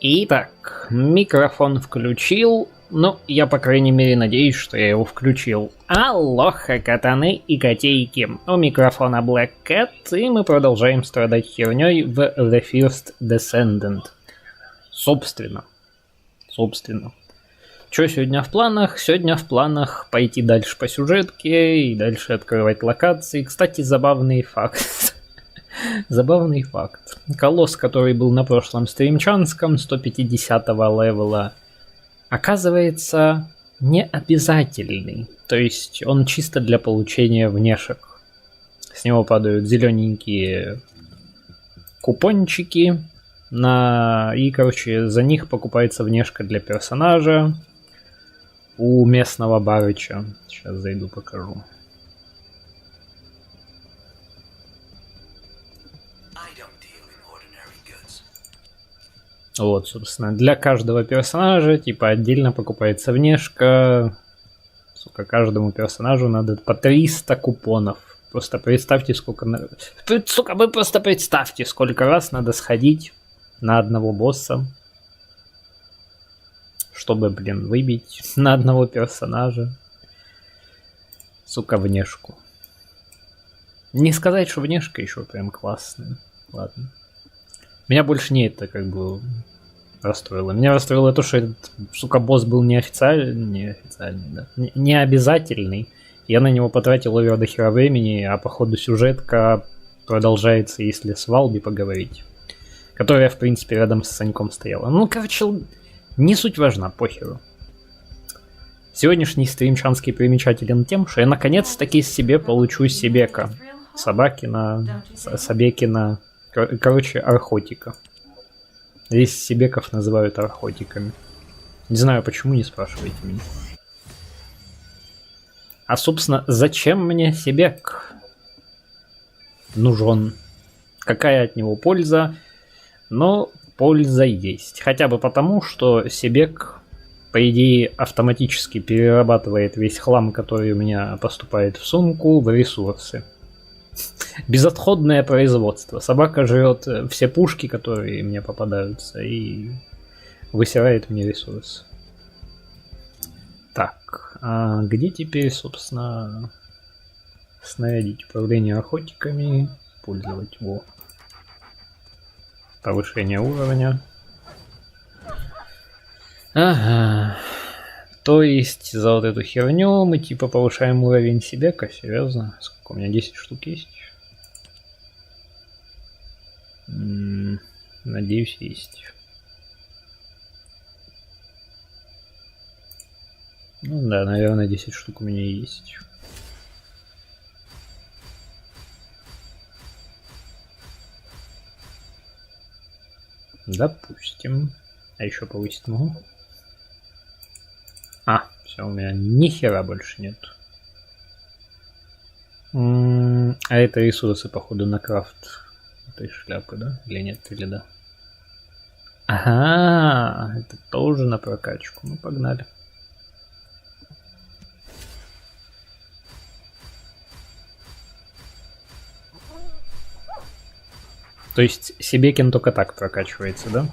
Итак, микрофон включил. Ну, я, по крайней мере, надеюсь, что я его включил. Аллоха, катаны и котейки. У микрофона Black Cat, и мы продолжаем страдать херней в The First Descendant. Собственно. Что сегодня в планах? Сегодня в планах пойти дальше по сюжетке и дальше открывать локации. Кстати, забавный факт. Забавный факт. Колосс, который был на прошлом стримчанском 150-го левела, оказывается не обязательный. То есть он чисто для получения внешек. С него падают зелененькие купончики. И, короче, за них покупается внешка для персонажа у местного барыча. Сейчас зайду, покажу. Вот, собственно, для каждого персонажа, типа, отдельно покупается внешка. Сука, каждому персонажу надо по 300 купонов. Просто представьте, сколько... Сука, вы просто представьте, сколько раз надо сходить на одного босса, чтобы, выбить на одного персонажа, сука, внешку. Не сказать, что внешка еще прям классная. Ладно. Меня больше не это расстроило. Меня расстроило то, что этот, сука, босс был не обязательный. Я на него потратил овер до хера времени, а походу сюжетка продолжается, если с Валби поговорить. Которая, в принципе, рядом с Саньком стояла. Ну, короче, не суть важна, похеру. Сегодняшний стримчанский примечателен тем, что я наконец-таки себе получу себека. Собекина. Короче, архотика. Здесь себеков называют архотиками. Не знаю почему, не спрашивайте меня. А, собственно, зачем мне себек нужен? Какая от него польза? Но польза есть. Хотя бы потому, что себек, по идее, автоматически перерабатывает весь хлам, который у меня поступает в сумку, в ресурсы. Безотходное производство. Собака жрет все пушки, которые мне попадаются, и высирает мне ресурсы. Так, а где теперь, собственно, снарядить управление охотниками, использовать его? Повышение уровня. Ага. То есть за вот эту херню мы типа повышаем уровень себека, серьезно? Сколько у меня 10 штук есть? Надеюсь, есть. Ну да, наверное, 10 штук у меня есть. Допустим. А еще повысить могу? Все, у меня ни хера больше нет. А это ресурсы, походу, на крафт этой шляпы, да? Или нет, или да? Ага, это тоже на прокачку. Ну, погнали. То есть Себекин только так прокачивается, да?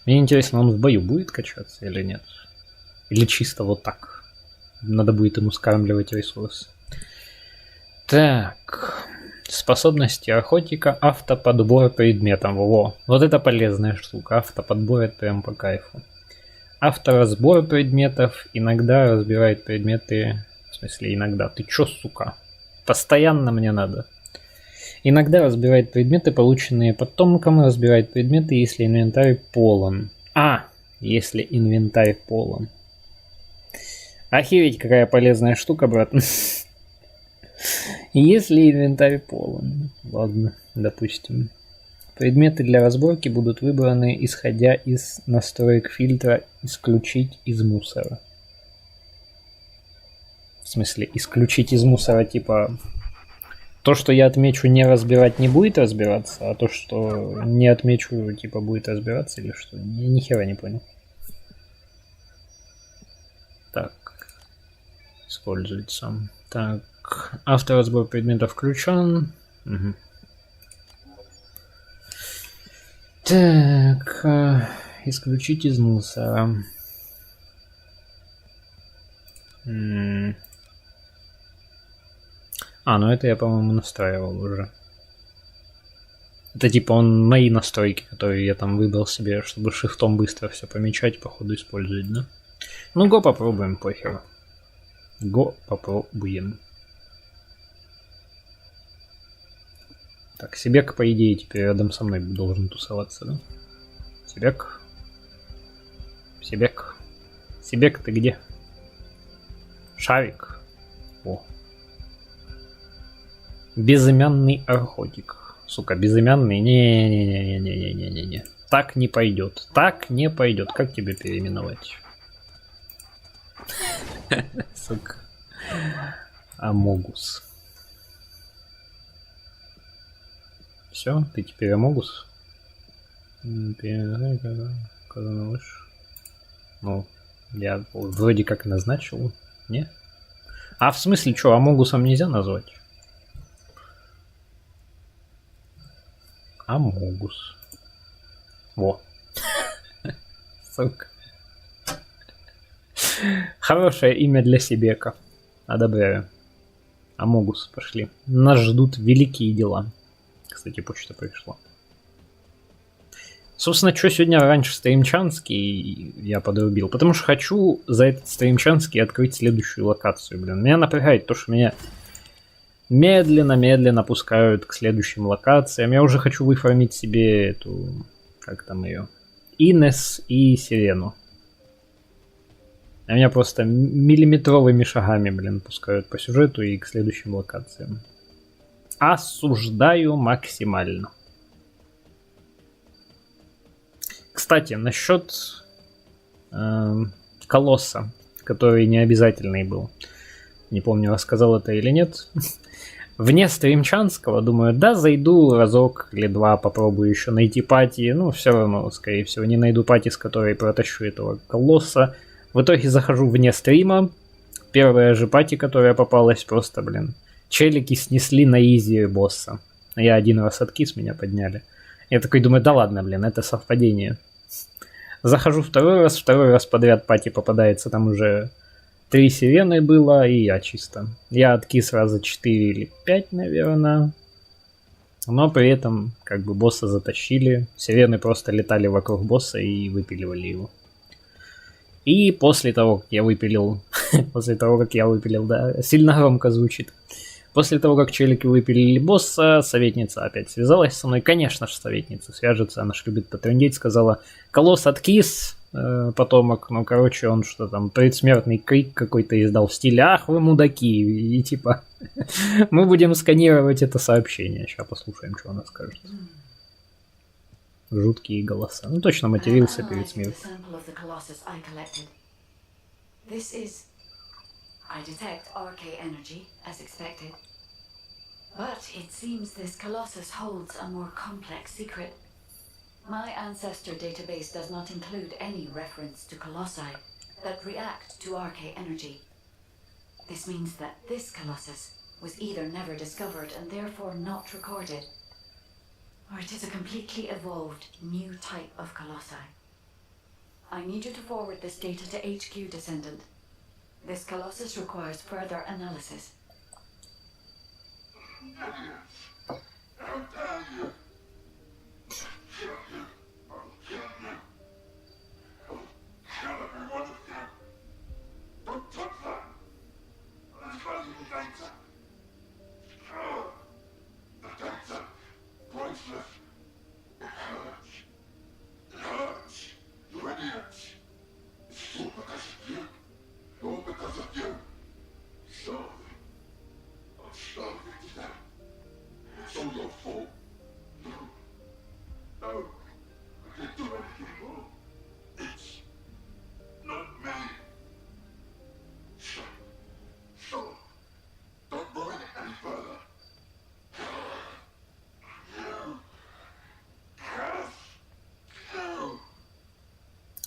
Мне интересно, он в бою будет качаться или нет? Или чисто вот так? Надо будет ему скармливать ресурсы. Так. Способности охотника, автоподбор предметов. Во. Вот это полезная штука. Автоподбор — это прям по кайфу. Авторазбор предметов. Иногда разбирает предметы. В смысле, иногда. Ты чё, сука? Постоянно мне надо. Иногда разбирает предметы, полученные потомком, разбирает предметы, если инвентарь полон. Если инвентарь полон. Охереть, какая полезная штука, брат. Если инвентарь полон. Ладно, допустим. Предметы для разборки будут выбраны, исходя из настроек фильтра «Исключить из мусора». В смысле, исключить из мусора, типа... То, что я отмечу, не разбирать, не будет разбираться, а то, что не отмечу, типа, будет разбираться или что? Я ни хера не понял. Так. Используется. Так. Авторазбор предметов включен. Угу. Так, исключить из мусора. Ну это я, по-моему, настраивал уже. Это типа он мои настройки, которые я там выбрал себе, чтобы шрифтом быстро все помечать, походу использовать, да? Ну, го попробуем, похер. Го попробуем. Так, себек, по идее, теперь рядом со мной должен тусоваться, да? Себек. Себек. Себек, ты где? Шарик. О. Безымянный архотик. Сука, безымянный? Не-не-не-не-не-не-не-не. Так не пойдет. Так не пойдет. Как тебе переименовать? Сука. Амогус. Все, ты теперь Амогус? Ну, я вроде как назначил. Не? А в смысле, что, Амогусом нельзя назвать? Амогус. Во. Сука. Хорошее имя для себека. Одобряю. Амогус, пошли. Нас ждут великие дела. Кстати, почта пришла. Собственно, что сегодня раньше стримчанский я подрубил? Потому что хочу за этот стримчанский открыть следующую локацию, блин. Меня напрягает то, что меня медленно пускают к следующим локациям. Я уже хочу выфармить себе эту... Как там ее? Инес и Сирену. А меня просто миллиметровыми шагами, блин, пускают по сюжету и к следующим локациям. Осуждаю максимально. Кстати, насчет колосса, который не обязательный был. Не помню, рассказал это или нет. Вне стримчанского, думаю, да, зайду разок или два, попробую еще найти пати. Ну, все равно, скорее всего, не найду пати, с которой протащу этого колосса. В итоге захожу вне стрима. Первая же пати, которая попалась, просто, блин, челики снесли на изи босса. Я один раз откис, меня подняли. Я такой думаю, да ладно, блин, это совпадение. Захожу второй раз подряд пати попадается, там уже 3 сирены было, и я чисто. Я откис раза 4 или 5, наверное. Но при этом, как бы, босса затащили. Сирены просто летали вокруг босса и выпиливали его. И после того, как я выпилил... да, сильно громко звучит. После того, как челики выпилили босса, советница опять связалась со мной. Конечно же, советница свяжется, она ж любит потрындеть. Сказала, колосс откис, потомок. Ну, короче, он что там, предсмертный крик какой-то издал в стиле «Ах, вы мудаки!» И типа, мы будем сканировать это сообщение. Сейчас послушаем, что она скажет. Жуткие голоса. Ну, точно матерился перед смертью. I detect RK energy, as expected. But it seems this Colossus holds a more complex secret. My ancestor database does not include any reference to Colossi that react to RK energy. This means that this Colossus was either never discovered and therefore not recorded, or it is a completely evolved new type of Colossi. I need you to forward this data to HQ, Descendant. This Colossus requires further analysis. How dare you? I'll kill you. I'll kill every one of you. Don't touch that. I'm finding the data. The data. Priceless. It hurts. It hurts. You idiots. It's all because of you. All because of you. Starving. I'm starving to death. It's all your fault. No. No. I can't do anything wrong. It's not me. Stop. Stop. Don't ruin it any further.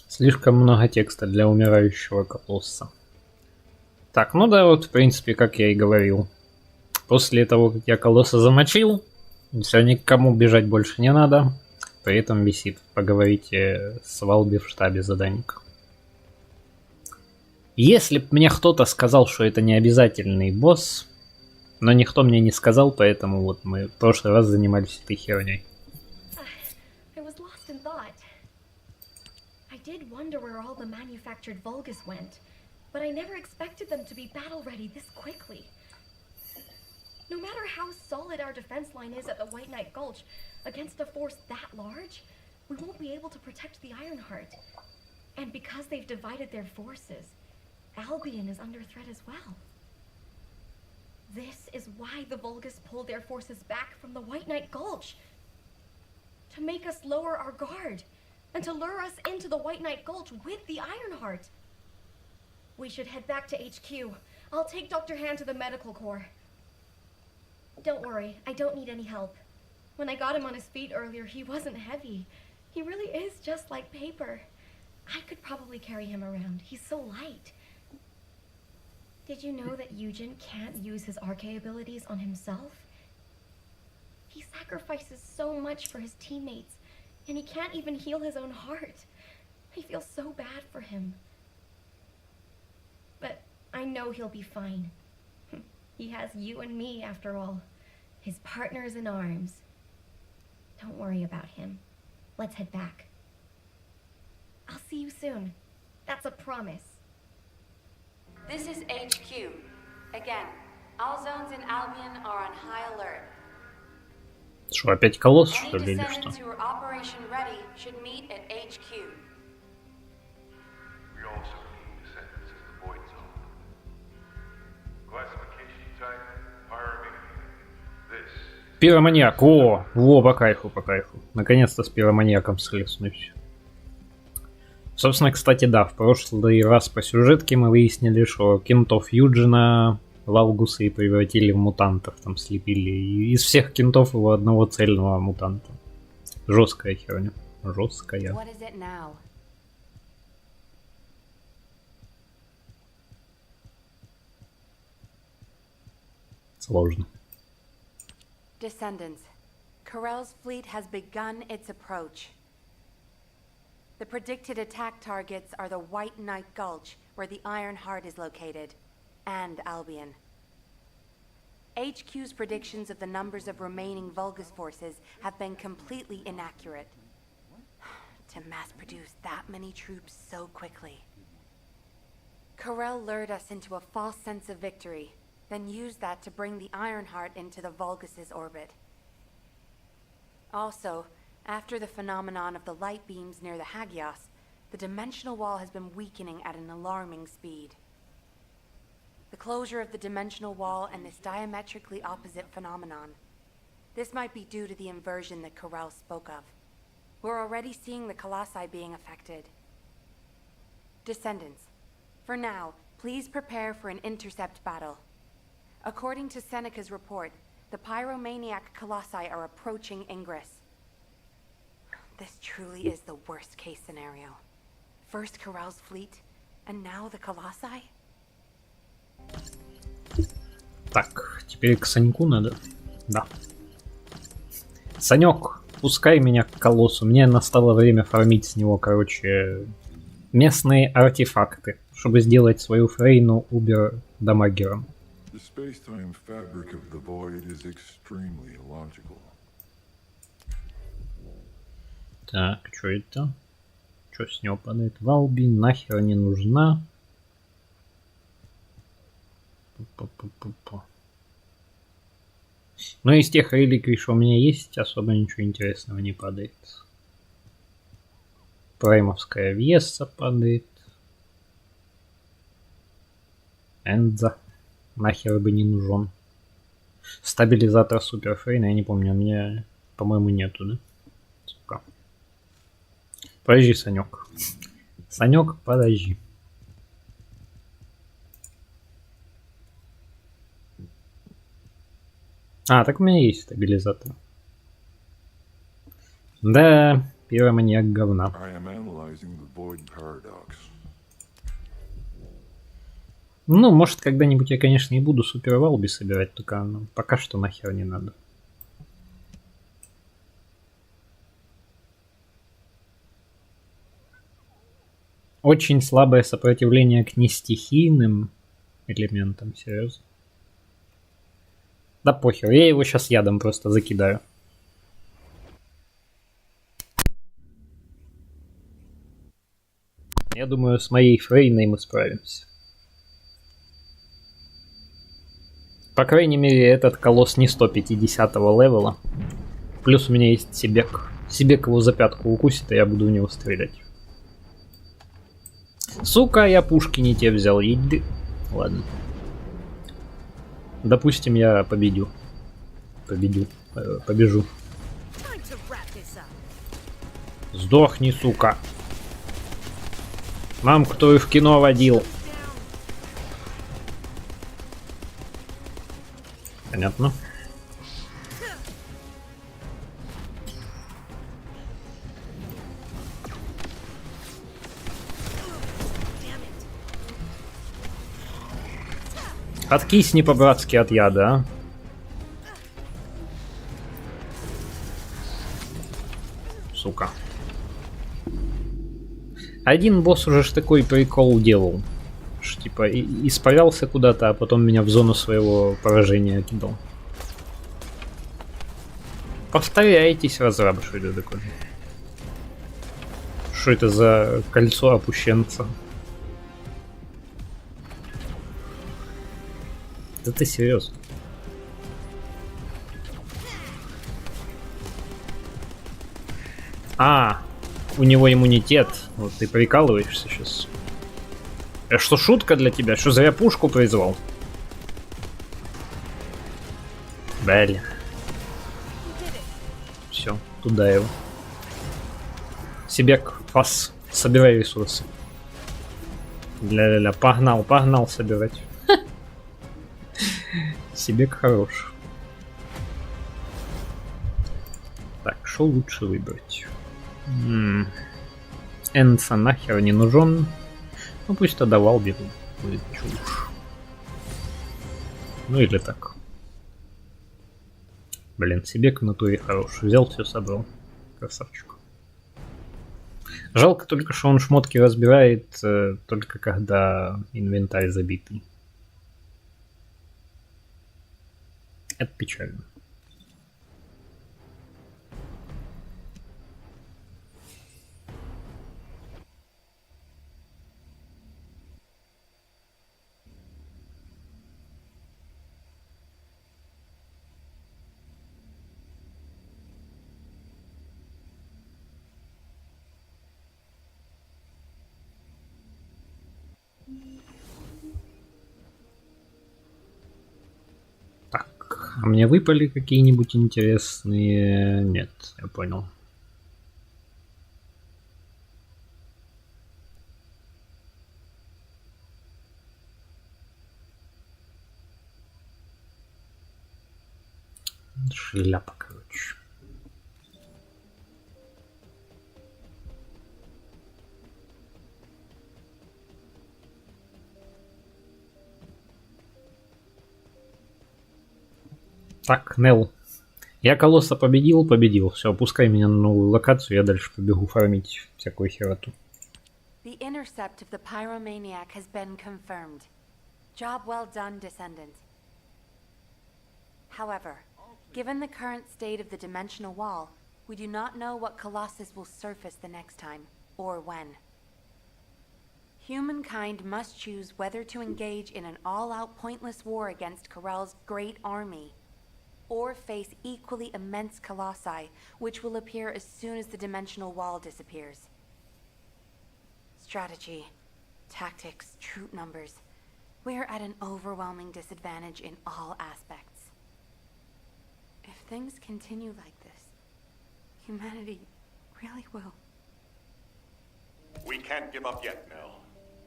Слишком много текста для умирающего колосса. Так, ну да, вот в принципе, как я и говорил. После того, как я колосса замочил, все, никому бежать больше не надо. При этом висит. Поговорите с Валби в штабе заданик. Если б мне кто-то сказал, что это не обязательный босс, но никто мне не сказал, поэтому вот мы в прошлый раз занимались этой херней. But I never expected them to be battle-ready this quickly. No matter how solid our defense line is at the White Knight Gulch, against a force that large, we won't be able to protect the Ironheart. And because they've divided their forces, Albion is under threat as well. This is why the Vulgus pulled their forces back from the White Knight Gulch. To make us lower our guard, and to lure us into the White Knight Gulch with the Ironheart. We should head back to HQ. I'll take Dr. Han to the medical corps. Don't worry, I don't need any help. When I got him on his feet earlier, he wasn't heavy. He really is just like paper. I could probably carry him around. He's so light. Did you know that Eugen can't use his RK abilities on himself? He sacrifices so much for his teammates, and he can't even heal his own heart. I feel so bad for him. But I know he'll be fine. He has you and me, after all. His partners in arms. Don't worry about him. Let's head back. I'll see you soon. That's a promise. This is HQ. Again, all zones in Albion are on high alert. Что, опять колосс, Any что ли, или что? descendants who are operation ready should meet at HQ. We also need descendants as the void zone. Classification type, pyromania. This. Пироманьяк, во, по кайфу, по кайфу. Наконец-то с пироманьяком схлестнусь. Собственно, кстати, да, в прошлый раз по сюжетке мы выяснили, что кентов Юджина Валгусы превратили в мутантов, там слепили. И из всех кентов его одного цельного мутанта. Жесткая херня. Жесткая. What is it now? Сложно. Descendants, Karel's fleet has begun its approach. The predicted attack targets are the White Knight Gulch, where the Ironheart is located, and Albion. HQ's predictions of the numbers of remaining Vulgus forces have been completely inaccurate. To mass-produce that many troops so quickly. Karel lured us into a false sense of victory, then used that to bring the Ironheart into the Vulgus' orbit. Also, after the phenomenon of the light beams near the Hagios, the dimensional wall has been weakening at an alarming speed. The closure of the dimensional wall and this diametrically opposite phenomenon. This might be due to the inversion that Karel spoke of. We're already seeing the Colossi being affected. Descendants, for now, please prepare for an intercept battle. According to Seneca's report, the pyromaniac Colossi are approaching Ingress. This truly is the worst case scenario. First Karel's fleet, and now the Colossi? Так, теперь к Саньку надо. Да. Санек, пускай меня к колоссу. Мне настало время фармить с него, короче, местные артефакты, чтобы сделать свою Фрейну убер-дамагером. The space-time fabric of the void is extremely illogical. Так, что это? Что с него падает? Валби нахер не нужна. Но из тех реликвий, что у меня есть, особо ничего интересного не падает. Праймовская Вьесса падает. Энза. Нахер бы не нужен. Стабилизатор Суперфрейна, я не помню, у меня, по-моему, нету, да? Сука. Подожди, Санек. Санек, подожди. А, так у меня есть стабилизатор. Да, пироманьяк говна. Ну, может, когда-нибудь я, конечно, и буду Супер Валби собирать, только пока что нахер не надо. Очень слабое сопротивление к нестихийным элементам, серьезно. Да похер, я его сейчас ядом просто закидаю. Я думаю, с моей Фрейной мы справимся. По крайней мере, этот колосс не 150-го левела. Плюс у меня есть себек. Себек его за пятку укусит, и я буду в него стрелять. Сука, я пушки не те взял. Иди. Ладно. Допустим, я победю. Побежу. Сдохни, сука. Мам, кто и в кино водил. Понятно. Откисни по-братски от яда, а. Сука. Один босс уже ж такой прикол делал. Ш, типа испарялся куда-то, а потом меня в зону своего поражения кидал. Повторяйтесь, разраб, что это такое? Что это за кольцо опущенца? Да ты серьезно? А, у него иммунитет. Вот ты прикалываешься сейчас. Это что, шутка для тебя? Что, зря пушку призвал? Блин. Все, туда его. Себек, фас, собирай ресурсы. Ля-ля-ля, погнал собирать. Себек хорош. Так, что лучше выбрать? Энса нахер не нужен. Ну пусть тогда Валби будет чушь. Ну или так. Блин, Себек в натуре хорош. Взял, все собрал. Красавчик. Жалко только, что он шмотки разбирает только когда инвентарь забитый. Это печально. А мне выпали какие-нибудь интересные? Нет, я понял. Шляпа, короче. Так, Нел. Я колосса победил. Все, пускай меня на новую локацию, я дальше побегу фармить всякую хероту. The intercept of the pyromaniac has been confirmed. Job well done, Descendant. However, given the current state of the dimensional wall, we do not know what Colossus will surface the next time, or when. Humankind must choose whether to engage in an all-out pointless war against Corell's great army, or face equally immense colossi, which will appear as soon as the dimensional wall disappears. Strategy, tactics, troop numbers. We're at an overwhelming disadvantage in all aspects. If things continue like this, humanity really will. We can't give up yet, Nell.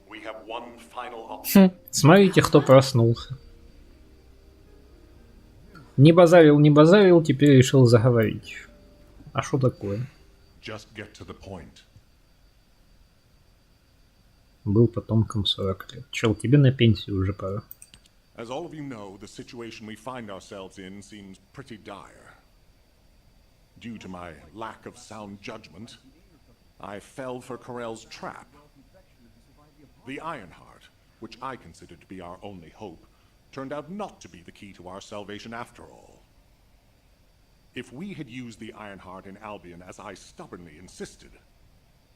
We have one final option. Смотрите, кто проснулся. Не базарил, теперь решил заговорить. А что такое? Just get to the point. Был потомком 40 лет. Чел, тебе на пенсию уже пора. As all of you know, the situation we find ourselves in seems pretty dire. Due to my lack of sound judgment, I fell for Corell's trap. The Ironheart, which I considered to be our only hope, turned out not to be the key to our salvation after all. If we had used the Ironheart in Albion as I stubbornly insisted,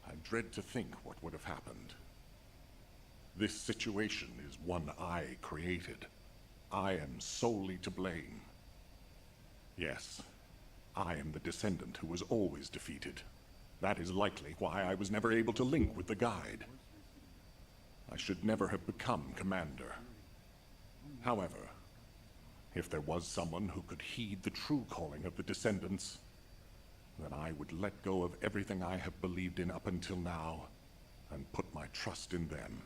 I dread to think what would have happened. This situation is one I created. I am solely to blame. Yes, I am the descendant who was always defeated. That is likely why I was never able to link with the guide. I should never have become commander. However, if there was someone who could heed the true calling of the descendants, then I would let go of everything I have believed in up until now and put my trust in them.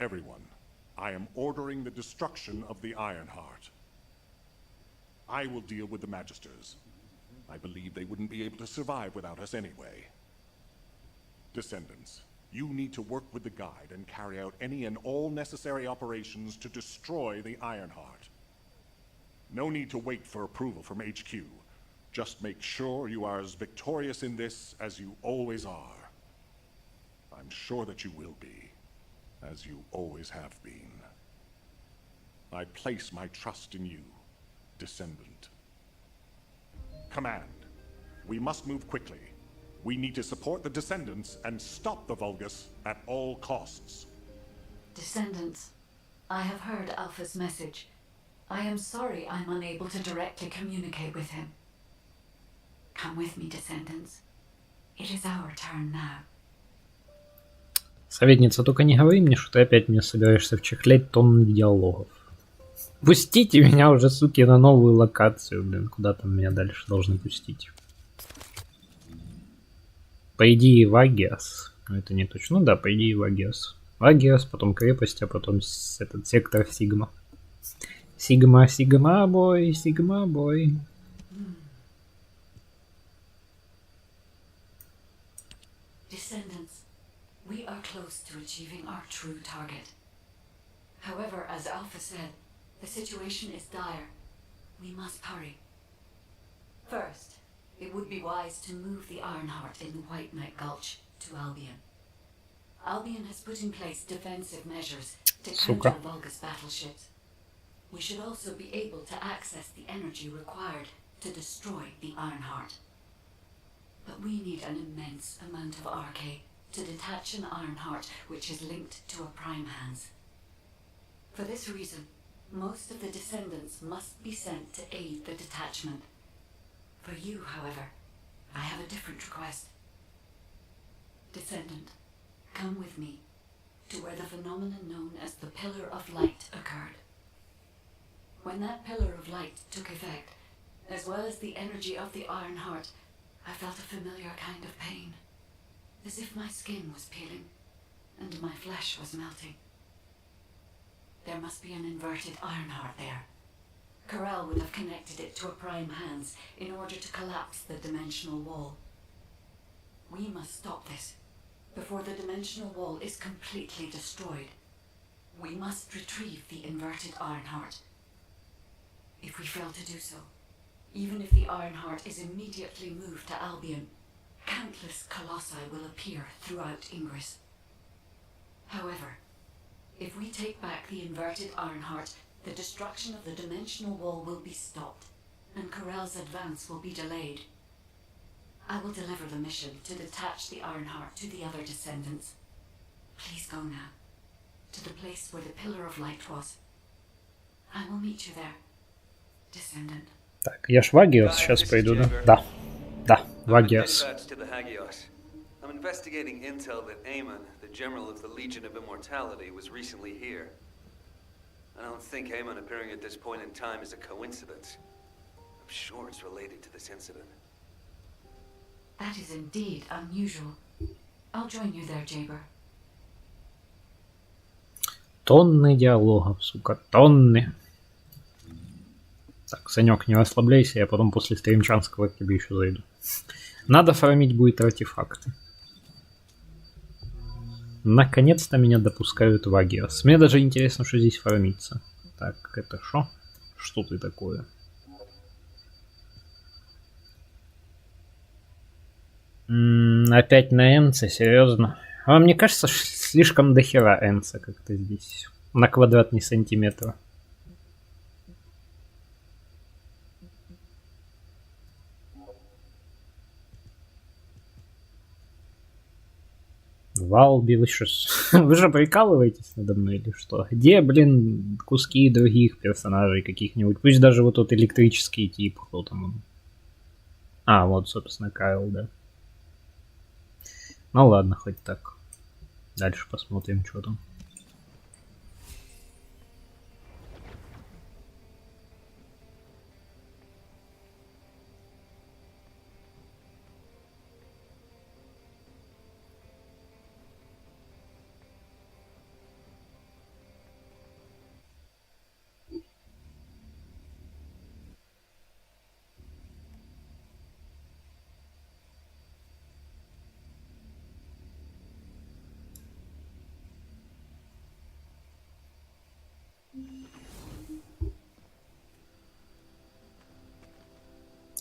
Everyone, I am ordering the destruction of the Ironheart. I will deal with the Magisters. I believe they wouldn't be able to survive without us anyway. Descendants, you need to work with the guide and carry out any and all necessary operations to destroy the Ironheart. No need to wait for approval from HQ. Just make sure you are as victorious in this as you always are. I'm sure that you will be, as you always have been. I place my trust in you, Descendant. Command, we must move quickly. We need to support the Descendants and stop the Vulgus at all costs. Descendants, I have heard Alpha's message. I am sorry I'm unable to directly communicate with him. Come with me, Descendants. It is our turn now. Советница, только не говори мне, что ты опять мне собираешься вчехлять тонны диалогов. Пустите меня уже, суки, на новую локацию, блин. Куда там меня дальше должны пустить? По идее, Вагиас. Но это не точно. Ну да, по идее, Вагиас. Вагиас, потом крепость, а потом этот сектор Сигма. Сигма, Сигма, бой, Сигма, бой. Descendants, we are close to achieving our true target. However, as Alpha said, the situation is dire. We must hurry. First, it would be wise to move the Ironheart in the White Knight Gulch to Albion. Albion has put in place defensive measures to counter Vulgus battleships. We should also be able to access the energy required to destroy the Ironheart. But we need an immense amount of RK to detach an Ironheart which is linked to a Prime Hands. For this reason, most of the Descendants must be sent to aid the detachment. For you, however, I have a different request. Descendant, come with me to where the phenomenon known as the Pillar of Light occurred. When that Pillar of Light took effect, as well as the energy of the Ironheart, I felt a familiar kind of pain, as if my skin was peeling and my flesh was melting. There must be an inverted Ironheart there. Corral would have connected it to a Prime Hands in order to collapse the dimensional wall. We must stop this before the dimensional wall is completely destroyed. We must retrieve the inverted Ironheart. If we fail to do so, even if the Ironheart is immediately moved to Albion, countless colossi will appear throughout Ingress. However, if we take back the inverted Ironheart, the destruction of the dimensional wall will be stopped, and Corell's advance will be delayed. I will deliver the mission to detach the Ironheart to the other Descendants. Please go now, to the place where the Pillar of Light was. I will meet you there, Descendant. Так, я ж Вагиас сейчас пойду, да? Да. Да, Вагиас. I'm investigating intel that Amon, the general of the Legion of Immortality, was recently here. I don't think Amon appearing at this point in time is a coincidence. I'm sure it's related to this incident. That is indeed unusual. I'll join you there, Jaber. Тонны диалогов, сука, тонны. Так, Санек, не расслабляйся, я потом после стримчанского к тебе еще зайду. Надо фармить будет артефакты. Наконец-то меня допускают в Агиас. Мне даже интересно, что здесь фармится. Так, это шо? Что ты такое? Опять на Энце, серьезно? А мне кажется, слишком дохера энса как-то здесь. На квадратный сантиметр. Валби, вы что? Вы же прикалываетесь надо мной или что? Где, блин, куски других персонажей каких-нибудь? Пусть даже вот тот электрический тип, кто там он. А, вот, собственно, Кайл, да. Ну ладно, хоть так. Дальше посмотрим, что там.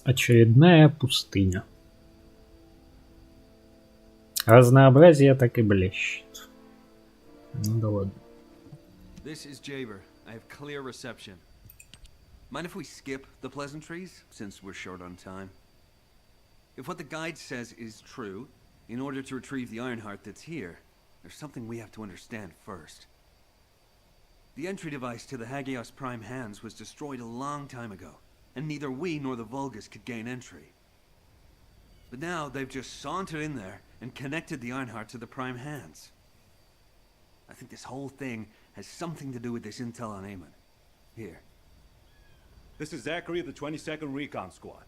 Очередная пустыня. Разнообразие так и блещет. Ну да ладно. This is Jaber. I have clear reception. Mind if we skip the pleasantries, since we're short on time? If what the guide says is true, in order to retrieve the Ironheart that's here, there's something we have to understand first. The entry device to the Hagios Prime hands was destroyed a long time ago, and neither we nor the Vulgus could gain entry. But now they've just sauntered in there and connected the Ironheart to the Prime hands. I think this whole thing has something to do with this intel on Eamon. Here. This is Zachary of the 22nd Recon Squad.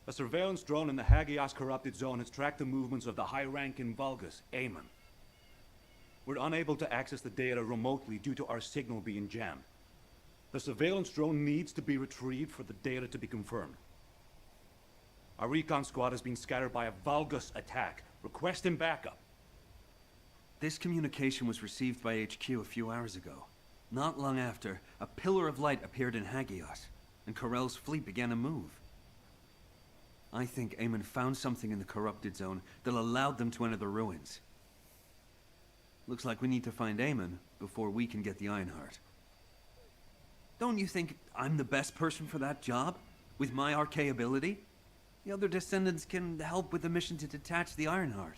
A surveillance drone in the Hagios corrupted zone has tracked the movements of the high-ranking Vulgus, Eamon. We're unable to access the data remotely due to our signal being jammed. The surveillance drone needs to be retrieved for the data to be confirmed. Our recon squad has been scattered by a Vulgus attack. Requesting backup. This communication was received by HQ a few hours ago. Not long after, a pillar of light appeared in Hagios, and Corell's fleet began to move. I think Eamon found something in the corrupted zone that allowed them to enter the ruins. Looks like we need to find Eamon before we can get the Ironheart. Don't you think I'm the best person for that job? With my RK ability? The other descendants can help with the mission to detach the Ironheart.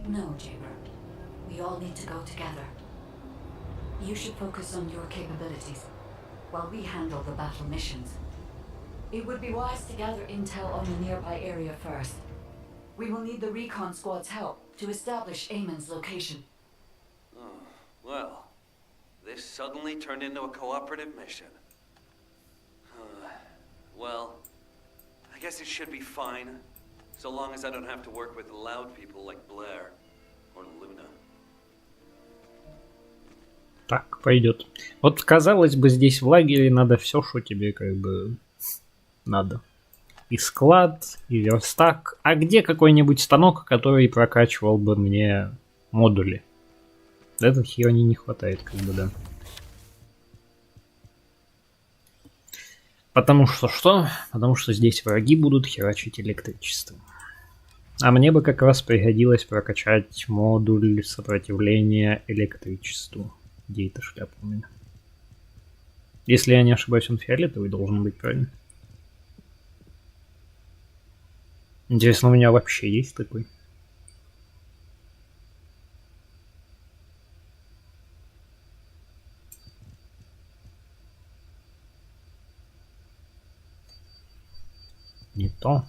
No, Jaber. We all need to go together. You should focus on your capabilities, while we handle the battle missions. It would be wise to gather intel on the nearby area first. We will need the recon squad's help to establish Eamon's location. Oh, well. This suddenly turned into a cooperative mission. Well, I guess it should be fine, so long as I don't have to work with loud people like Blair or Luna. Так, пойдет. Вот, казалось бы, здесь в лагере надо все, что тебе как бы надо. И склад, и верстак. А где какой-нибудь станок, который прокачивал бы мне модули? Этого херони не хватает, как бы, да. Потому что что? Потому что здесь враги будут херачить электричеством. А мне бы как раз пригодилось прокачать модуль сопротивления электричеству. Где эта шляпа у меня? Если я не ошибаюсь, он фиолетовый должен быть, правильно? Интересно, у меня вообще есть такой? Не то.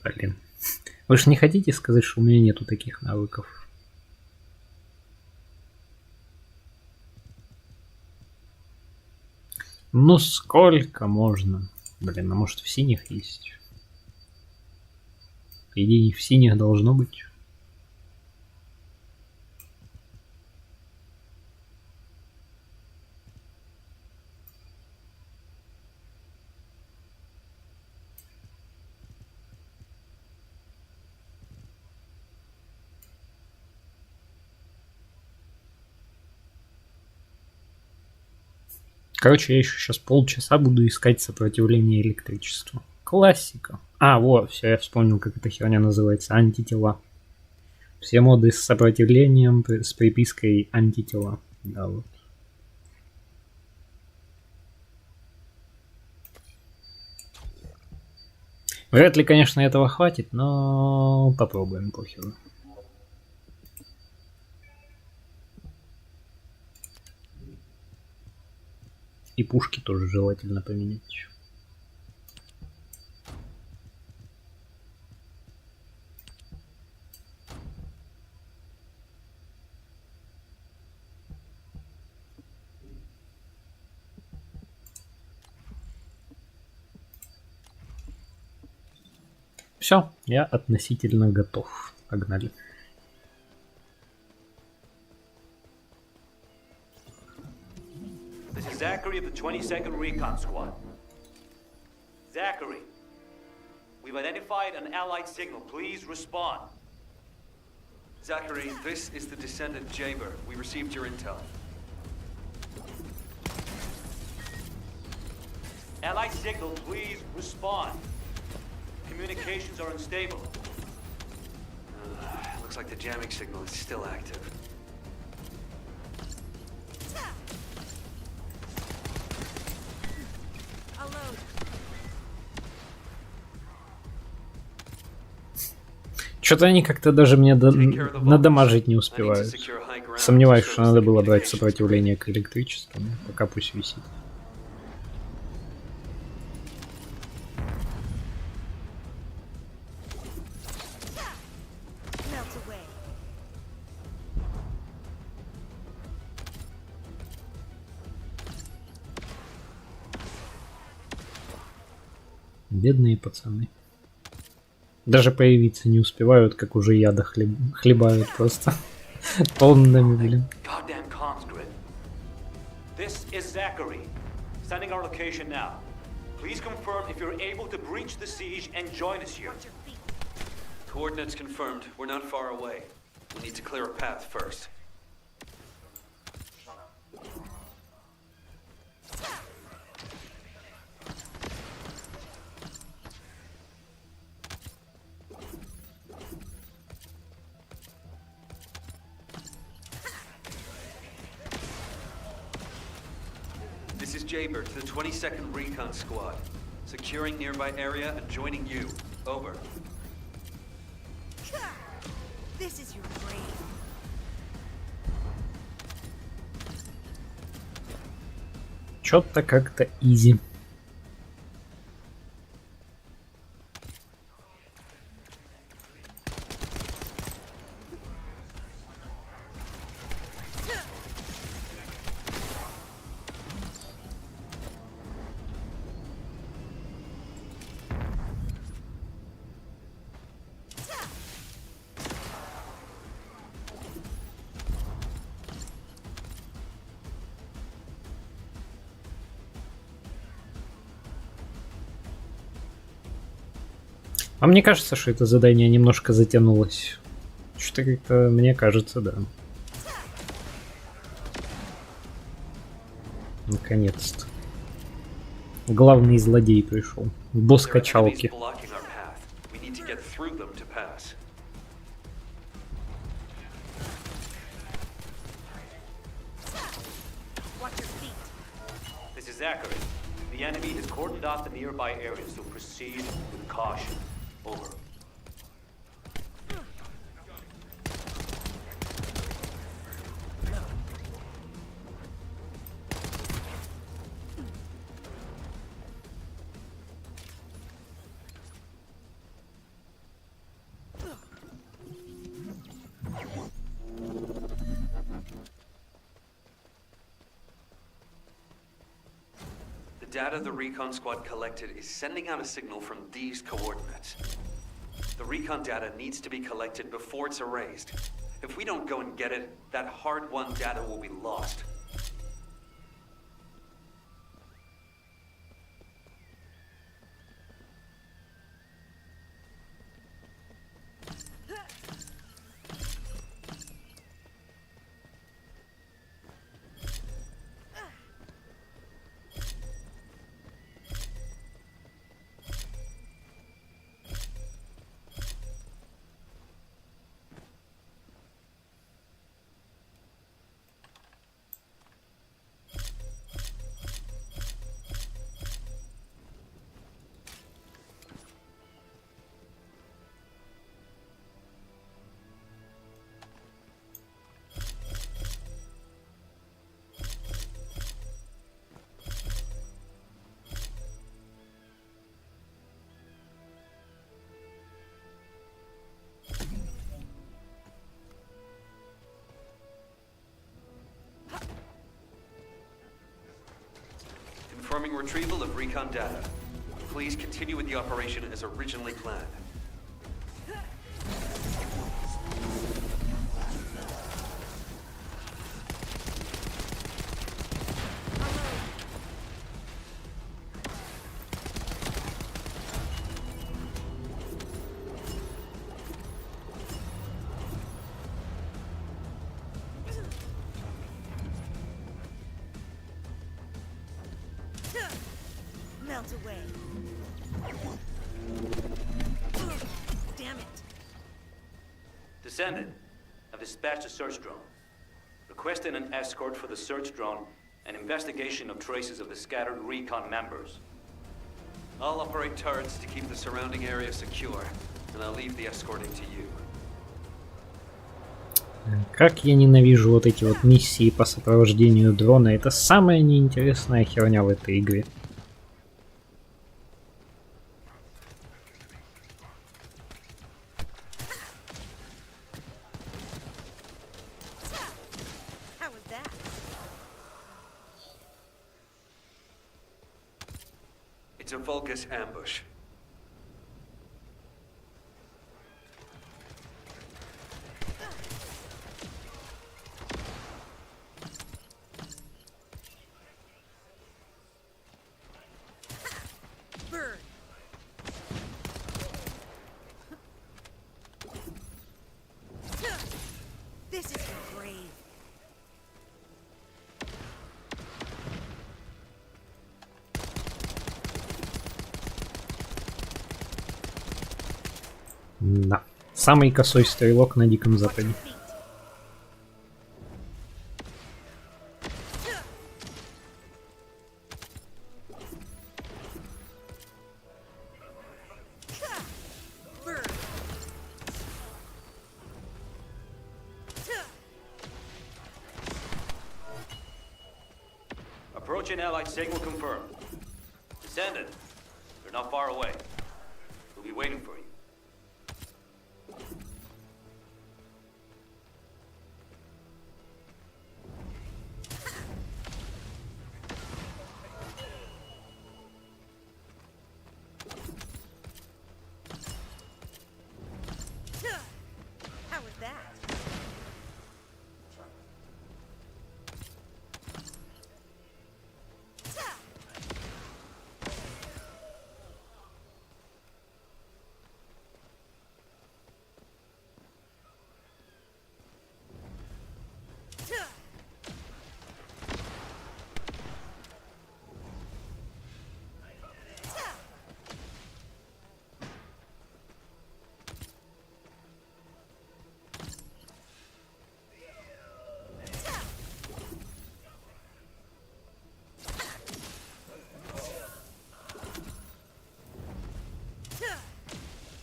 Блин. Вы же не хотите сказать, что у меня нету таких навыков? Ну сколько можно? Блин, а может в синих есть? Иди, в синих должно быть. Короче, я еще сейчас полчаса буду искать сопротивление электричеству. Классика. А, вот, все, я вспомнил, как эта херня называется. Антитела. Все моды с сопротивлением, с припиской антитела. Да, вот. Вряд ли, конечно, этого хватит, но попробуем, похеру. И пушки тоже желательно поменять. Все, я относительно готов. Погнали. This is Zachary of the 22nd Recon Squad. Zachary, we've identified an allied signal. Please respond. Zachary, this is the Descendant Jaber. We received your intel. Allied signal, please respond. Communications are unstable. Looks like the jamming signal is still active. Что-то они как-то даже мне надамажить не успевают. Сомневаюсь, что надо было брать сопротивление к электричеству. Но пока пусть висит. Бедные пацаны. Даже появиться не успевают, как уже яда хлебают просто. Тоннами, блин. Goddamn comms grid. This is Zachary. Sending our location now. Please confirm if you're able to breach the siege and join us here. Coordinates confirmed. We're not far away. We need to clear a path first. This is Jaber to the 22nd Recon Squad. Securing nearby area and joining you. Over. This is your grave. Чё-то как-то изи. А мне кажется, что это задание немножко затянулось. Что-то как-то, мне кажется, да. Наконец-то. Главный злодей пришел. Босс качалки. This is Zachary. The enemy has cordoned off the nearby areas, so proceed with caution. Over. data the recon squad collected is sending out a signal from these coordinates. The recon data needs to be collected before it's erased. If we don't go and get it, that hard-won data will be lost. Confirming retrieval of recon data. Please continue with the operation as originally planned. Melt away. Damn it. Descendant, I've dispatched a search drone. Requesting an escort for the search drone and investigation of traces of the scattered recon members. I'll operate turrets to keep the surrounding area secure, and I'll leave the escorting to you. Как я ненавижу вот эти вот миссии по сопровождению дрона. Это самая неинтересная херня в этой игре. It's a Vulgus ambush. Burn. This is your grave. Да. Самый косой стрелок на Диком Западе. Approaching Allied signal confirmed. Descendant, they're not far away. We'll be waiting for you. How was that?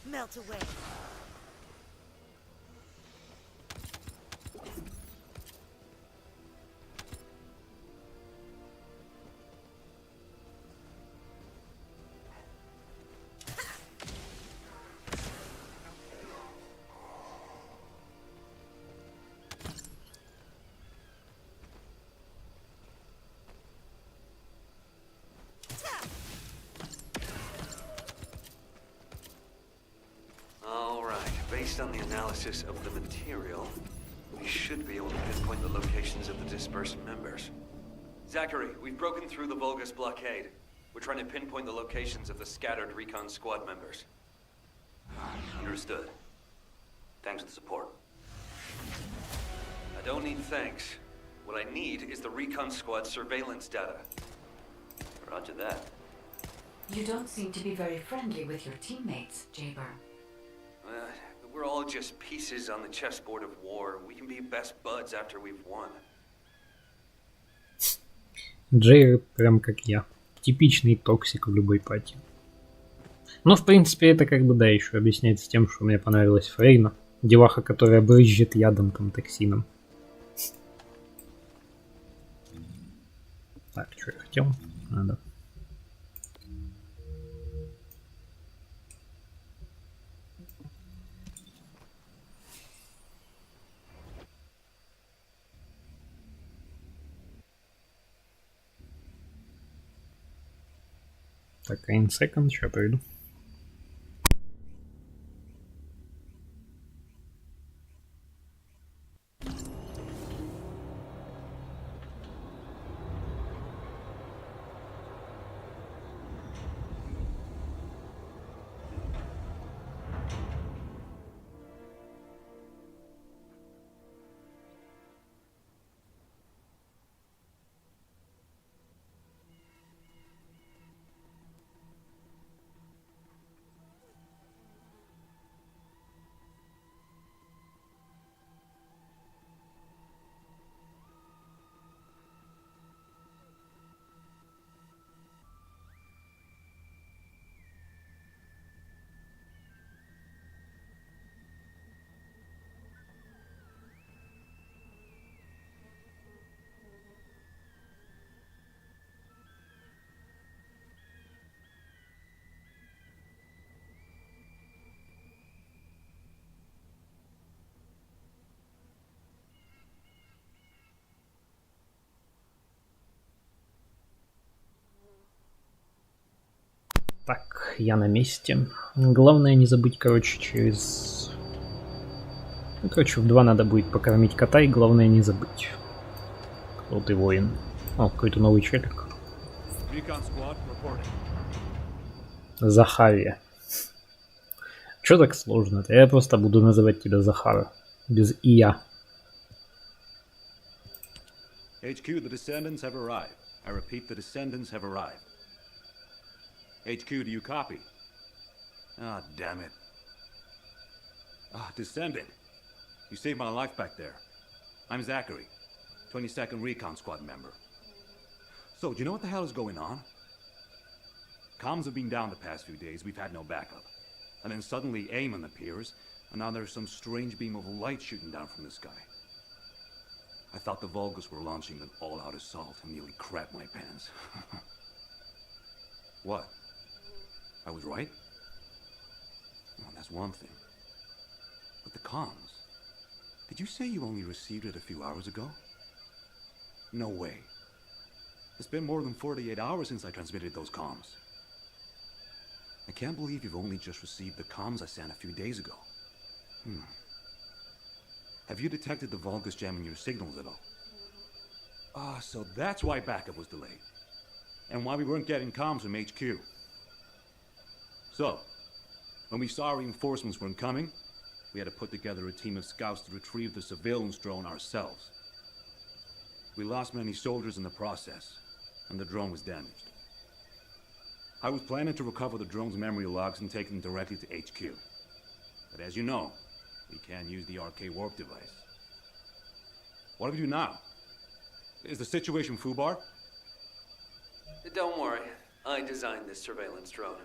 Melt away. Based on the analysis of the material, we should be able to pinpoint the locations of the dispersed members. Zachary, we've broken through the Volgus blockade. We're trying to pinpoint the locations of the scattered recon squad members. Understood. Thanks for the support. I don't need thanks. What I need is the recon squad surveillance data. Roger that. You don't seem to be very friendly with your teammates, Jaber. We're all just pieces on the chessboard of war. We can be best buds after we've won. Джей прям как я. Типичный токсик в любой пати. Но в принципе это как бы да, еще объясняется тем, что мне понравилась Фрейна. Деваха, которая брызжет ядом там, токсином. Так, что я хотел? Надо. Так, один секунд, сейчас приду. Так, я на месте. Главное не забыть, короче, через... Ну, короче, в 2 надо будет покормить кота, и главное не забыть. Кто ты, воин? О, какой-то новый челик. Захария. Чё так сложно-то? Я просто буду называть тебя Захара. Без ия. HQ, the Descendants have arrived. I repeat, the Descendants have arrived. HQ, do you copy? Ah, damn it. Ah, Descendant. You saved my life back there. I'm Zachary, 22nd Recon Squad member. So, do you know what the hell is going on? Comms have been down the past few days, we've had no backup. And then suddenly Eamon appears, and now there's some strange beam of light shooting down from the sky. I thought the Vulgus were launching an all-out assault and nearly crapped my pants. What? I was right? Well, that's one thing. But the comms... Did you say you only received it a few hours ago? No way. It's been more than 48 hours since I transmitted those comms. I can't believe you've only just received the comms I sent a few days ago. Have you detected the Vulgus jamming your signals at all? Ah, so that's why backup was delayed. And why we weren't getting comms from HQ. So, when we saw reinforcements weren't coming, we had to put together a team of scouts to retrieve the surveillance drone ourselves. We lost many soldiers in the process, and the drone was damaged. I was planning to recover the drone's memory logs and take them directly to HQ. But as you know, we can't use the arcade warp device. What do we do now? Is the situation foobar? Don't worry. I designed this surveillance drone.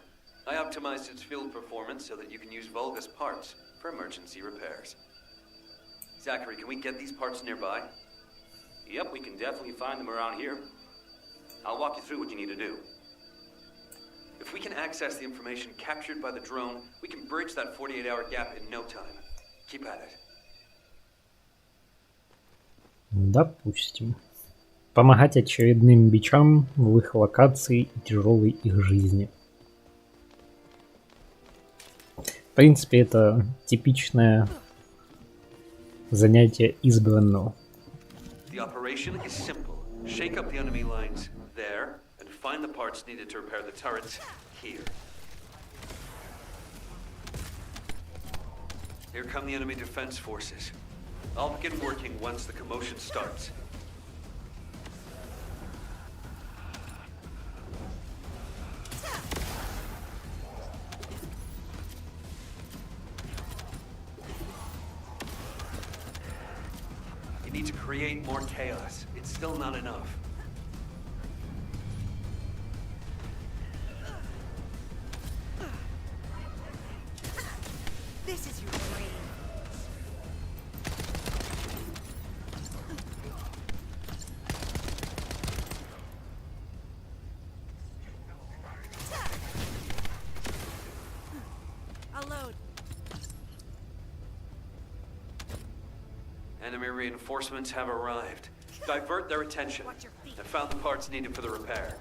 I optimized its field performance so that you can use Vulgus parts for emergency repairs. Zachary, can we get these parts nearby? Yep, we can definitely find them around here. I'll walk you through what you need to do. If we can access the information captured by the drone, we can bridge that 48-hour gap in no time. Keep at it. Допустим. Помогать очередным бичам в их локации и тяжелой их жизни. В принципе, это типичное занятие избранного. The operation is simple. Shake up the enemy lines there and find the parts needed to repair the turrets here. Here come the enemy defense forces. I'll begin working once the commotion starts. You need to create more chaos. It's still not enough. This is your grave. I'll load. Enemy reinforcements have arrived. Divert their attention. Watch your feet. I found the parts needed for the repair.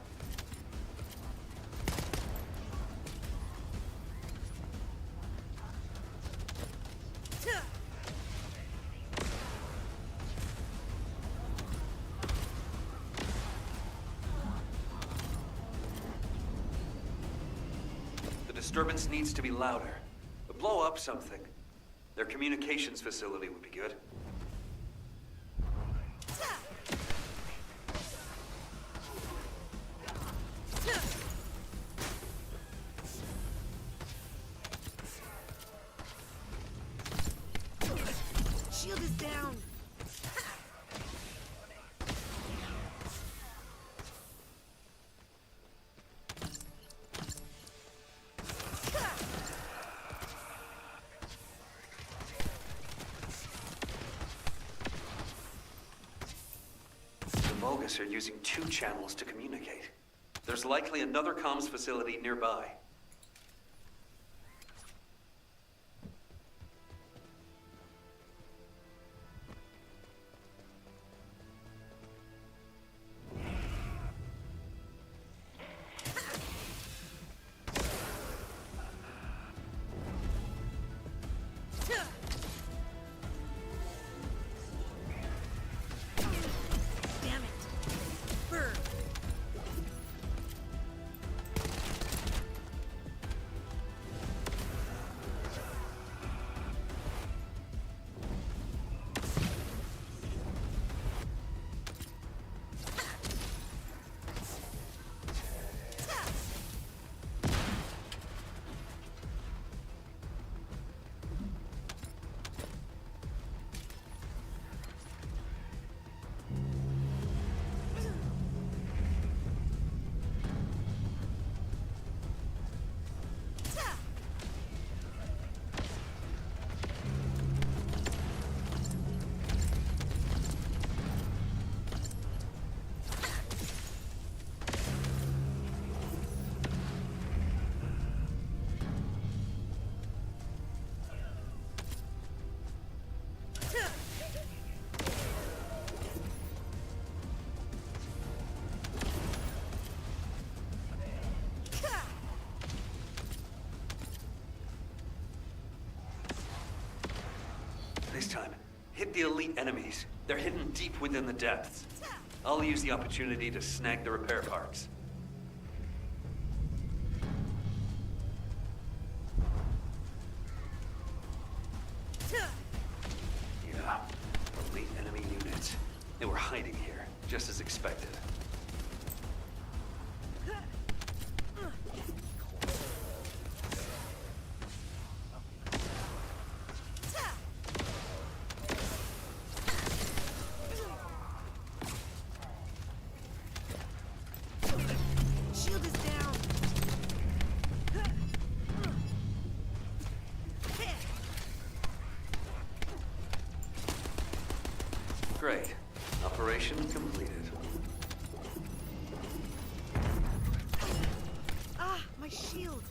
The disturbance needs to be louder. Blow up something. Their communications facility would be good. Shield is down. The Vulgus are using 2 channels to communicate. There's likely another comms facility nearby. Damn it. Burn. This time, hit the elite enemies. They're hidden deep within the depths. I'll use the opportunity to snag the repair parts. Yeah, elite enemy units. They were hiding here, just as expected. Shield is down. Great. Operation completed. Ah, my shield.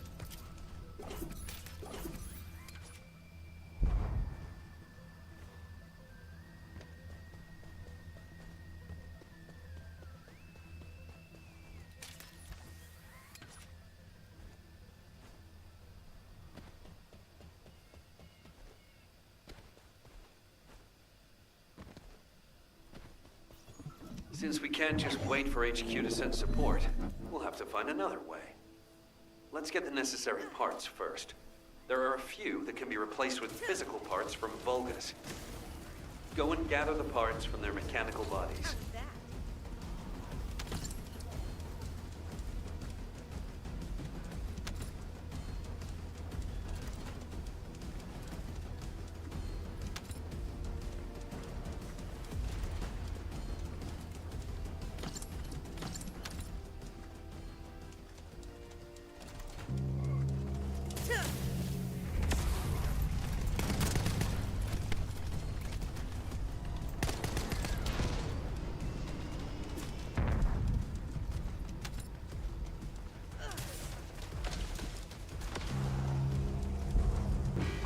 Since we can't just wait for HQ to send support, we'll have to find another way. Let's get the necessary parts first. There are a few that can be replaced with physical parts from Vulgus. Go and gather the parts from their mechanical bodies.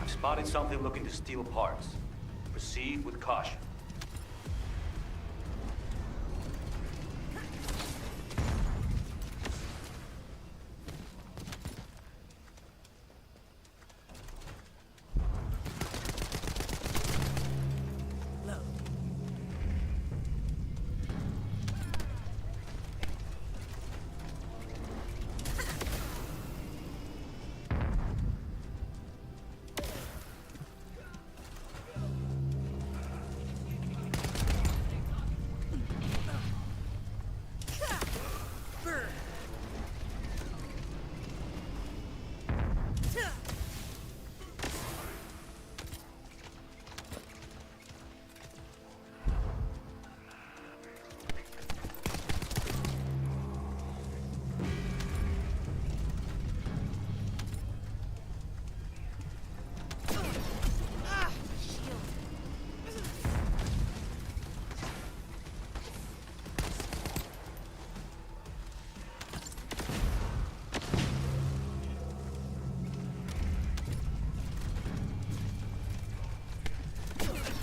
Spotted something looking to steal parts. Proceed with caution.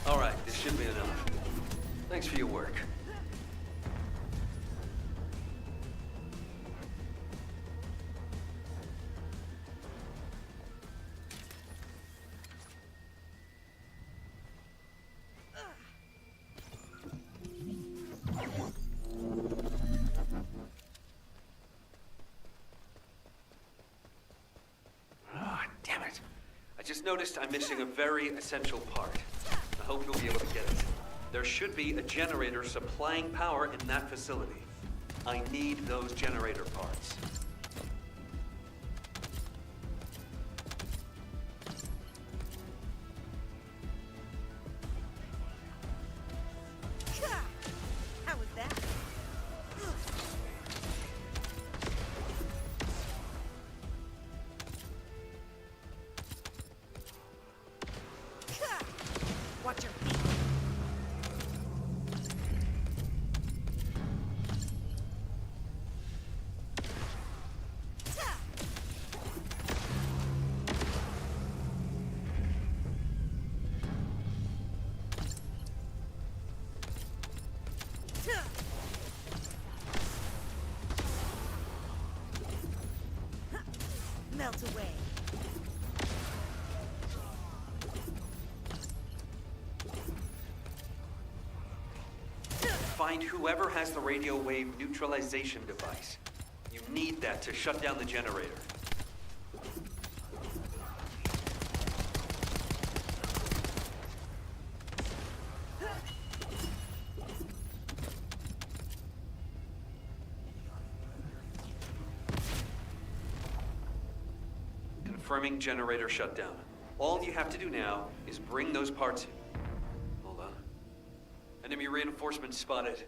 All right, this should be enough. Thanks for your work. Damn it. I just noticed I'm missing a very essential part. I hope you'll be able to get it. There should be a generator supplying power in that facility. I need those generator parts. How was that? Watch your feet. Melt away. Find whoever has the radio wave neutralization device. You need that to shut down the generator. Confirming generator shutdown. All you have to do now is bring those parts in. Hold on. Enemy reinforcements spotted.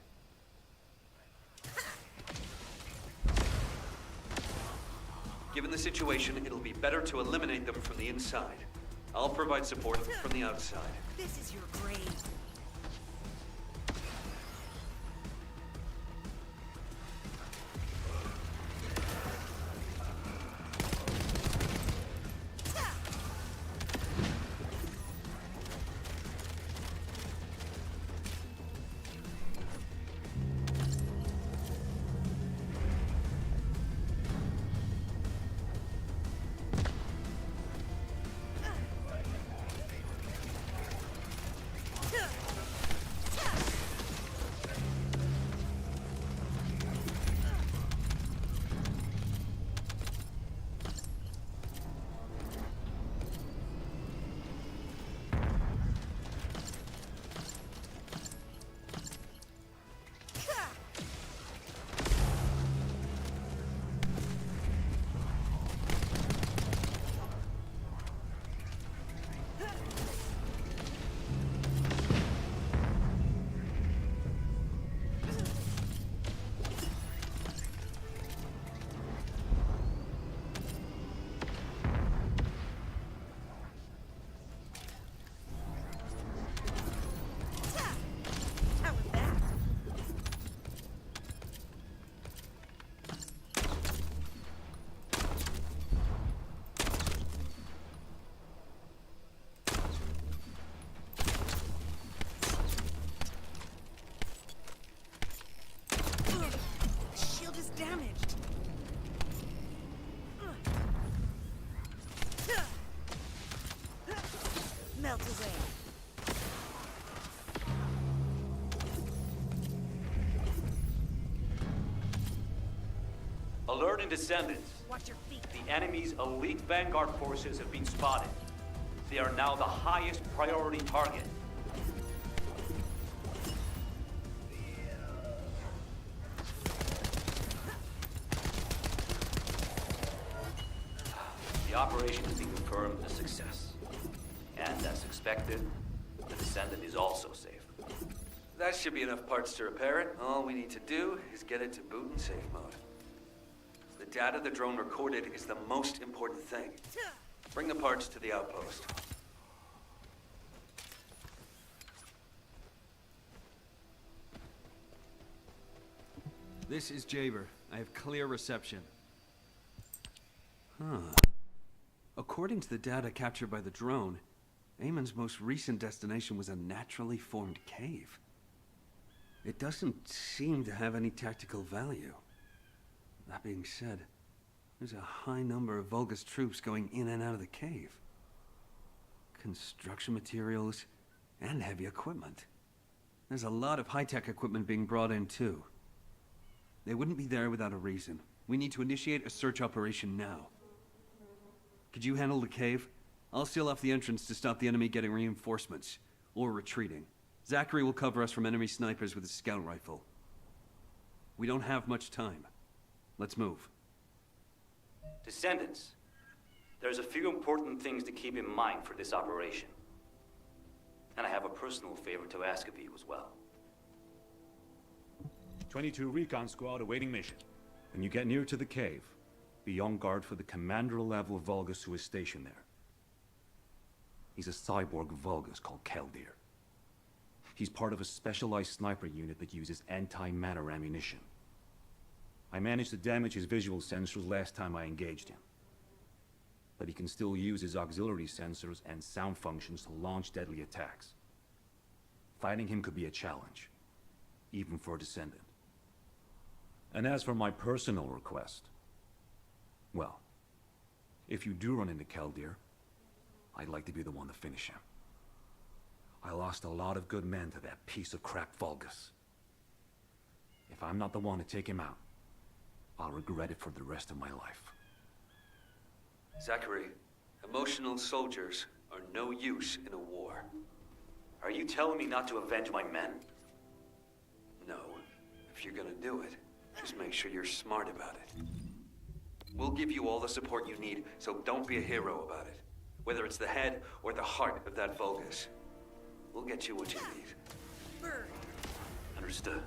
Given the situation, it'll be better to eliminate them from the inside. I'll provide support from the outside. This is your grave. Alerting Descendants. Watch your feet. The enemy's elite vanguard forces have been spotted. They are now the highest priority target. The operation has been confirmed a success. And as expected, the Descendant is also safe. That should be enough parts to repair it. All we need to do is get it to boot in safe mode. The data the drone recorded is the most important thing. Bring the parts to the outpost. This is Jaber. I have clear reception. According to the data captured by the drone, Eamon's most recent destination was a naturally formed cave. It doesn't seem to have any tactical value. That being said, there's a high number of Vulgus troops going in and out of the cave. Construction materials and heavy equipment. There's a lot of high-tech equipment being brought in too. They wouldn't be there without a reason. We need to initiate a search operation now. Could you handle the cave? I'll seal off the entrance to stop the enemy getting reinforcements, or retreating. Zachary will cover us from enemy snipers with his scout rifle. We don't have much time. Let's move. Descendants, there's a few important things to keep in mind for this operation. And I have a personal favor to ask of you as well. 22 Recon Squad awaiting mission. When you get near to the cave, be on guard for the commander-level Vulgus who is stationed there. He's a cyborg Vulgus called Keldir. He's part of a specialized sniper unit that uses anti-matter ammunition. I managed to damage his visual sensors last time I engaged him. But he can still use his auxiliary sensors and sound functions to launch deadly attacks. Fighting him could be a challenge, even for a Descendant. And as for my personal request, well, if you do run into Keldir, I'd like to be the one to finish him. I lost a lot of good men to that piece of crap Vulgus. If I'm not the one to take him out, I'll regret it for the rest of my life. Zachary, emotional soldiers are no use in a war. Are you telling me not to avenge my men? No. If you're gonna do it, just make sure you're smart about it. We'll give you all the support you need, so don't be a hero about it. Whether it's the head or the heart of that Vulgus. We'll get you what you need. Bird. Understood.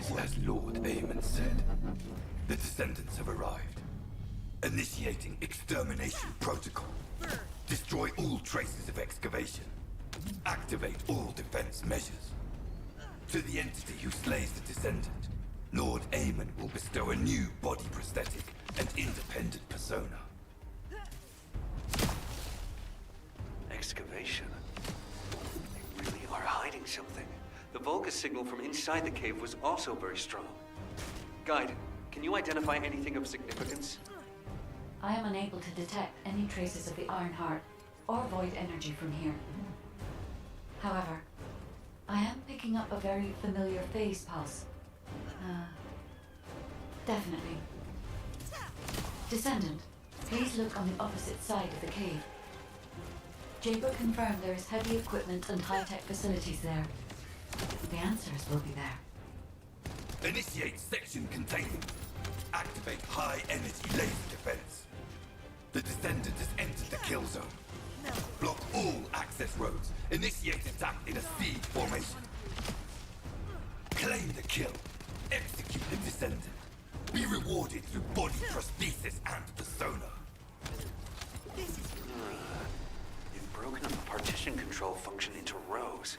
Do as Lord Aemon said. The Descendants have arrived. Initiating extermination protocol. Destroy all traces of excavation. Activate all defense measures. To the entity who slays the Descendant, Lord Aemon will bestow a new body prosthetic and independent persona. Excavation? They really are hiding something. The Vulgus signal from inside the cave was also very strong. Guide, can you identify anything of significance? I am unable to detect any traces of the Ironheart or void energy from here. However, I am picking up a very familiar phase pulse. Definitely. Descendant, please look on the opposite side of the cave. Jaber confirmed there is heavy equipment and high-tech facilities there. The answers will be there. Initiate section containment. Activate high-energy laser defense. The Descendant has entered the kill zone. Block all access roads. Initiate attack in a siege formation. Claim the kill. Execute the Descendant. Be rewarded through body prosthesis and persona. You've broken up the partition control function into rows.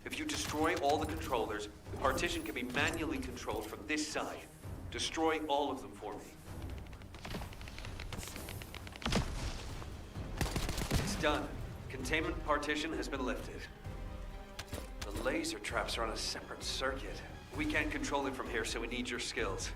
If you destroy all the controllers, the partition can be manually controlled from this side. Destroy all of them for me. It's done. Containment partition has been lifted. The laser traps are on a separate circuit. We can't control it from here, so we need your skills.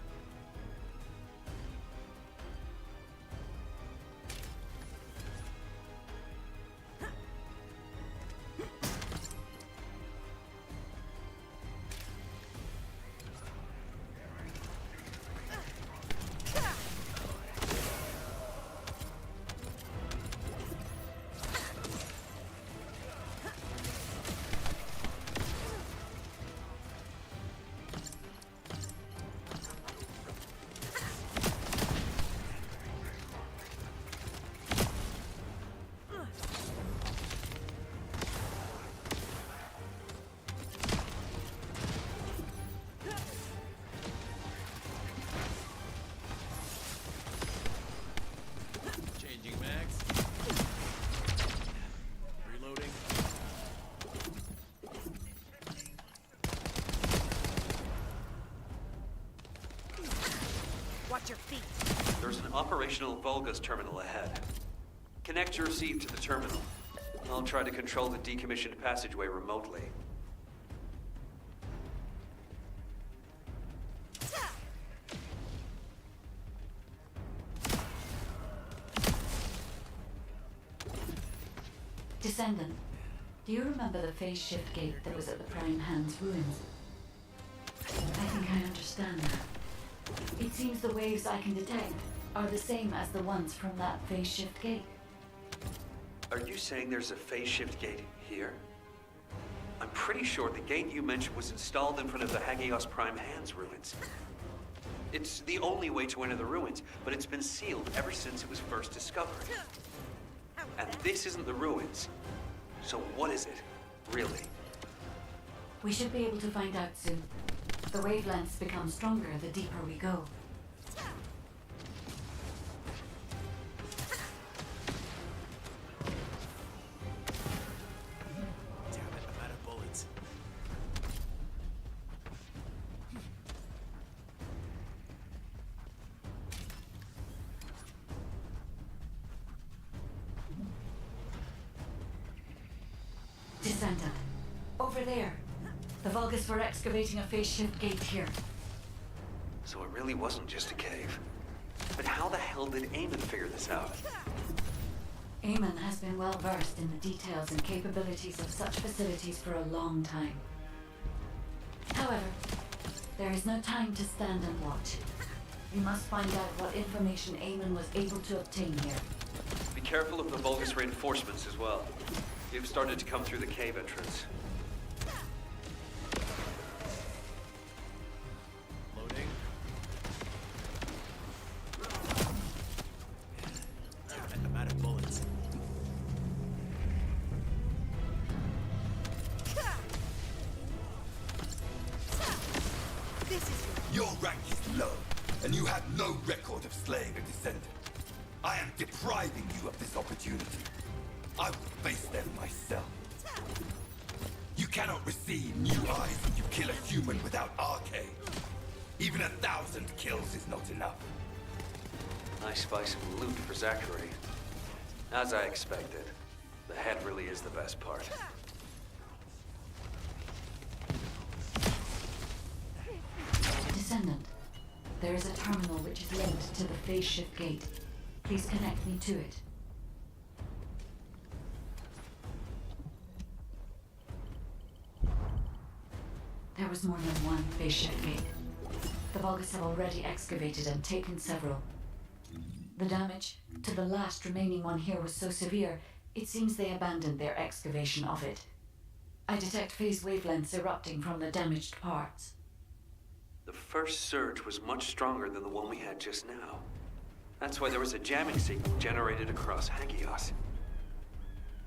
Watch your feet. There's an operational Vulgus terminal ahead. Connect your receive to the terminal. I'll try to control the decommissioned passageway remotely. Descendant, do you remember the phase shift gate that was at the Prime Hand's ruins? I think I understand now. It seems the waves I can detect are the same as the ones from that phase shift gate. Are you saying there's a phase shift gate here? I'm pretty sure the gate you mentioned was installed in front of the Hagios Prime Hand's ruins. It's the only way to enter the ruins, but it's been sealed ever since it was first discovered. And this isn't the ruins. So what is it, really? We should be able to find out soon. The wavelengths become stronger the deeper we go. Damn it, I'm out of bullets. Descendant, over there. The Vulgus were excavating a phase shift gate here. So it really wasn't just a cave. But how the hell did Aemon figure this out? Aemon has been well versed in the details and capabilities of such facilities for a long time. However, there is no time to stand and watch. We must find out what information Aemon was able to obtain here. Be careful of the Vulgus reinforcements as well. They've started to come through the cave entrance. Loading. Damn it, I'm out of bullets. rank is low, and you have no record of slaying a descendant. I am depriving you of this opportunity. I will face them myself. You cannot receive new eyes if you kill a human without arcade. Even 1,000 kills is not enough. Nice spice of loot for Zachary. As I expected, the head really is the best part. Descendant, there is a terminal which is linked to the phase shift gate. Please connect me to it. There was more than one phase shift gate. The Vulgus have already excavated and taken several. The damage to the last remaining one here was so severe, it seems they abandoned their excavation of it. I detect phase wavelengths erupting from the damaged parts. The first surge was much stronger than the one we had just now. That's why there was a jamming signal generated across Hagios.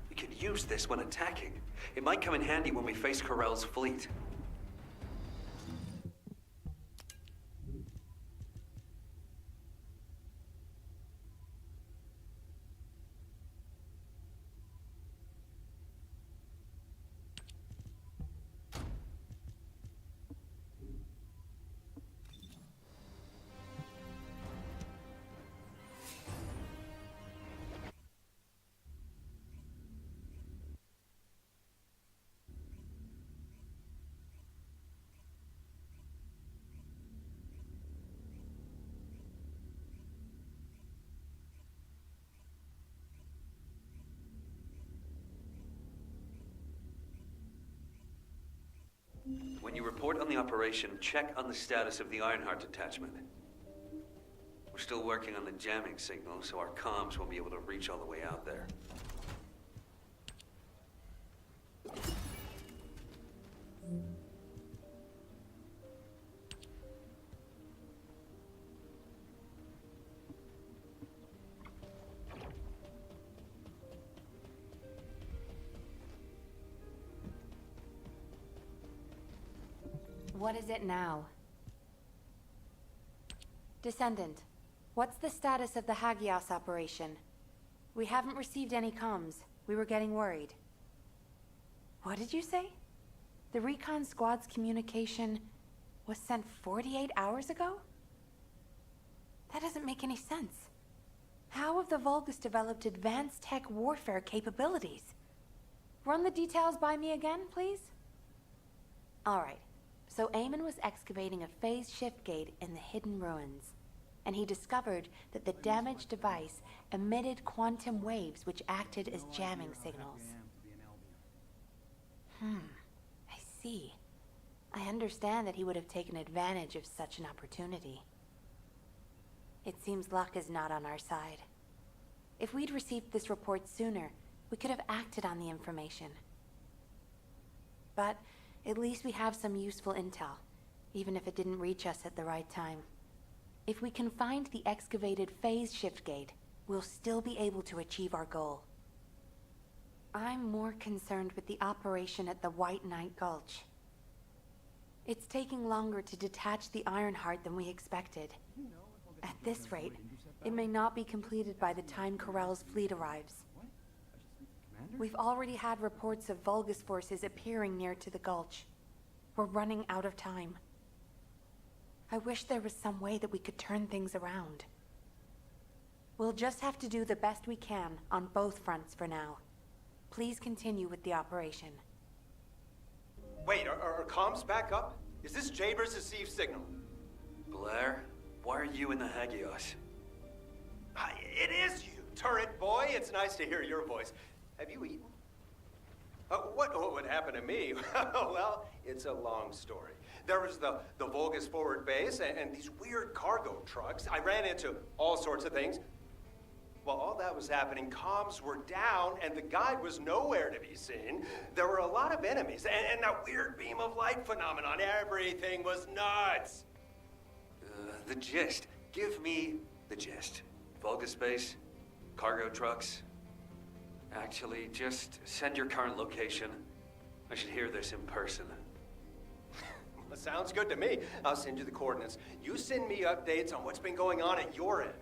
We could use this when attacking. It might come in handy when we face Corell's fleet. When you report on the operation, check on the status of the Ironheart detachment. We're still working on the jamming signal, so our comms won't be able to reach all the way out there. What is it now? Descendant, what's the status of the Hagios operation? We haven't received any comms. We were getting worried. What did you say? The recon squad's communication was sent 48 hours ago? That doesn't make any sense. How have the Vulgus developed advanced tech warfare capabilities? Run the details by me again, please? All right. So Eamon was excavating a phase shift gate in the hidden ruins, and he discovered that the damaged device emitted quantum waves which acted as jamming signals. I see. I understand that he would have taken advantage of such an opportunity. It seems luck is not on our side. If we'd received this report sooner, we could have acted on the information. But at least we have some useful intel, even if it didn't reach us at the right time. If we can find the excavated phase shift gate, we'll still be able to achieve our goal. I'm more concerned with the operation at the White Knight Gulch. It's taking longer to detach the Ironheart than we expected. At this rate, it may not be completed by the time Corell's fleet arrives. We've already had reports of Vulgus forces appearing near to the Gulch. We're running out of time. I wish there was some way that we could turn things around. We'll just have to do the best we can on both fronts for now. Please continue with the operation. Wait, are comms back up? Is this Jaber's received signal? Blair, why are you in the Hagios? It is you, turret boy. It's nice to hear your voice. Have you eaten? What would happen to me? Well, it's a long story. There was the Vulgus forward base and these weird cargo trucks. I ran into all sorts of things. While all that was happening, comms were down and the guide was nowhere to be seen. There were a lot of enemies and that weird beam of light phenomenon. Everything was nuts. The gist. Give me the gist. Vulgus base, cargo trucks. Actually, just send your current location. I should hear this in person. Sounds good to me. I'll send you the coordinates. You send me updates on what's been going on at your end.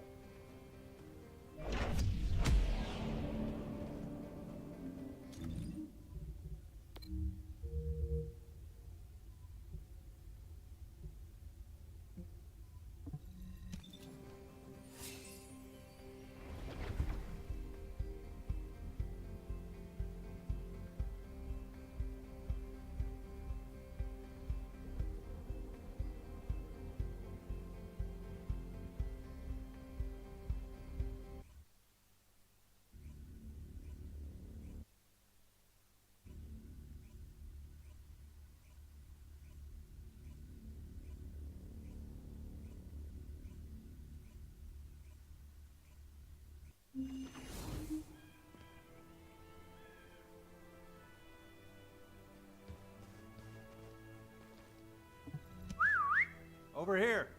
Over here.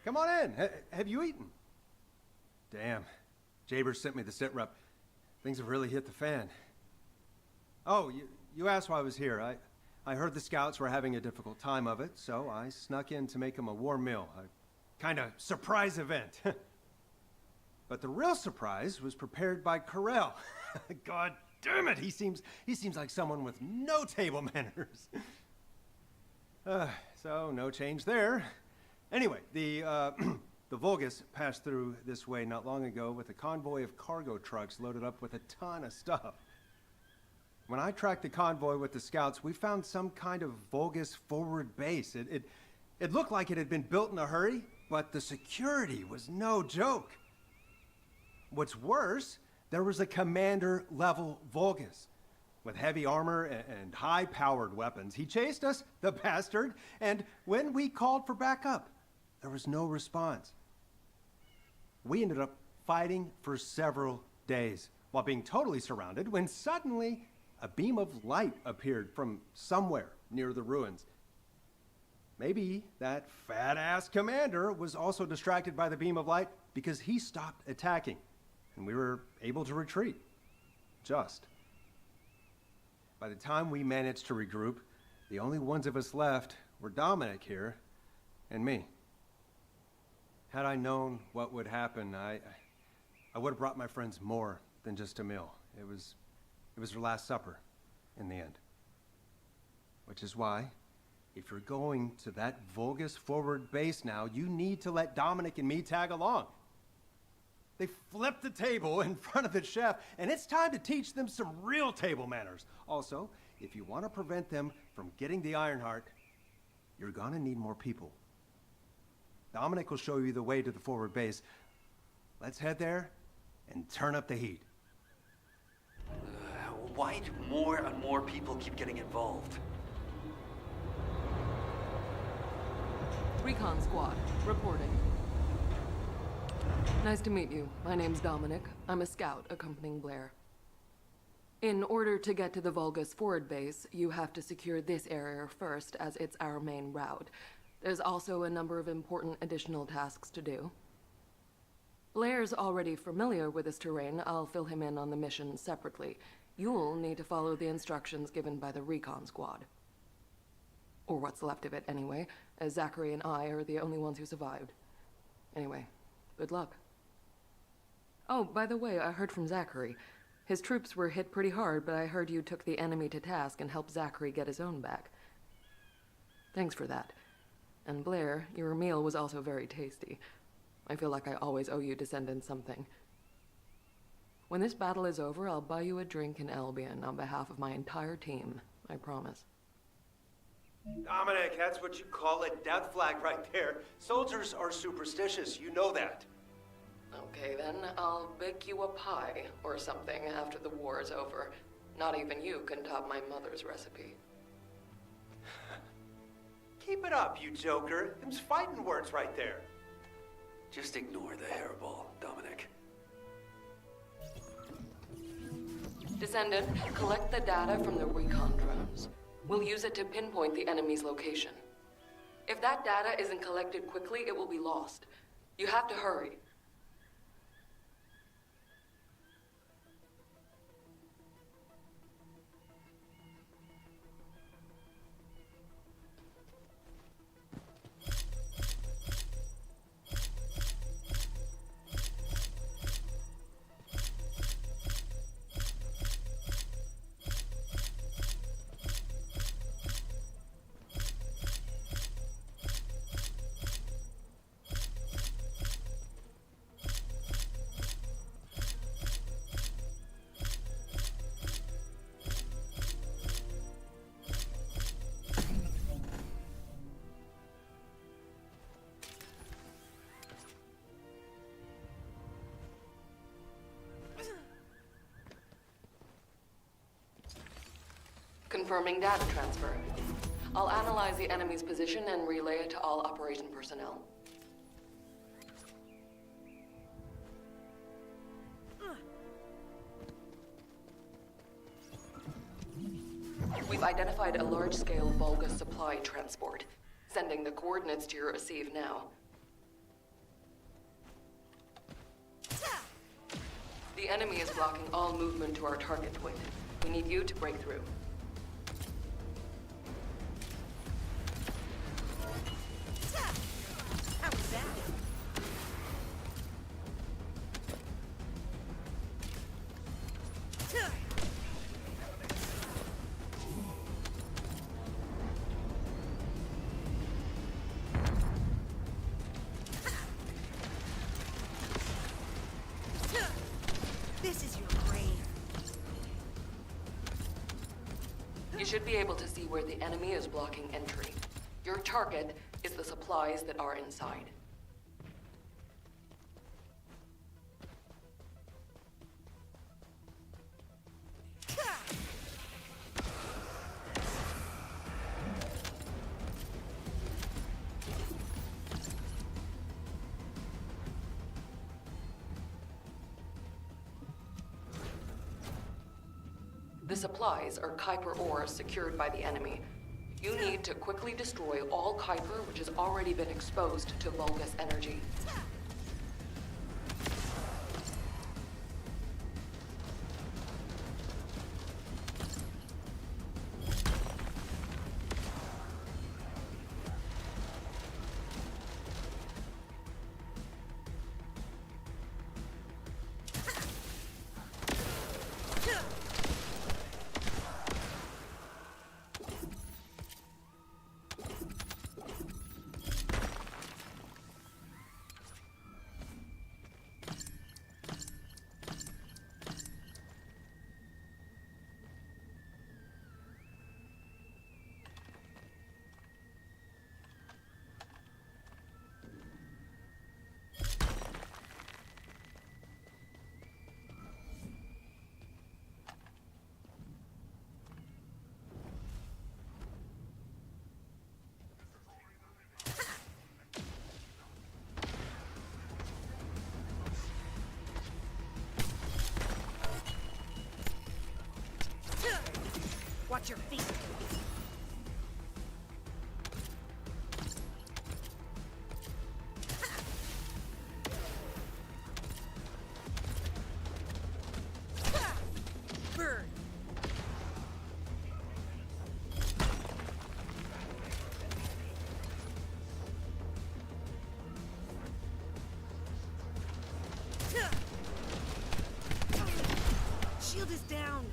Come on in. Have you eaten? Damn. Jabers sent me the sit rep. Things have really hit the fan. Oh, you asked why I was here. I heard the scouts were having a difficult time of it, so I snuck in to make them a warm meal. A kind of surprise event. But the real surprise was prepared by Corell. God damn it, he seems like someone with no table manners. So no change there. Anyway, the Vulgus passed through this way not long ago with a convoy of cargo trucks loaded up with a ton of stuff. When I tracked the convoy with the scouts, we found some kind of Vulgus forward base. It looked like it had been built in a hurry, but the security was no joke. What's worse, there was a commander-level Vulgus with heavy armor and high-powered weapons. He chased us, the bastard, and when we called for backup, there was no response. We ended up fighting for several days while being totally surrounded when suddenly a beam of light appeared from somewhere near the ruins. Maybe that fat-ass commander was also distracted by the beam of light because he stopped attacking, and we were able to retreat. Just. By the time we managed to regroup, the only ones of us left were Dominic here and me. Had I known what would happen, I would have brought my friends more than just a meal. It was their last supper in the end. Which is why, if you're going to that Vulgus forward base now, you need to let Dominic and me tag along. They flipped the table in front of the chef, and it's time to teach them some real table manners. Also, if you want to prevent them from getting the Ironheart, you're gonna need more people. Dominic will show you the way to the forward base. Let's head there and turn up the heat. Why do more and more people keep getting involved? Recon Squad, reporting. Nice to meet you. My name's Dominic. I'm a scout accompanying Blair. In order to get to the Vulgus forward base, you have to secure this area first, as it's our main route. There's also a number of important additional tasks to do. Blair's already familiar with this terrain. I'll fill him in on the mission separately. You'll need to follow the instructions given by the Recon Squad. Or what's left of it, anyway, as Zachary and I are the only ones who survived. Anyway, good luck. Oh, by the way, I heard from Zachary. His troops were hit pretty hard, but I heard you took the enemy to task and helped Zachary get his own back. Thanks for that. And Blair, your meal was also very tasty. I feel like I always owe you Descendant something. When this battle is over, I'll buy you a drink in Albion on behalf of my entire team. I promise. Dominic, that's what you call a death flag right there. Soldiers are superstitious, you know that. Okay then, I'll bake you a pie or something after the war is over. Not even you can top my mother's recipe. Keep it up, you joker. Them's fighting words right there. Just ignore the hairball, Dominic. Descendant, collect the data from the recon drones. We'll use it to pinpoint the enemy's location. If that data isn't collected quickly, it will be lost. You have to hurry. Confirming data transfer. I'll analyze the enemy's position and relay it to all operation personnel. We've identified a large-scale Vulgus supply transport. Sending the coordinates to your receive now. The enemy is blocking all movement to our target point. We need you to break through. How was that? This is your grave. You should be able to see where the enemy is blocking entry. Your target is the supplies that are inside. The supplies are Kuiper ores secured by the enemy. You need to quickly destroy all Kuiper which has already been exposed to Vulgus energy. Watch your feet. Burn. Shield is down.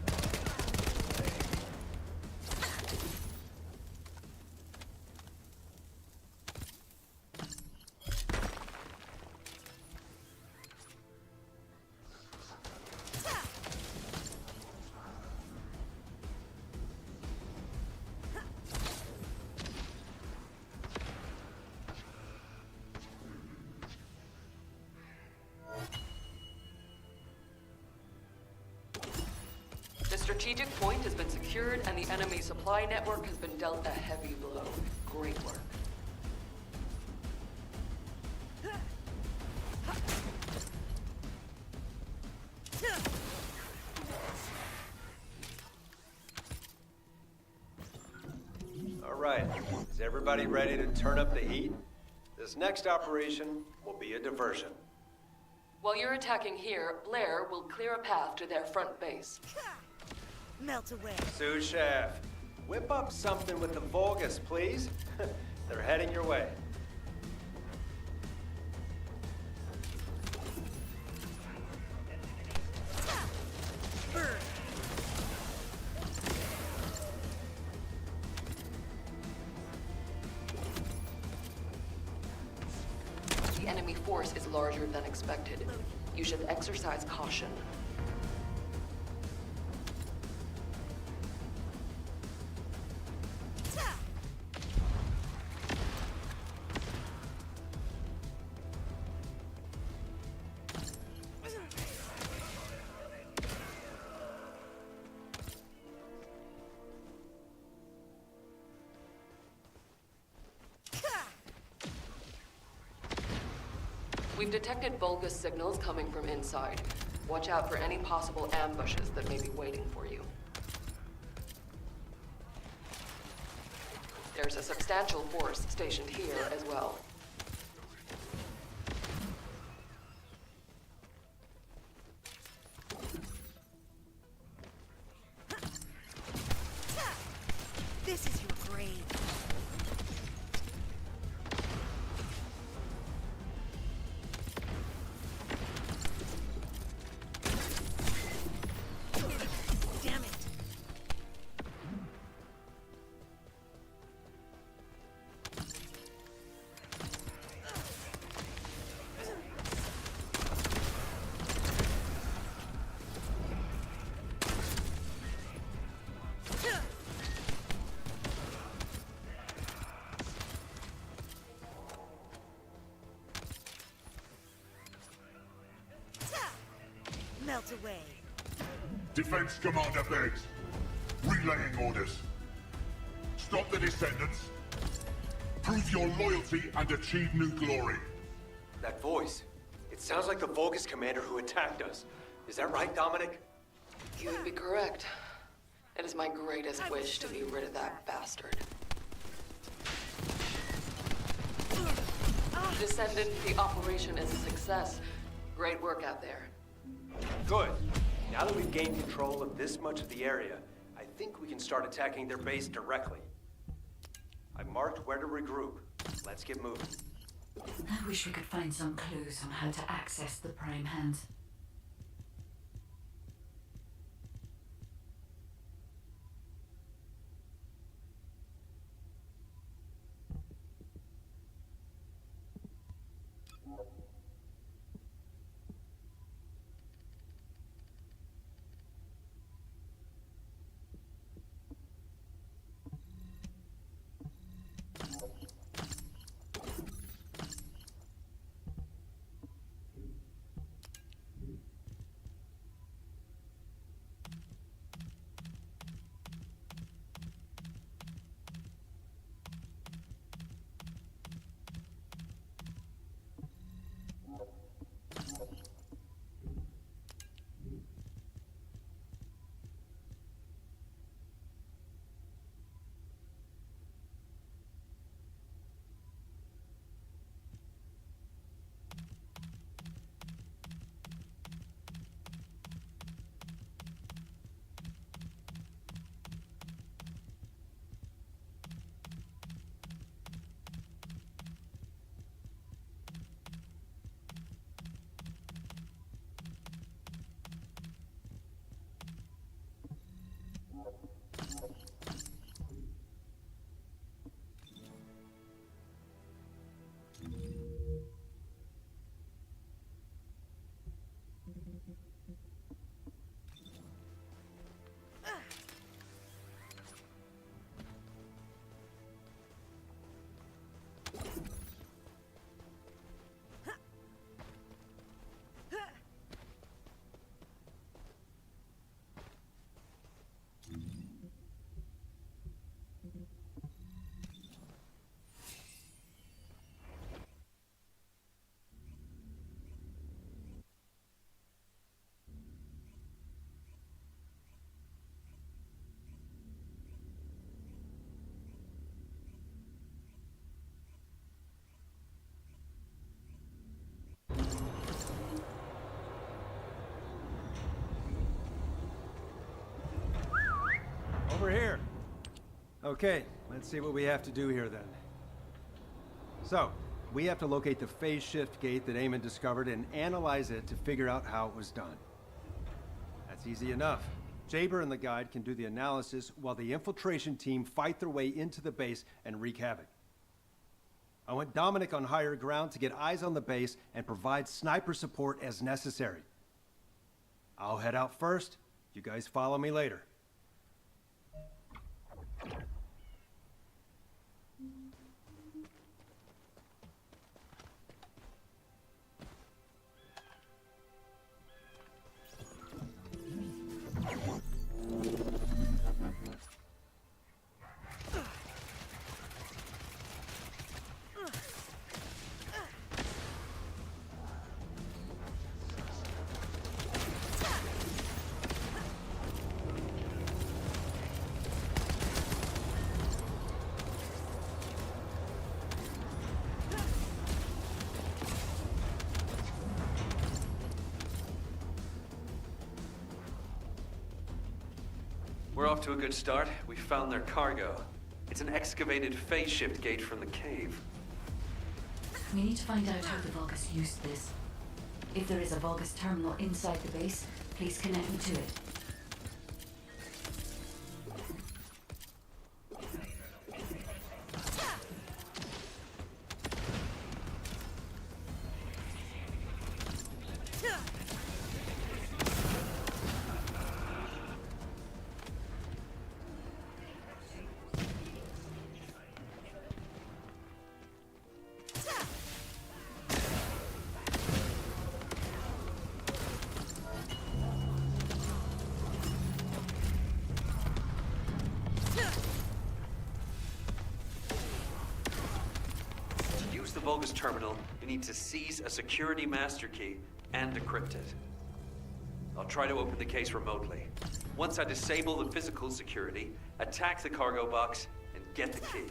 The strategic point has been secured and the enemy supply network has been dealt a heavy blow. Great work. All right, is everybody ready to turn up the heat? This next operation will be a diversion. While you're attacking here, Blair will clear a path to their front base. Melt away. Sous Chef, whip up something with the Vulgus, please. They're heading your way. Burn. The enemy force is larger than expected. You should exercise caution. We've detected Vulgus signals coming from inside. Watch out for any possible ambushes that may be waiting for you. There's a substantial force stationed here as well. This is your grave. Damn it. Melt away. Defense Commander begs. Relaying orders. Stop the Descendants. Prove your loyalty and achieve new glory. That voice. It sounds like the Vulgus commander who attacked us. Is that right, Dominic? You would be correct. It is my greatest wish to be rid of that bastard. Descendant, the operation is a success. Great work out there. Good. Now that we've gained control of this much of the area, I think we can start attacking their base directly. I've marked where to regroup. Let's get moving. I wish we could find some clues on how to access the Prime Hands. Over here. Okay, let's see what we have to do here then. So, we have to locate the phase shift gate that Eamon discovered and analyze it to figure out how it was done. That's easy enough. Jaber and the guide can do the analysis while the infiltration team fight their way into the base and wreak havoc. I want Dominic on higher ground to get eyes on the base and provide sniper support as necessary. I'll head out first. You guys follow me later. We're off to a good start. We found their cargo. It's an excavated phase shift gate from the cave. We need to find out how the Vulgus used this. If there is a Vulgus terminal inside the base, please connect me to it. Vulgus terminal, you need to seize a security master key and decrypt it. I'll try to open the case remotely. Once I disable the physical security, attack the cargo box and get the key.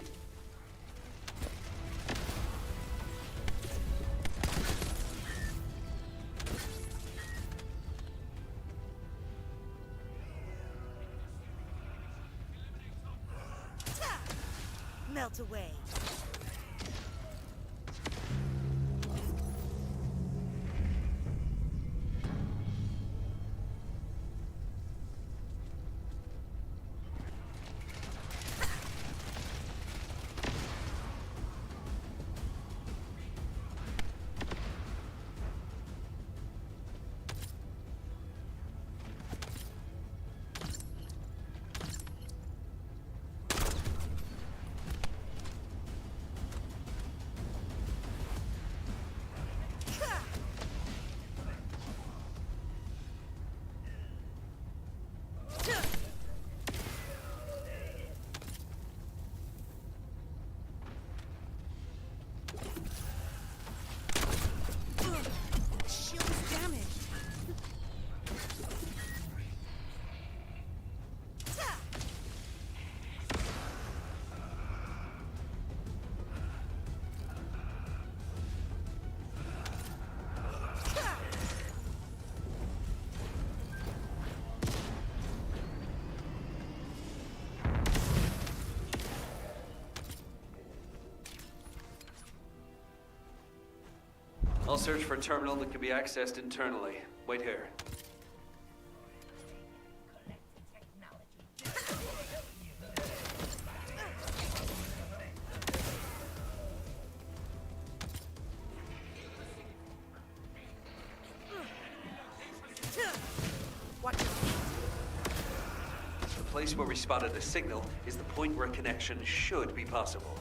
Melt away. I'll search for a terminal that can be accessed internally. Wait here. The place where we spotted a signal is the point where a connection should be possible.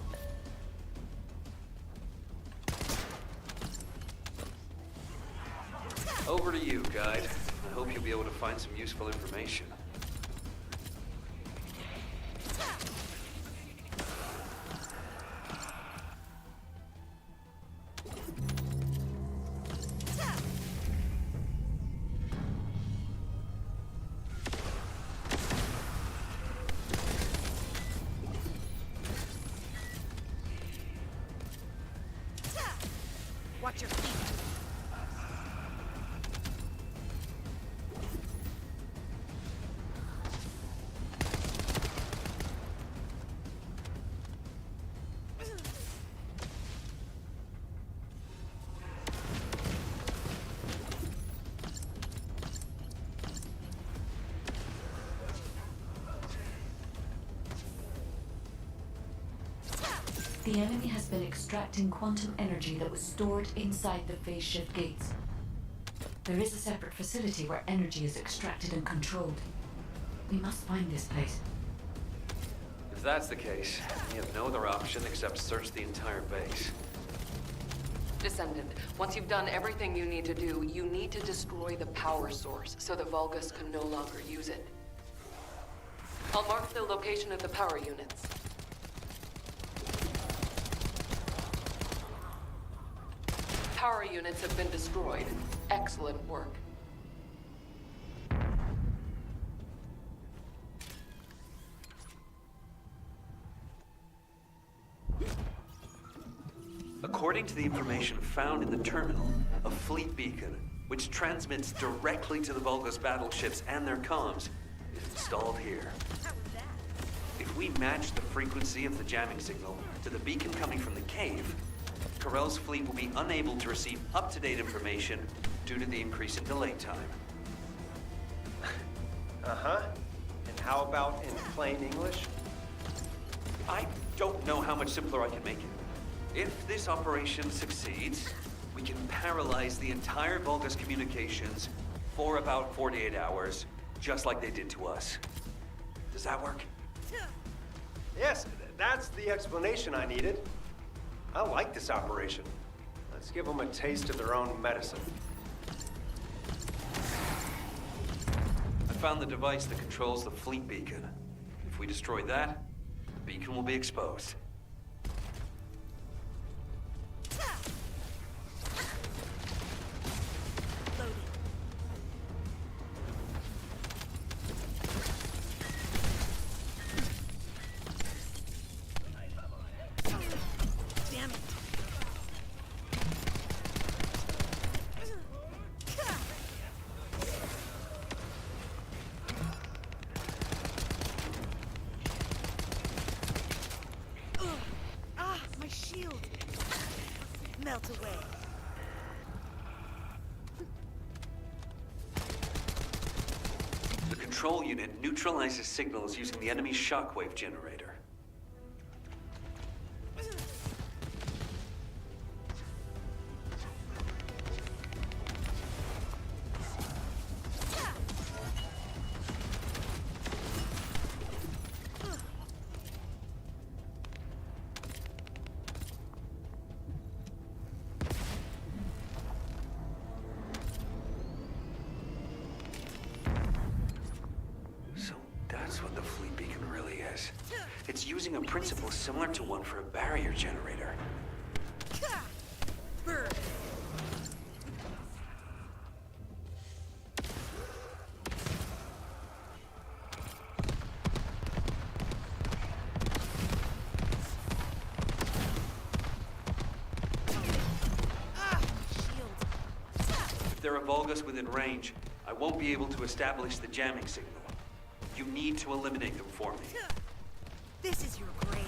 Over to you, guide. I hope you'll be able to find some useful information. Watch your feet. The enemy has been extracting quantum energy that was stored inside the phase shift gates. There is a separate facility where energy is extracted and controlled. We must find this place. If that's the case, we have no other option except search the entire base. Descendant, once you've done everything you need to do, you need to destroy the power source so the Vulgus can no longer use it. I'll mark the location of the power units. Power units have been destroyed. Excellent work. According to the information found in the terminal, a fleet beacon, which transmits directly to the Vulgus battleships and their comms, is installed here. If we match the frequency of the jamming signal to the beacon coming from the cave, Corell's fleet will be unable to receive up-to-date information due to the increase in delay time. Uh-huh. And how about in plain English? I don't know how much simpler I can make it. If this operation succeeds, we can paralyze the entire Vulgus communications for about 48 hours, just like they did to us. Does that work? Yes, that's the explanation I needed. I like this operation. Let's give them a taste of their own medicine. I found the device that controls the fleet beacon. If we destroy that, the beacon will be exposed. Melt away. The control unit neutralizes signals using the enemy's shockwave generator. That's what the fleet beacon really is. It's using a principle similar to one for a barrier generator. Burn. If there are Vulgus within range, I won't be able to establish the jamming signal. You need to eliminate them for me. This is your grave.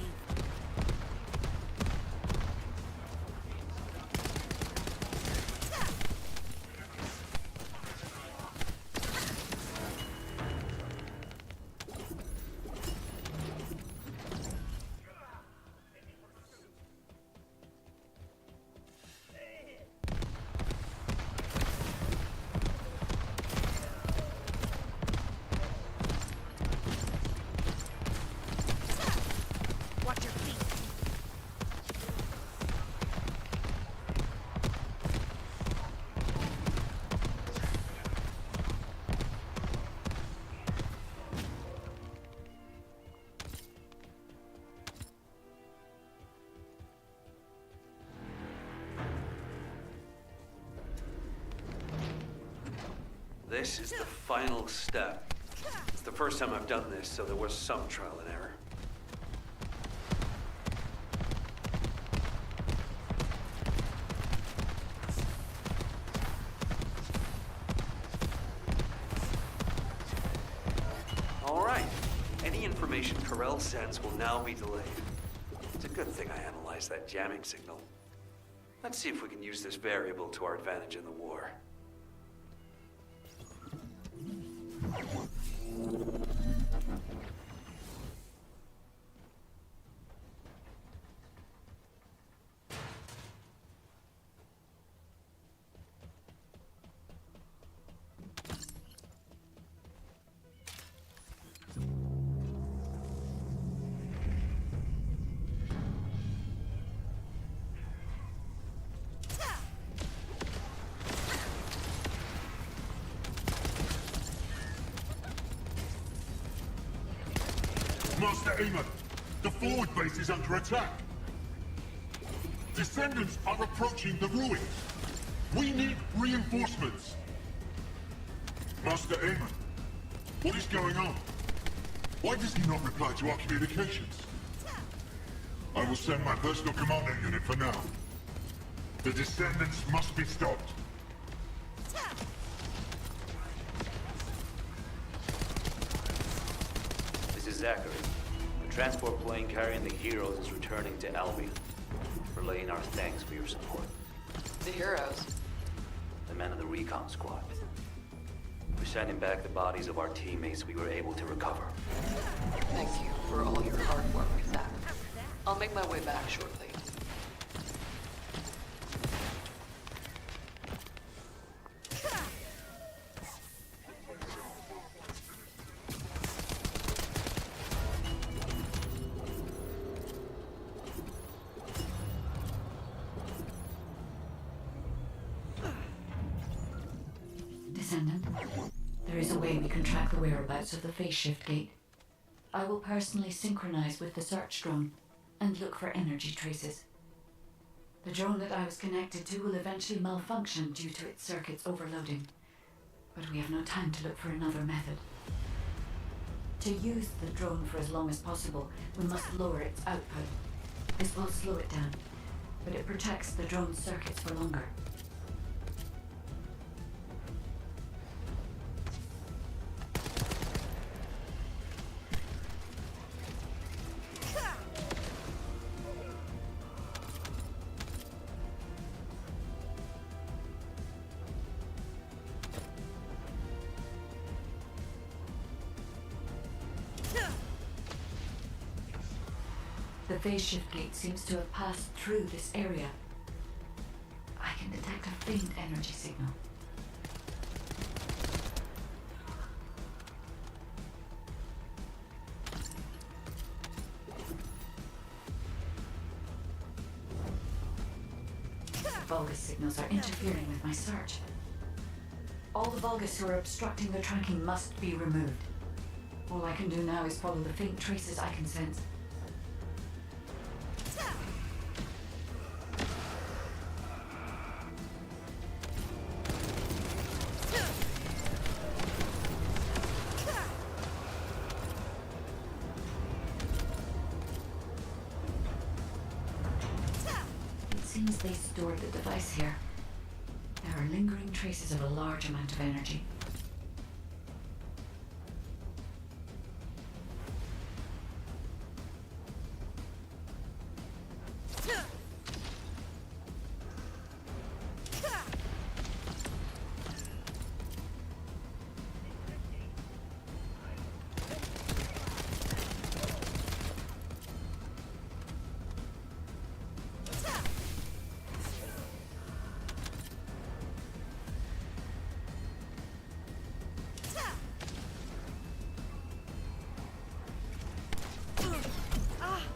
This is the final step. It's the first time I've done this, so there was some trial and error. All right. Any information Corell sends will now be delayed. It's a good thing I analyzed that jamming signal. Let's see if we can use this variable to our advantage in the war. Master Aemon, the forward base is under attack. Descendants are approaching the ruins. We need reinforcements. Master Aemon, what is going on? Why does he not reply to our communications? I will send my personal commando unit for now. The Descendants must be stopped. Zachary. The transport plane carrying the heroes is returning to Albion. Relaying our thanks for your support. The heroes? The men of the recon squad. We're sending back the bodies of our teammates we were able to recover. Thank you for all your hard work, Zach. I'll make my way back shortly. Descendant, there is a way we can track the whereabouts of the phase shift gate. I will personally synchronize with the search drone and look for energy traces. The drone that I was connected to will eventually malfunction due to its circuits overloading, but we have no time to look for another method. To use the drone for as long as possible, we must lower its output. This will slow it down, but it protects the drone's circuits for longer. The phase shift gate seems to have passed through this area. I can detect a faint energy signal. Vulgus signals are interfering with my search. All the Vulgus who are obstructing the tracking must be removed. All I can do now is follow the faint traces I can sense. Seems they stored the device here. There are lingering traces of a large amount of energy.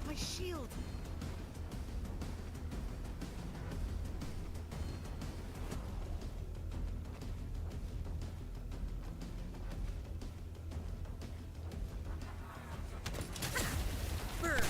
My shield! Burn!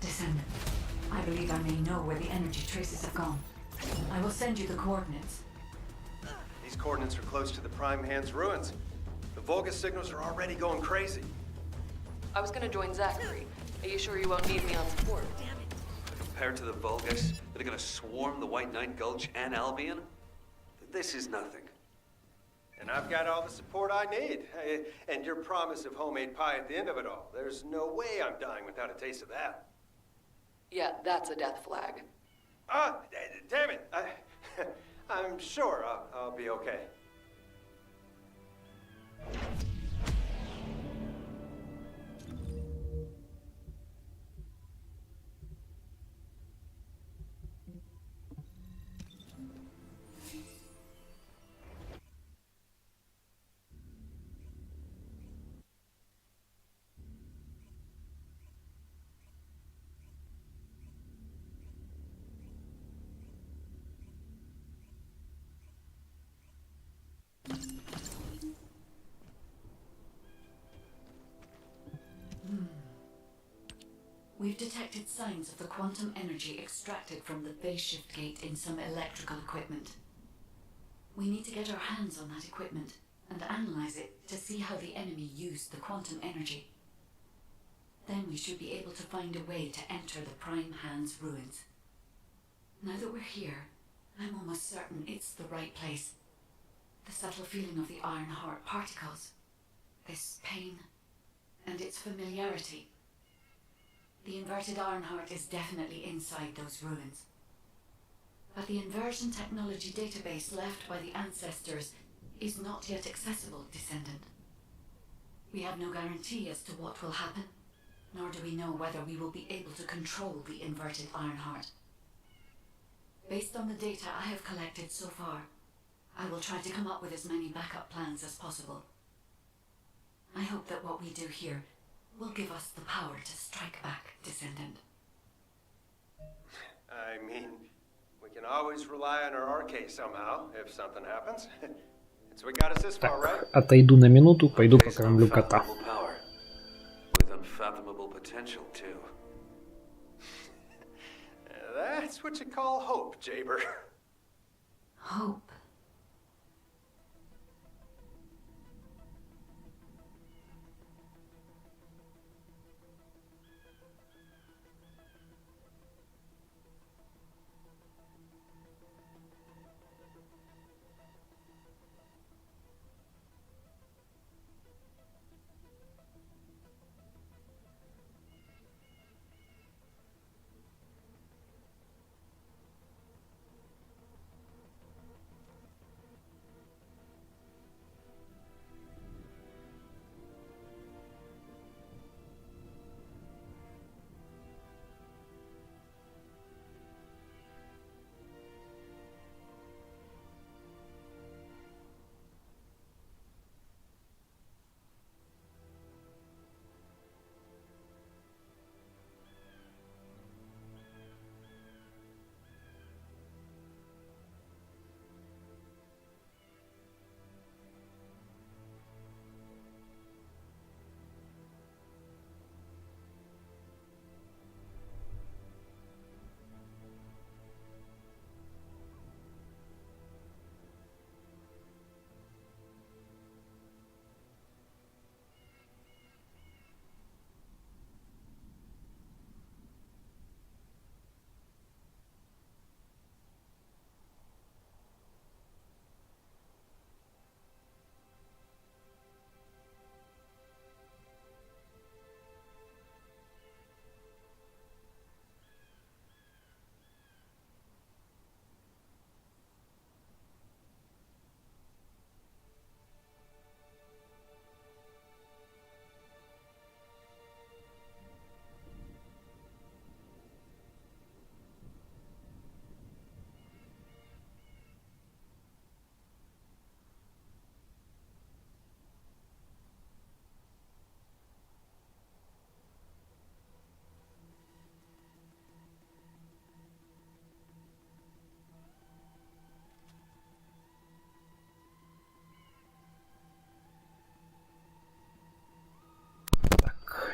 Descendant, I believe I may know where the energy traces have gone. I will send you the coordinates. These coordinates are close to the Prime Hand's ruins. The Vulgus signals are already going crazy. I was gonna join Zachary. Are you sure you won't need me on support? Compared to the Vulgus that are gonna swarm the White Knight Gulch and Albion, this is nothing. And I've got all the support I need. And your promise of homemade pie at the end of it all. There's no way I'm dying without a taste of that. Yeah, that's a death flag. Ah, damn it. I'm sure I'll be okay. We've detected signs of the quantum energy extracted from the phase shift gate in some electrical equipment. We need to get our hands on that equipment and analyze it to see how the enemy used the quantum energy. Then we should be able to find a way to enter the Prime Hand's ruins. Now that we're here, I'm almost certain it's the right place. The subtle feeling of the Iron Heart particles, this pain, and its familiarity. The inverted Iron Heart is definitely inside those ruins. But the inversion technology database left by the ancestors is not yet accessible, Descendant. We have no guarantee as to what will happen, nor do we know whether we will be able to control the inverted Iron Heart. Based on the data I have collected so far, I will try to come up with as many backup plans as possible. I hope that what we do here will give us the power to strike back, Descendant. I mean, we can always rely on our arcade somehow, if something happens. It's what got us this far, right? Отойду на минуту, пойду покормлю кота. With unfathomable potential, too. That's what you call hope, Jaber. Hope?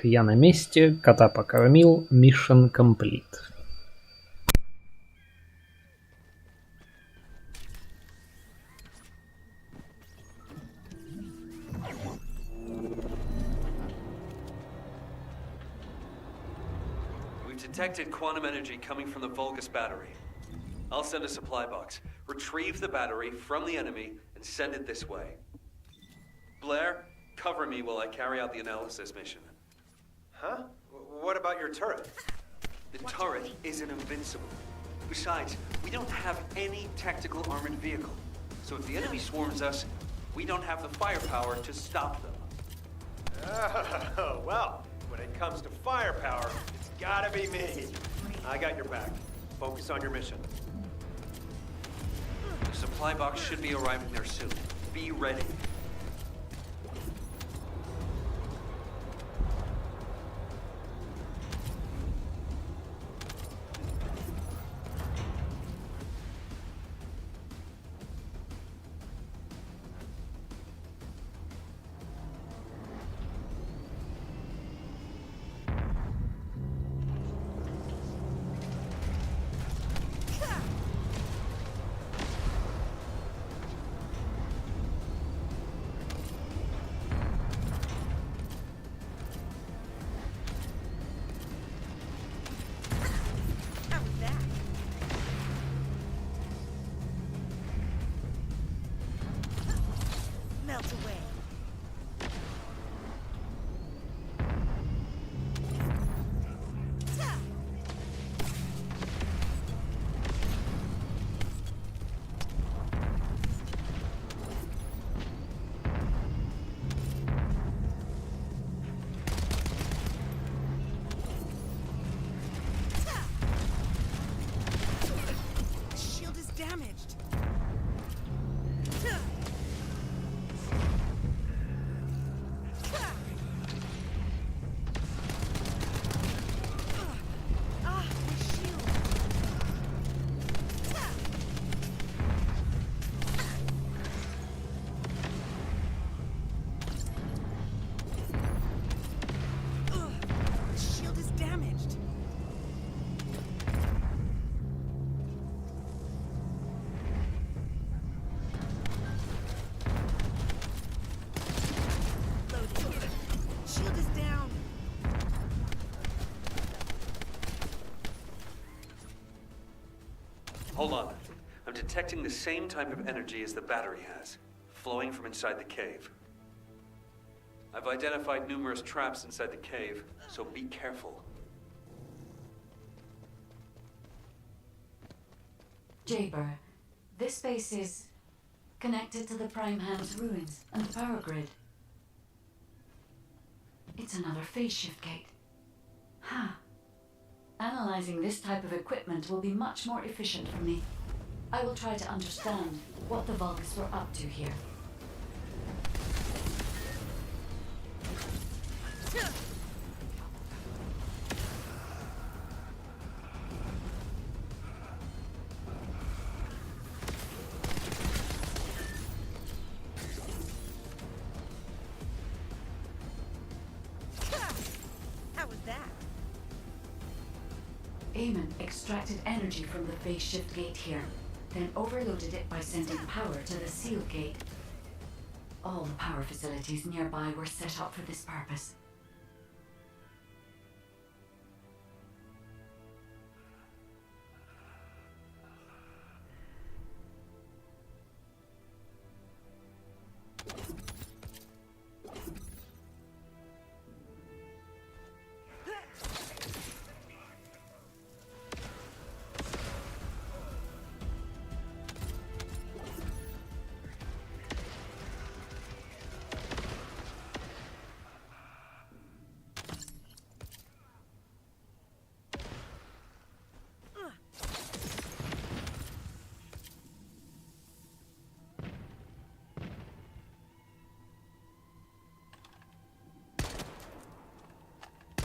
Я на месте, кота покормил, mission complete. We've detected quantum energy coming from the Vulgus battery. I'll send a supply box, retrieve the battery from the enemy, and send it this way. Blair, cover me while I carry out the analysis mission. Huh? What about your turret? The turret isn't invincible. Besides, we don't have any tactical armored vehicle. So if the enemy swarms us, we don't have the firepower to stop them. Oh, well, when it comes to firepower, it's gotta be me. I got your back. Focus on your mission. The supply box should be arriving there soon. Be ready. Melt away. Shield is damaged. Hold on. I'm detecting the same type of energy as the battery has, flowing from inside the cave. I've identified numerous traps inside the cave, so be careful. Jaber, this space is connected to the Prime Hand's ruins and the power grid. It's another phase shift gate. Huh. Analyzing this type of equipment will be much more efficient for me. I will try to understand what the Vulgus were up to here. How was that? Eamon extracted energy from the phase shift gate here, then overloaded it by sending power to the seal gate. All the power facilities nearby were set up for this purpose.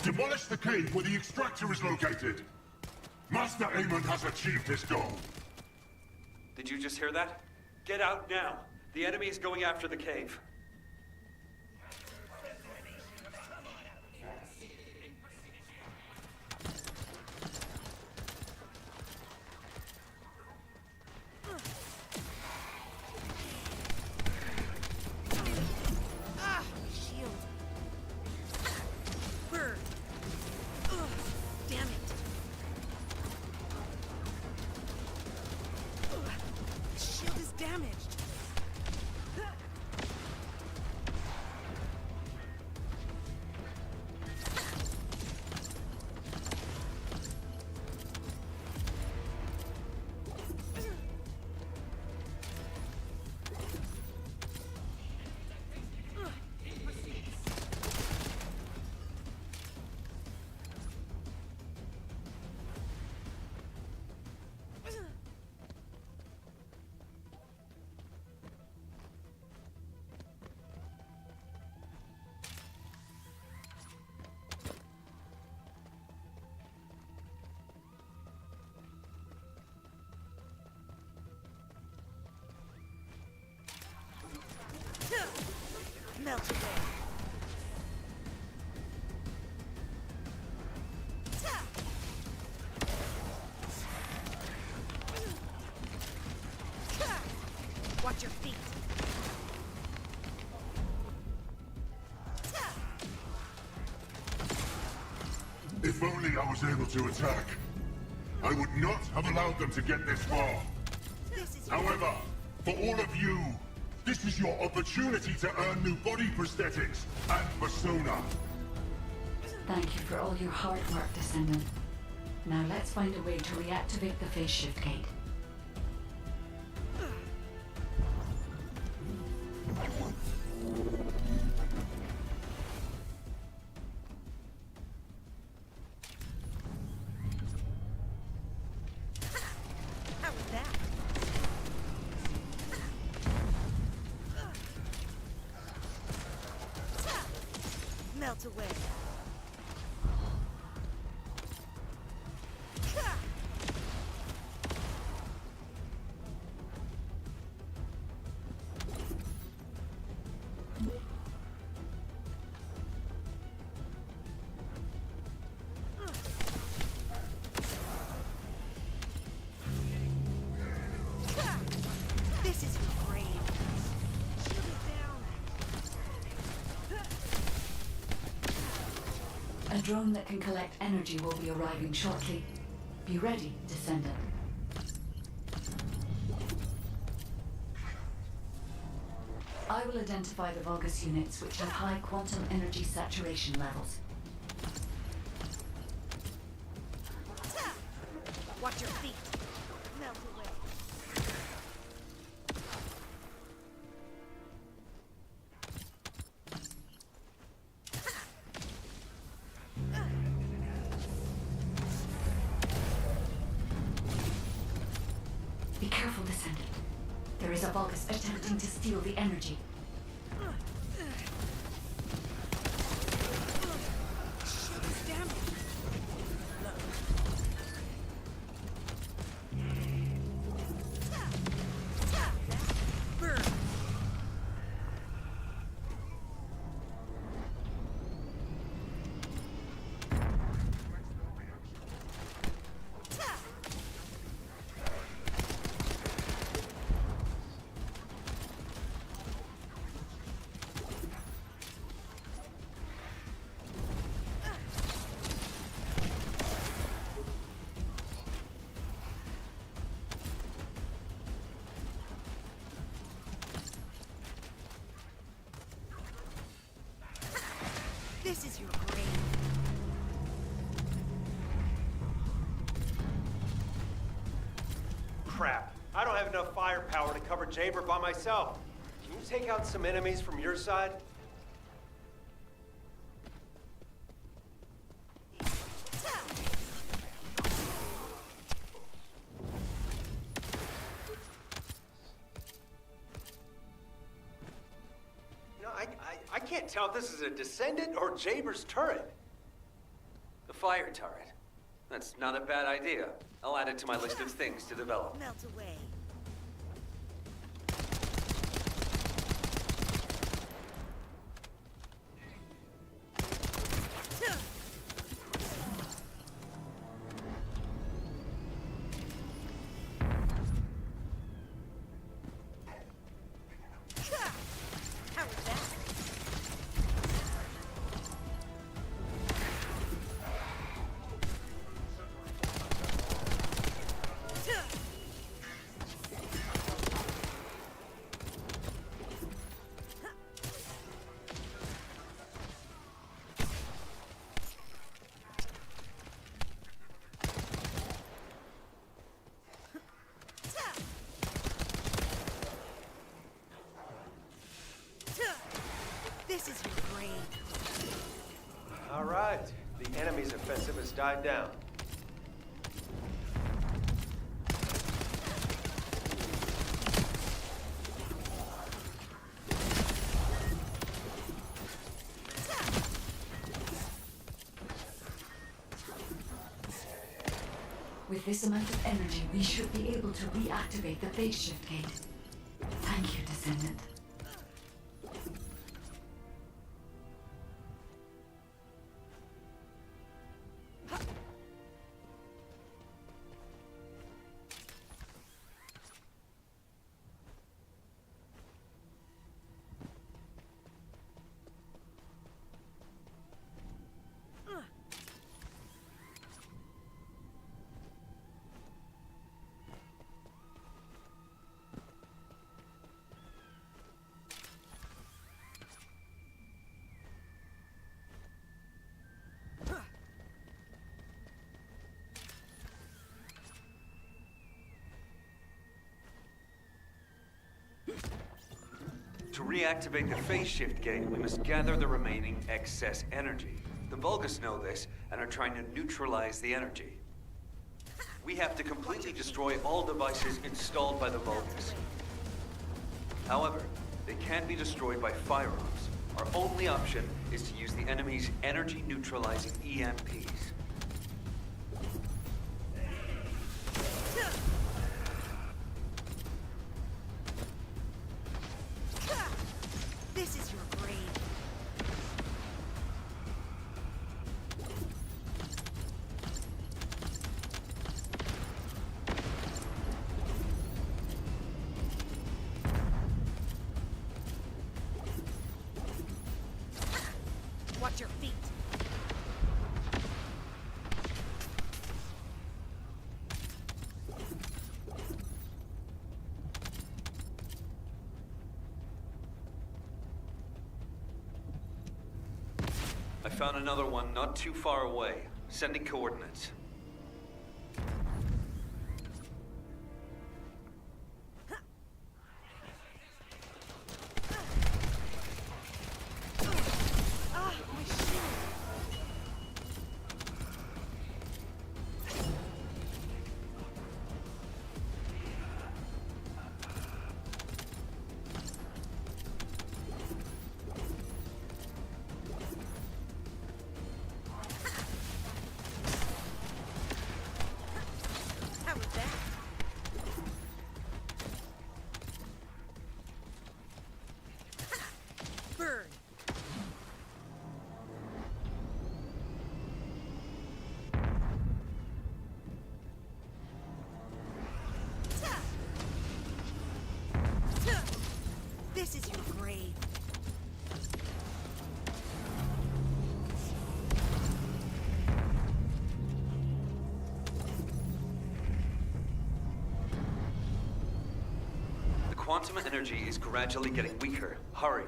Demolish the cave where the extractor is located. Master Aemon has achieved his goal. Did you just hear that? Get out now. The enemy is going after the cave. Melt away. Watch your feet. If only I was able to attack. I would not have allowed them to get this far. However, for all of you, This is your opportunity to earn new body prosthetics and persona. Thank you for all your hard work, Descendant. Now let's find a way to reactivate the phase shift gate. How was that? Melt away. This is your brain. Shield it down. A drone that can collect energy will be arriving shortly. Be ready, Descendant. I will identify the Vulgus units which have high quantum energy saturation levels. Watch your feet. Melt away. Be careful, Descendant. There is a Vulgus attempting to steal the energy. Shield is damaged. Burn. This is your grave. Crap. I don't have enough firepower to cover Jaber by myself. Can you take out some enemies from your side? No, I can't tell if this is a Descendant or Jaber's turret. The fire turret. That's not a bad idea. I'll add it to my list of things to develop. Melt away. How was that? This is your brain. All right. The enemy's offensive has died down. With this amount of energy, we should be able to reactivate the phase shift gate. Thank you, Descendant. To reactivate the phase shift gate, we must gather the remaining excess energy. The Vulgus know this and are trying to neutralize the energy. We have to completely destroy all devices installed by the Vulgus. However, they can't be destroyed by firearms. Our only option is to use the enemy's energy-neutralizing EMPs. This is your grave. Watch your feet. I found another one not too far away. Sending coordinates. Ah, my shield. How was that? Burn. This is your grave. The quantum energy is gradually getting weaker. Hurry.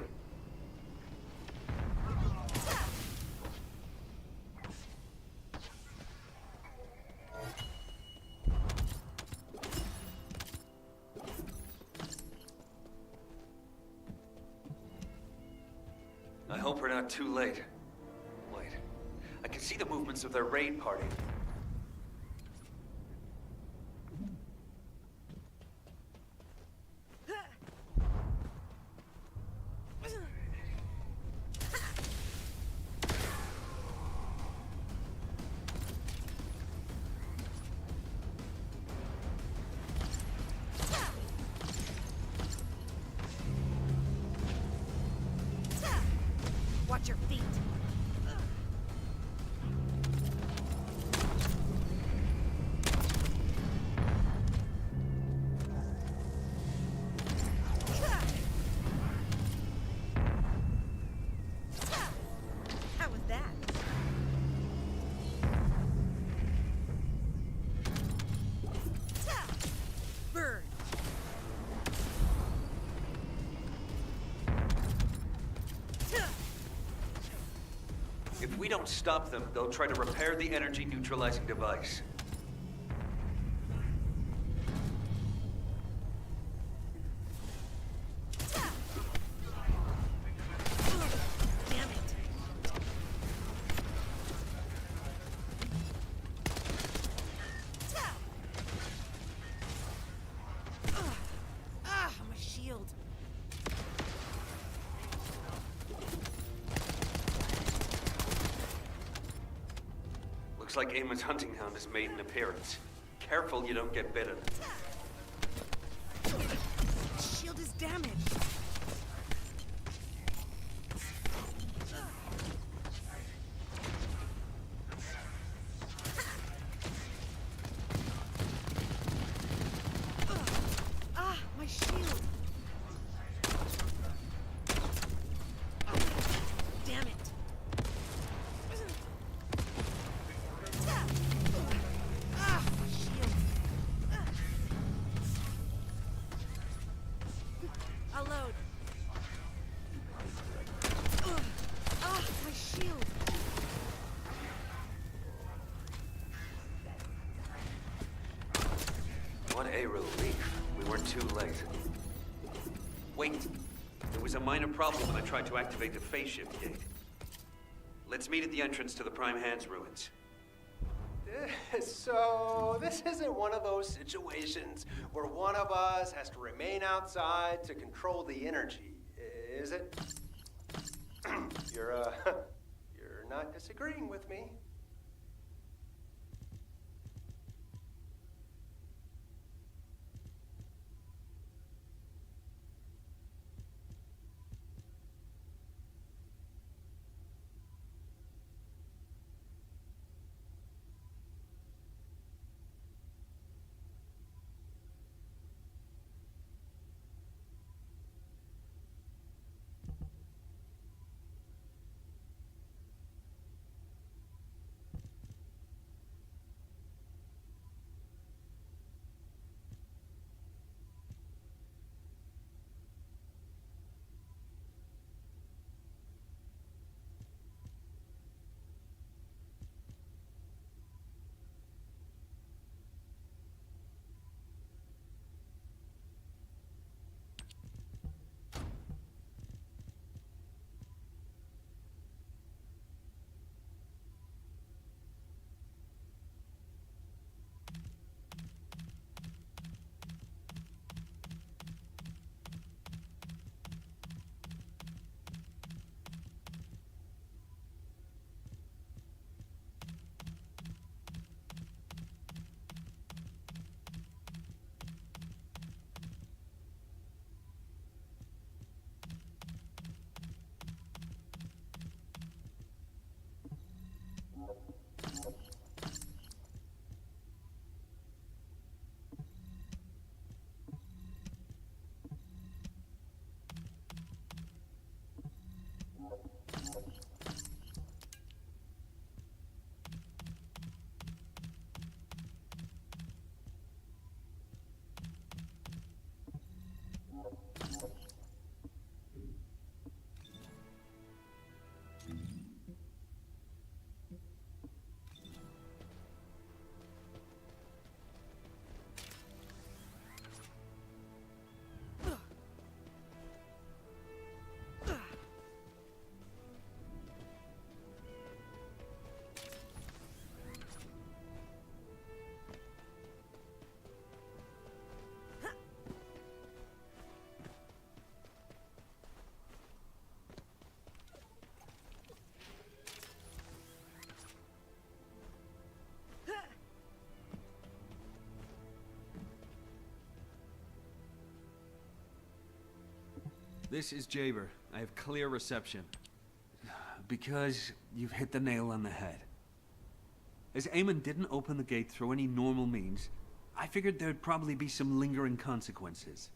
I hope we're not too late. Wait. I can see the movements of their raid party. Watch your feet. How was that? Burn. If we don't stop them, they'll try to repair the energy neutralizing device. Damn it. Ah, my shield. Looks like Eamon's hunting hound has made an appearance. Careful you don't get bitten. Shield is damaged. Ah, my shield. Damn it. Ah, my shield. I'll load. Ah, my shield. What a relief. We weren't too late. Wait. was a minor problem when I tried to activate the phase shift gate. Let's meet at the entrance to the Prime Hands ruins. So, this isn't one of those situations where one of us has to remain outside to control the energy, is it? You're not disagreeing with me. This is Jaber. I have clear reception. Because you've hit the nail on the head. As Eamon didn't open the gate through any normal means, I figured there'd probably be some lingering consequences.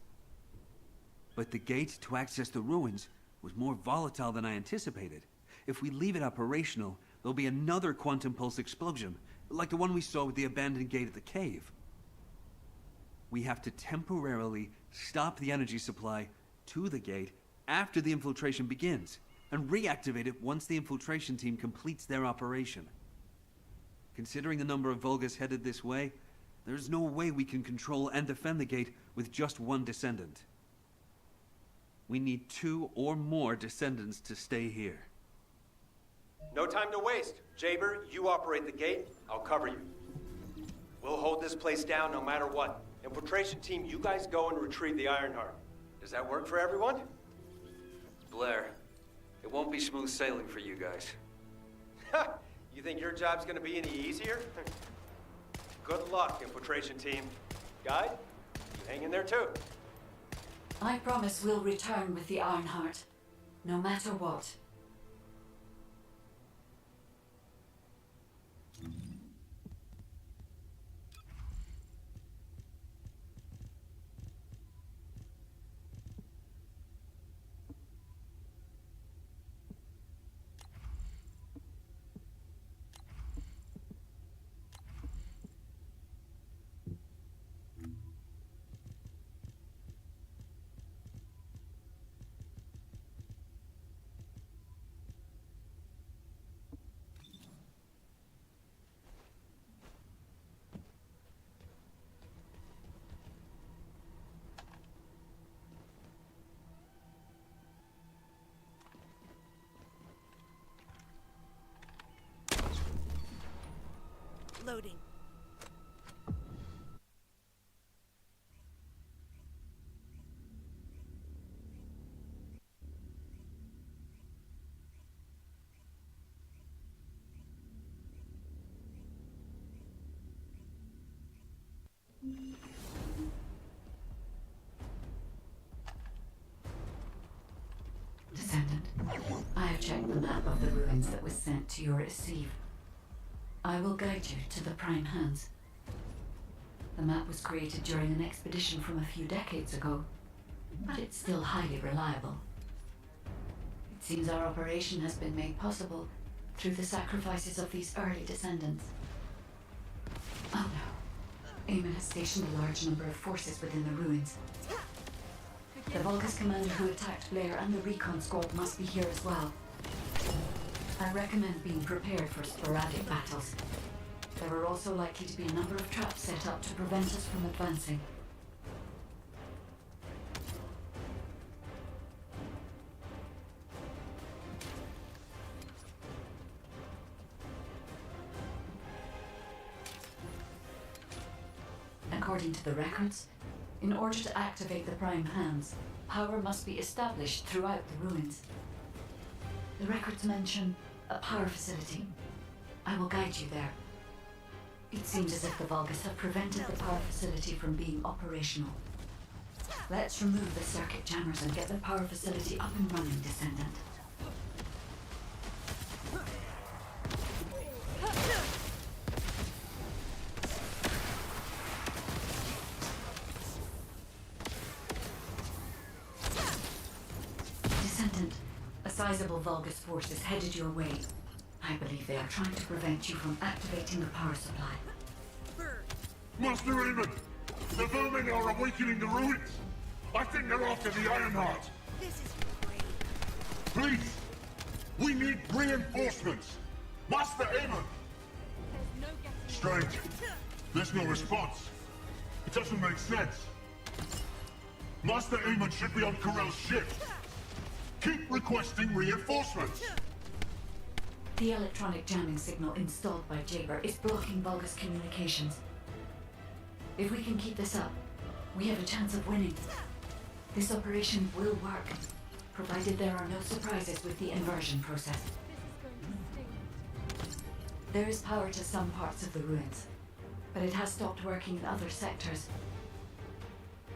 But the gate to access the ruins was more volatile than I anticipated. If we leave it operational, there'll be another quantum pulse explosion, like the one we saw with the abandoned gate at the cave. We have to temporarily stop the energy supply to the gate after the infiltration begins, and reactivate it once the infiltration team completes their operation. Considering the number of Vulgus headed this way, there's no way we can control and defend the gate with just one Descendant. We need 2 or more Descendants to stay here. No time to waste. Jaber, you operate the gate, I'll cover you. We'll hold this place down no matter what. Infiltration team, you guys go and retrieve the Ironheart. Does that work for everyone? Blair, it won't be smooth sailing for you guys. Ha! You think your job's gonna be any easier? Good luck, infiltration team. Guide, you hang in there too. I promise we'll return with the Ironheart, no matter what. Loading. Descendant, I have checked the map of the ruins that was sent to your receive. I will guide you to the prime hands. The map was created during an expedition from a few decades ago, but it's still highly reliable. It seems our operation has been made possible through the sacrifices of these early descendants. Oh no. Eamon has stationed a large number of forces within the ruins. The Vulgus commander who attacked Blair and the recon squad must be here as well. I recommend being prepared for sporadic battles. There are also likely to be a number of traps set up to prevent us from advancing. According to the records, in order to activate the prime hands, power must be established throughout the ruins. The records mention a power facility. I will guide you there. It seems as if the Vulgus have prevented the power facility from being operational. Let's remove the circuit jammers and get the power facility up and running, Descendant. Descendant, a sizable Vulgus force is headed your way. I believe they are trying to prevent you from activating the power supply. Master Raymond! The vermin are awakening the ruins! I think they're after the Ironheart! This is great. Please! We need reinforcements! Master Aemon! Strange. There's no response. It doesn't make sense. Master Aemon should be on Corell's ship. Keep requesting reinforcements! The electronic jamming signal installed by Jaber is blocking Vulgus communications. If we can keep this up, we have a chance of winning. This operation will work, provided there are no surprises with the inversion process. There is power to some parts of the ruins, but it has stopped working in other sectors.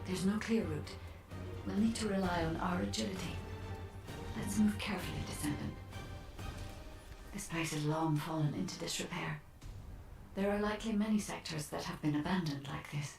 There's no clear route. We'll need to rely on our agility. Let's move carefully, Descendant. This place has long fallen into disrepair. There are likely many sectors that have been abandoned like this.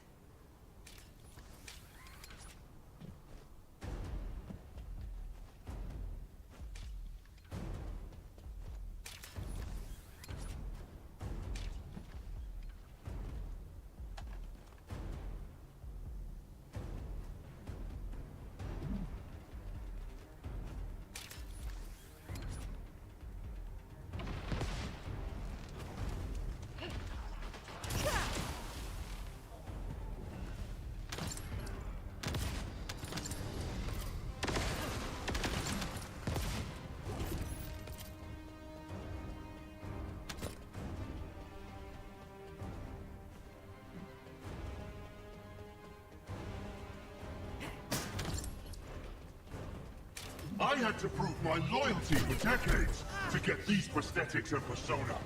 I had to prove my loyalty for decades to get these prosthetics and persona.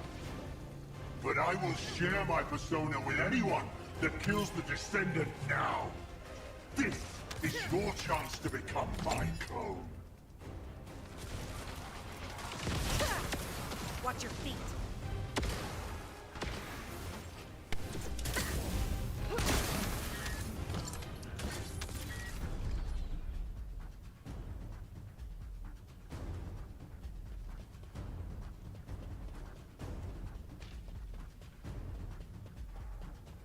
But I will share my persona with anyone that kills the Descendant now. This is your chance to become my clone. Watch your feet.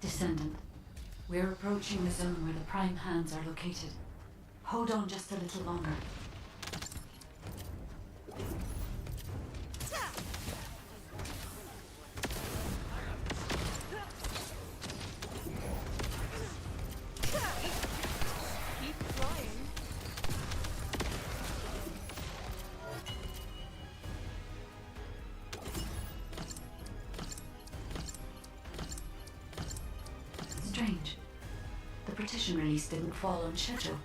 Descendant, we're approaching the zone where the prime hands are located. Hold on just a little longer. Keep trying. partition release didn't fall on schedule.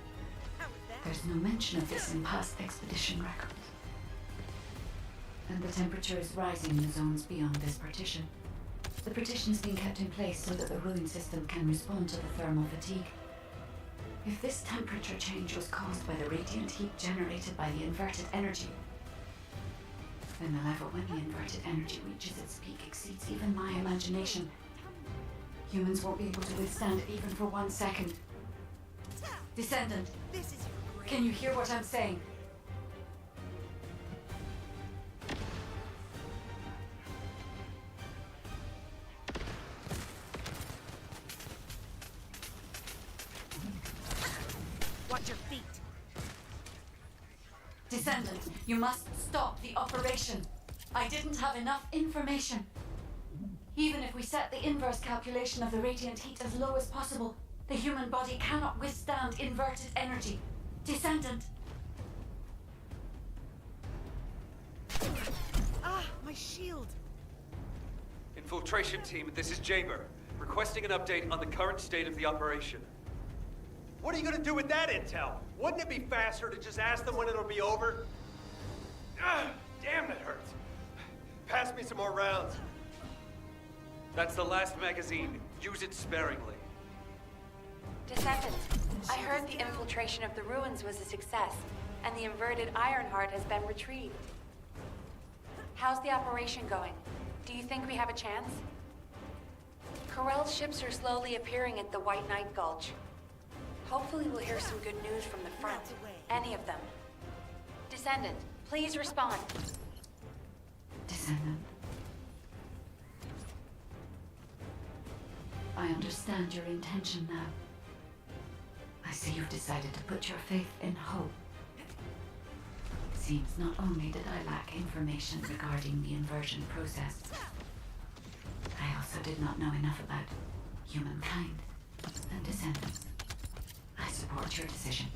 There's no mention of this in past expedition records. And the temperature is rising in the zones beyond this partition. The partition is being kept in place so that the ruin system can respond to the thermal fatigue. If this temperature change was caused by the radiant heat generated by the inverted energy, then the level when the inverted energy reaches its peak exceeds even my imagination. Humans won't be able to withstand it even for 1 second. Descendant, can you hear what I'm saying? Watch your feet. Descendant, you must stop the operation. I didn't have enough information. Even if we set the inverse calculation of the radiant heat as low as possible, the human body cannot withstand inverted energy. Descendant. Ah, my shield. Infiltration team, this is Jaber, requesting an update on the current state of the operation. What are you gonna do with that intel? Wouldn't it be faster to just ask them when it'll be over? Damn, that hurts. Pass me some more rounds. That's the last magazine. Use it sparingly. Descendant, I heard the infiltration of the ruins was a success, and the inverted Ironheart has been retrieved. How's the operation going? Do you think we have a chance? Corell's ships are slowly appearing at the White Knight Gulch. Hopefully we'll hear some good news from the front. Any of them. Descendant, please respond. Descendant. I understand your intention now. I see you've decided to put your faith in hope. It seems not only did I lack information regarding the inversion process, I also did not know enough about humankind and descendants. I support your decision.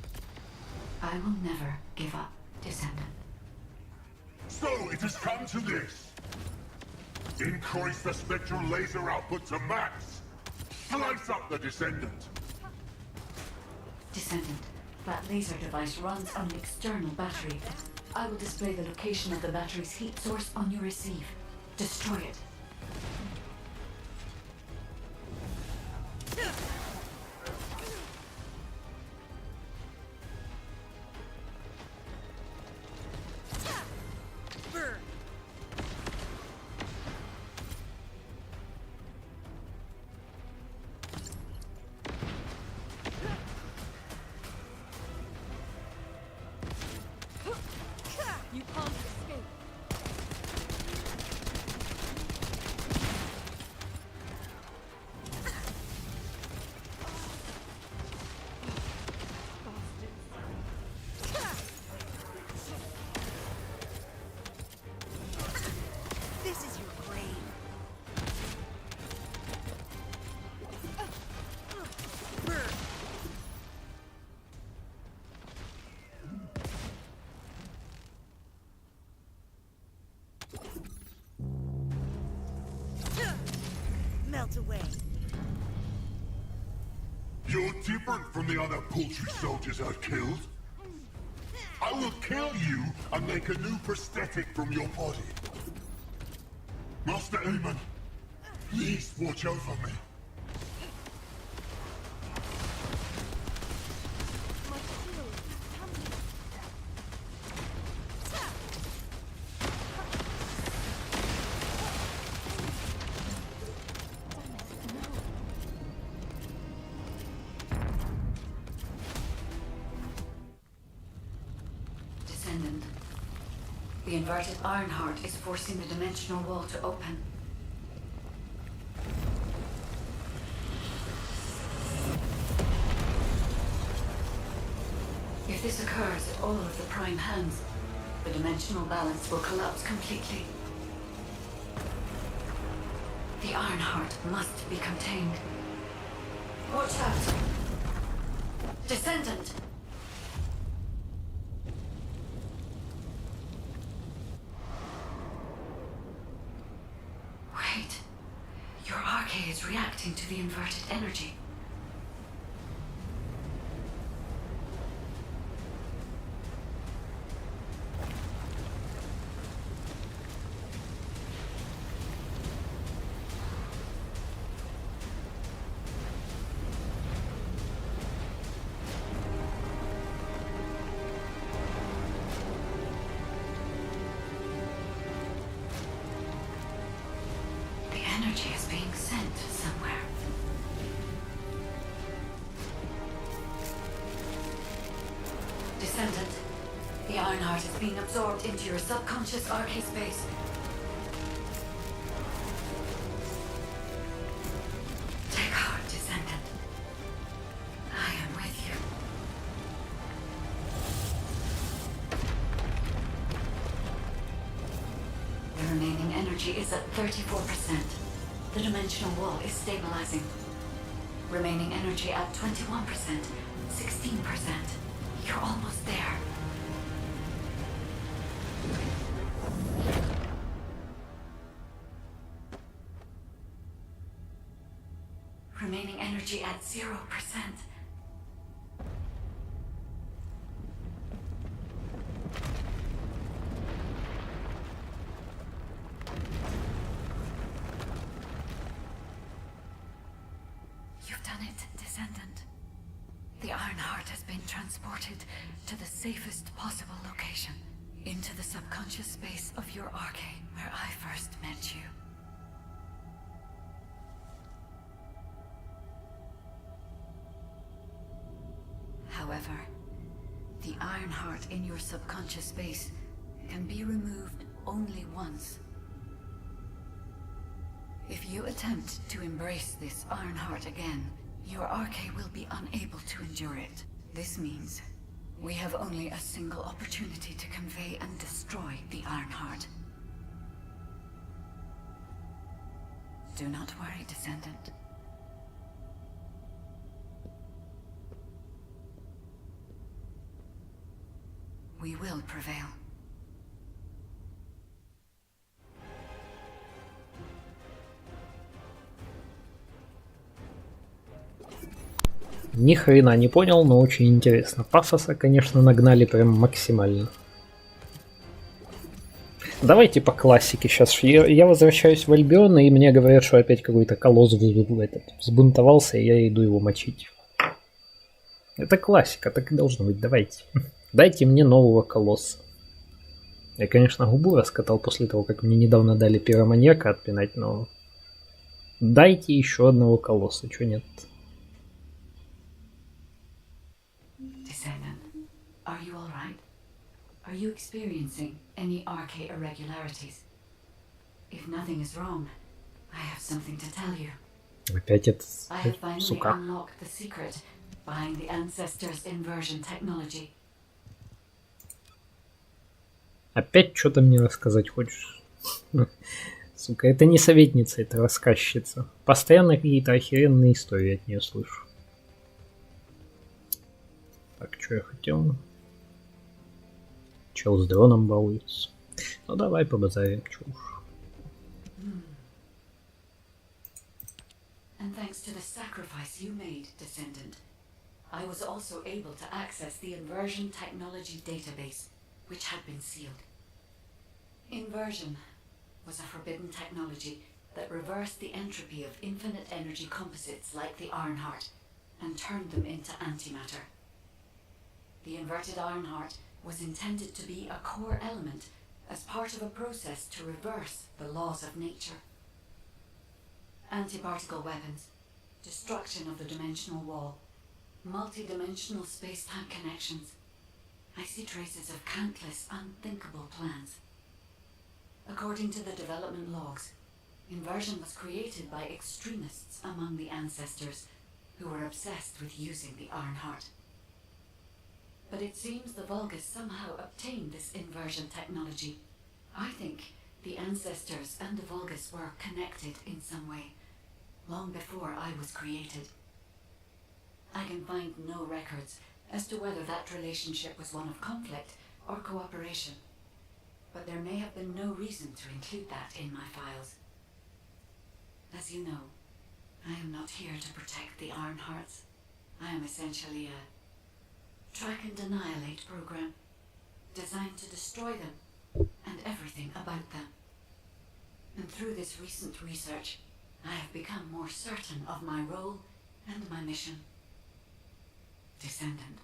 I will never give up, Descendant. So it has come to this. Increase the spectral laser output to max. Slice up the Descendant. Descendant, that laser device runs on an external battery. I will display the location of the battery's heat source on your receive. Destroy it. You can't escape. This is your grave. Melt away. You're different from the other paltry soldiers I've killed. I will kill you and make a new prosthetic from your body. Master Aemon, please watch over me. Descendant. The inverted Ironheart is forcing the dimensional wall to open. If this occurs at all of the prime hands, the dimensional balance will collapse completely. The Ironheart must be contained. Watch out! Descendant! Wait. Your arche is reacting to the inverted energy. energy is being sent somewhere. Descendant, the Ironheart is being absorbed into your subconscious arcade space. Take heart, Descendant. I am with you. The remaining energy is at 34%. The dimensional wall is stabilizing. Remaining energy at 21%, 16%. You're almost there. Remaining energy at 0%. You've done it, Descendant. The Ironheart has been transported to the safest possible location, into the subconscious space of your arcade, where I first met you. However, the Ironheart in your subconscious space can be removed only once. If you attempt to embrace this Ironheart again, your arcade will be unable to endure it. This means we have only a single opportunity to convey and destroy the Ironheart. Do not worry, Descendant. We will prevail. Ни хрена не понял, но очень интересно. Пафоса, конечно, нагнали прям максимально. Давайте по классике сейчас. Я возвращаюсь в Альбион, и мне говорят, что опять какой-то колосс взбунтовался, и я иду его мочить. Это классика, так и должно быть. Давайте. Дайте мне нового колосса. Я, конечно, губу раскатал после того, как мне недавно дали пироманьяка отпинать, но... Дайте еще одного колосса, чего нет? Are you all right? Are you experiencing any arcade irregularities? If nothing is wrong, I have something to tell you. Опять это, I have finally сука. unlocked the secret behind the ancestors' inversion technology. Опять что-то мне рассказать хочешь? Сука, это не советница, это рассказчица. Постоянно какие-то охеренные истории от нее слышу. Так, что я хотел? Чел с дроном балуется. Ну давай побазарим, чё уж. And thanks to the sacrifice you made, Descendant, I was also able to access the inversion technology database, which had been sealed. Inversion was a forbidden technology that reversed the entropy of infinite energy composites like the Ironheart and turned them into antimatter. The inverted Ironheart was intended to be a core element as part of a process to reverse the laws of nature. Anti-particle weapons, destruction of the dimensional wall, multi-dimensional space-time connections. I see traces of countless unthinkable plans. According to the development logs, inversion was created by extremists among the ancestors who were obsessed with using the Ironheart. But it seems the Vulgus somehow obtained this inversion technology. I think the ancestors and the Vulgus were connected in some way, long before I was created. I can find no records as to whether that relationship was one of conflict or cooperation, but there may have been no reason to include that in my files. As you know, I am not here to protect the Ironhearts. I am essentially a track and annihilate program, designed to destroy them and everything about them. And through this recent research, I have become more certain of my role and my mission. Descendant,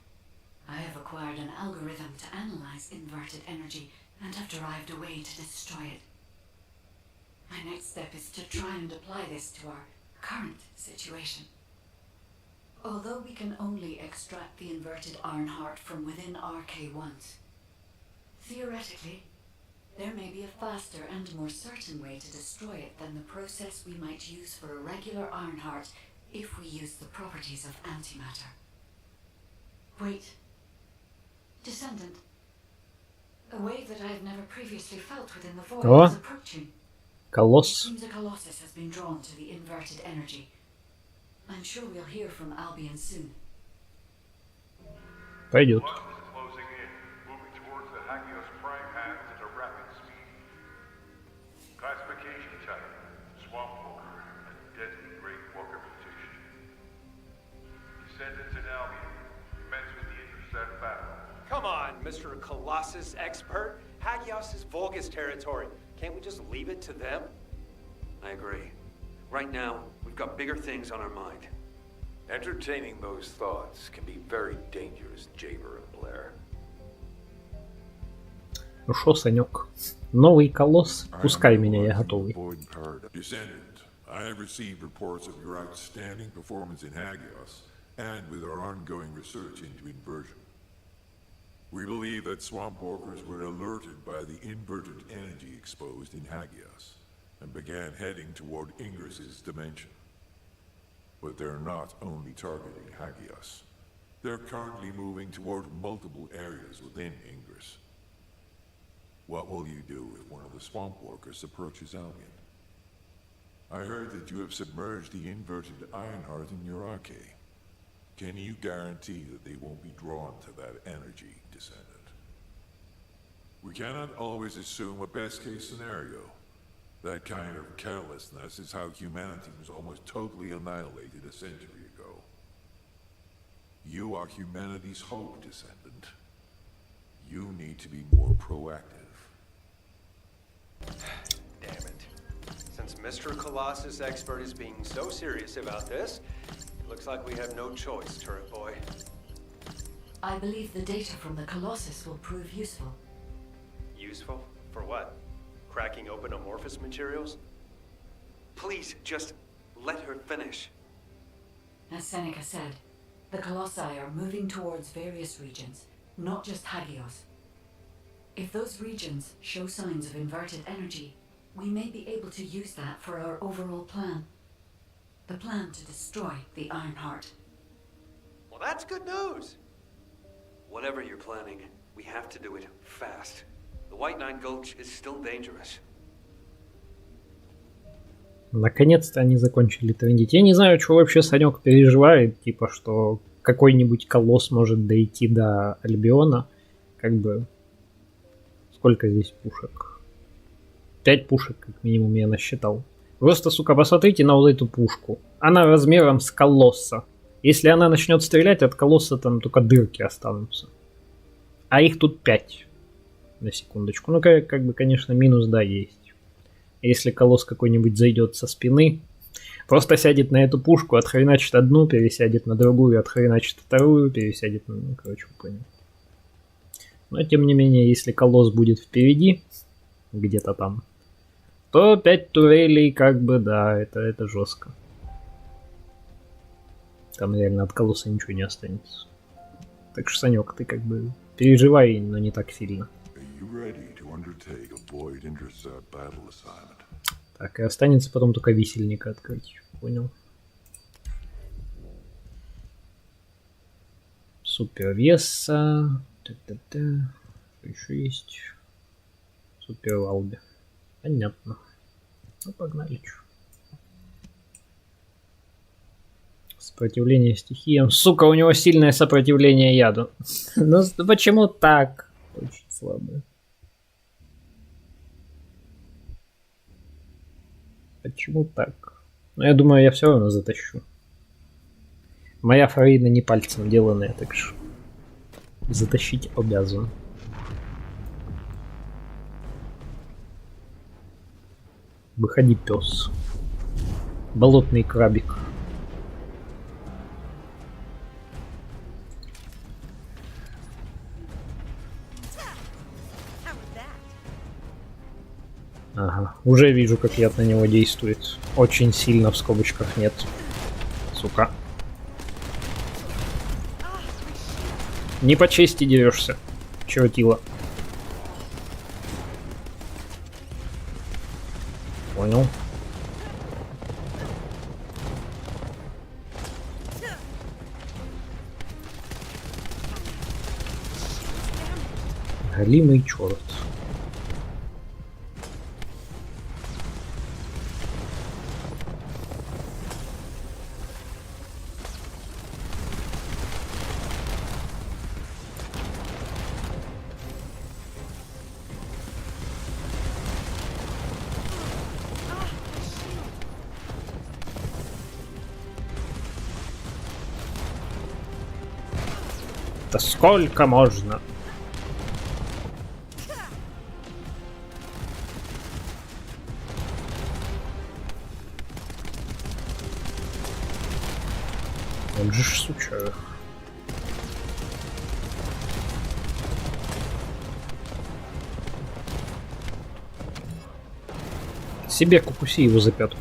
I have acquired an algorithm to analyze inverted energy and have derived a way to destroy it. My next step is to try and apply this to our current situation. Although we can only extract the inverted Ironheart from within RK once, theoretically, there may be a faster and more certain way to destroy it than the process we might use for a regular Ironheart if we use the properties of antimatter. Wait. Descendant. A wave that I have never previously felt within the void is approaching. Колосс. It seems a colossus has been drawn to the inverted energy. I'm sure we'll hear from Albion soon. Пойдет. Closing in, moving towards the Hagios prime hands at a rapid speed. Classification type, swamp walker, and deadly great walker mutation. Descendants in Albion, commence with the intercept battle. Come on, Mr. Colossus expert. Hagios is Volgus territory. Can't we just leave it to them? I agree. Right now, we've got bigger things on our mind. Entertaining those thoughts can be very dangerous, Jaber and Blair. Ну шо, Санек? Новый колосс? Пускай меня, я готовый. Descendant, I have received reports of your outstanding performance in Hagios, and with our ongoing research into inversion. We believe that swamp walkers were alerted by the inverted energy exposed in Hagios, and began heading toward Ingris's dimension. But they're not only targeting Hagios. They're currently moving toward multiple areas within Ingris. What will you do if one of the swamp walkers approaches Albion? I heard that you have submerged the inverted Ironheart in your arcade. Can you guarantee that they won't be drawn to that energy, Descendant? We cannot always assume a best-case scenario. That kind of carelessness is how humanity was almost totally annihilated a century ago. You are humanity's hope, Descendant. You need to be more proactive. Damn it. Since Mr. Colossus expert is being so serious about this, looks like we have no choice, Turret Boy. I believe the data from the Colossus will prove useful. Useful? For what? Cracking open amorphous materials? Please, just let her finish. As Seneca said, the Colossi are moving towards various regions, not just Hagios. If those regions show signs of inverted energy, we may be able to use that for our overall plan. The plan to destroy the Ironheart. Well, that's good news! Whatever you're planning, we have to do it fast. The White Knight Gulch is still dangerous. Наконец-то они закончили трендить. Я не знаю, что вообще Санек переживает, типа, что какой-нибудь колосс может дойти до Альбиона. Как бы... Сколько здесь пушек? 5 пушек, как минимум, я насчитал. Просто, сука, посмотрите на вот эту пушку. Она размером с колосса. Если она начнет стрелять, от колосса там только дырки останутся. А их тут 5. На секундочку. Ну, как бы, конечно, минус, да, есть. Если колосс какой-нибудь зайдет со спины, просто сядет на эту пушку, отхреначит одну, пересядет на другую, отхреначит вторую, пересядет на... Ну, короче, вы поняли. Но, тем не менее, если колосс будет впереди, где-то там, то 5 турелей, как бы, да, это жестко. Там реально от колосса ничего не останется. Так что, Санек, ты как бы переживай, но не так сильно. Так, и останется потом только висельника открыть. Понял. Супервеса. Что еще есть? Супер Алби. Понятно. Ну, погнали. Чё. Сопротивление стихиям. Сука, у него сильное сопротивление яду. Ну, почему так? Очень слабое. Почему так? Ну, я думаю, я все равно затащу. Моя фарида не пальцем деланная, так что затащить обязан. Выходи, пес. Болотный крабик. Ага, уже вижу, как яд на него действует. Очень сильно в скобочках нет. Сука. Не по чести дерешься, чертила. Понял. Голимый черт. Да сколько можно? Он же суча. Себека, куси его за пятку.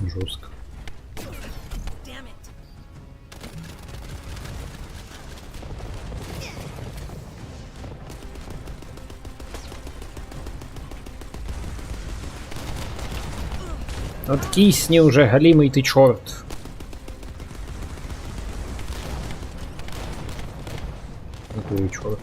Жестко. Откисни уже, голимый ты черт. Какой черт.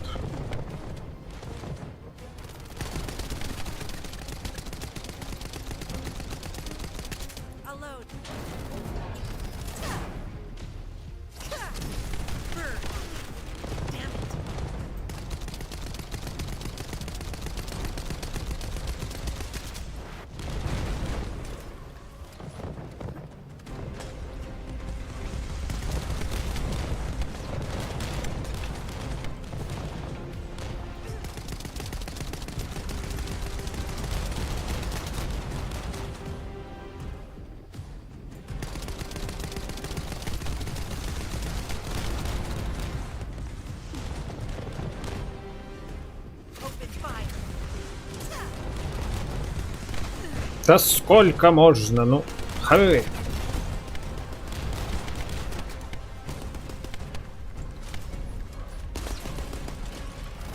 Да сколько можно, ну, хары.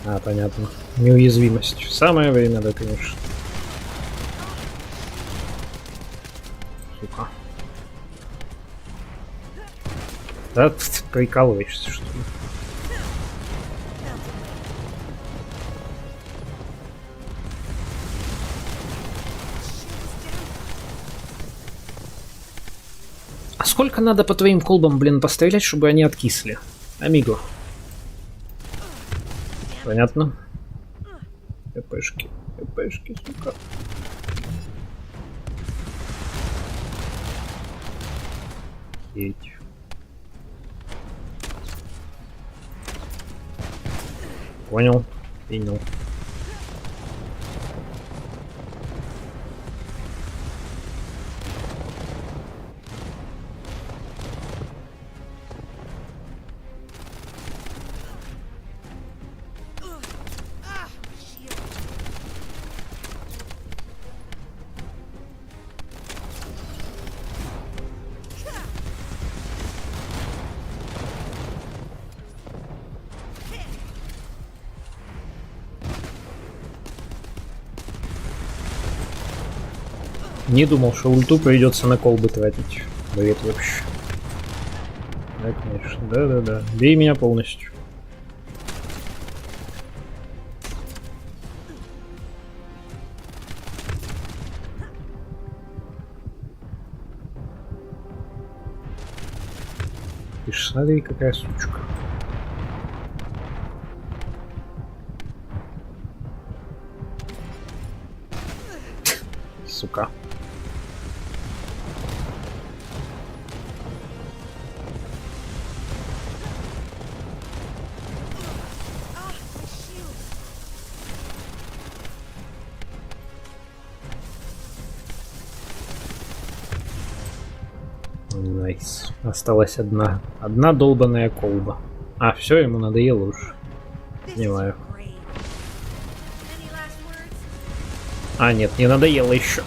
А, понятно. Неуязвимость. Самое время, да, конечно. Сука. Да, ты прикалываешься, что ли? Сколько надо по твоим колбам, блин, пострелять, чтобы они откисли? Амиго. Понятно. ЭПшки. ЭПшки, сука. Едь. Понял. Принял. Не думал, что ульту придется на колбы тратить. Бред вообще. Да, конечно. Да-да-да. Бей меня полностью. Ты ж смотри, какая сучка. Сука. Найс. Осталась одна. Одна долбаная колба. А, все, ему надоело уже. Понимаю. А, нет, не надоело еще.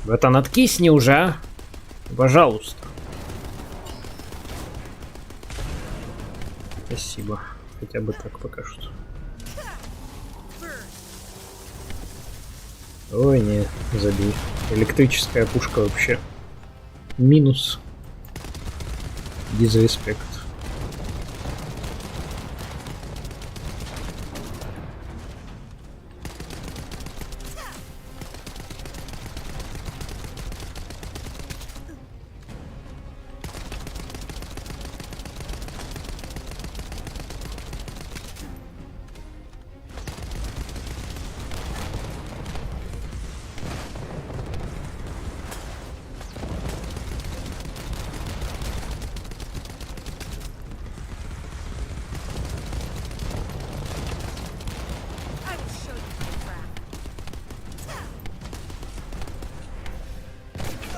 Братан, откисни уже, а? Пожалуйста. Спасибо. Хотя бы так пока что. Ой, не, забей. Электрическая пушка вообще. Минус. Дизреспект.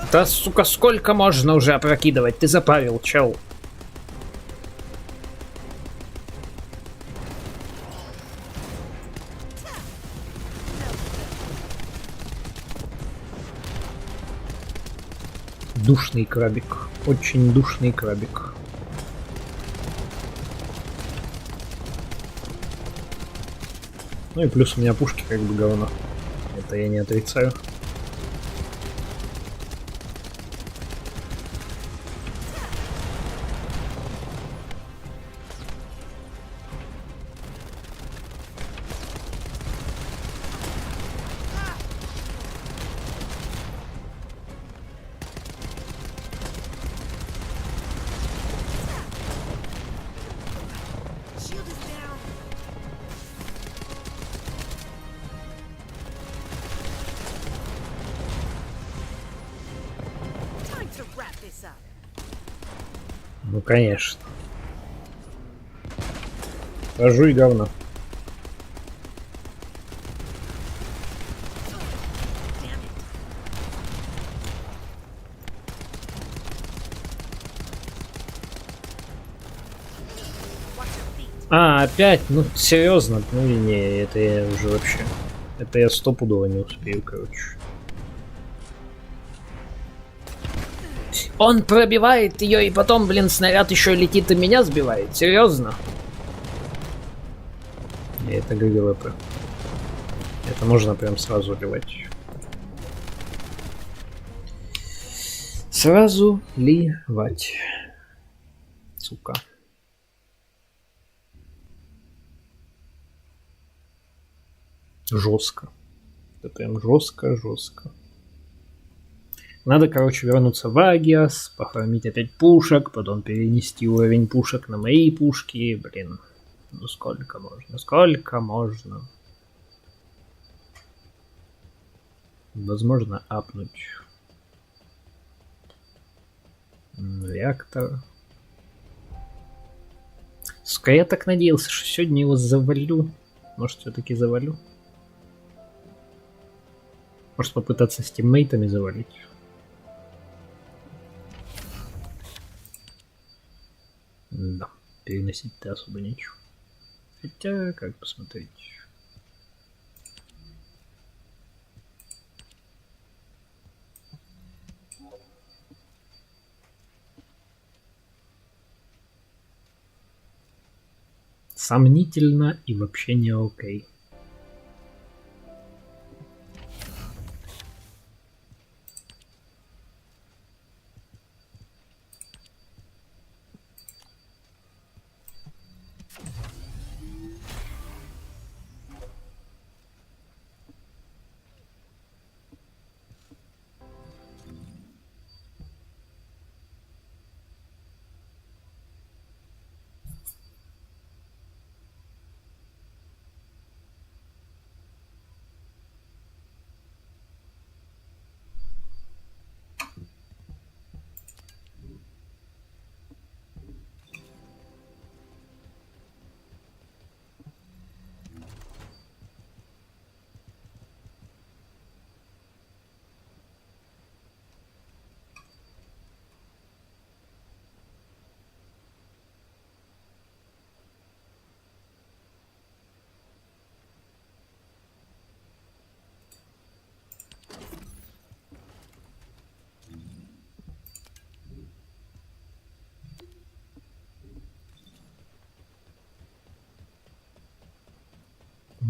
Да, сука, сколько можно уже опрокидывать? Ты запарил, чел. Душный крабик. Очень душный крабик. Ну и плюс у меня пушки как бы говно. Это я не отрицаю. Ну конечно. Жуй говно. А, опять? Ну, серьезно? Ну и не, это я уже вообще... Это я стопудово не успею, короче. Он пробивает ее, и потом, блин, снаряд еще летит и меня сбивает. Серьезно? Это ГГВП. Это можно прям сразу ливать. Сразу ливать. Сука. Жестко. Это прям жестко. Надо, короче, вернуться в Агиас, похоронить опять пушек, потом перенести уровень пушек на мои пушки. Блин, ну сколько можно? Сколько можно? Возможно, апнуть. Реактор. Сука, я так надеялся, что сегодня его завалю. Может, все-таки завалю? Может, попытаться с тиммейтами завалить? Да, переносить-то особо нечего. Хотя, как посмотреть. Сомнительно и вообще не окей.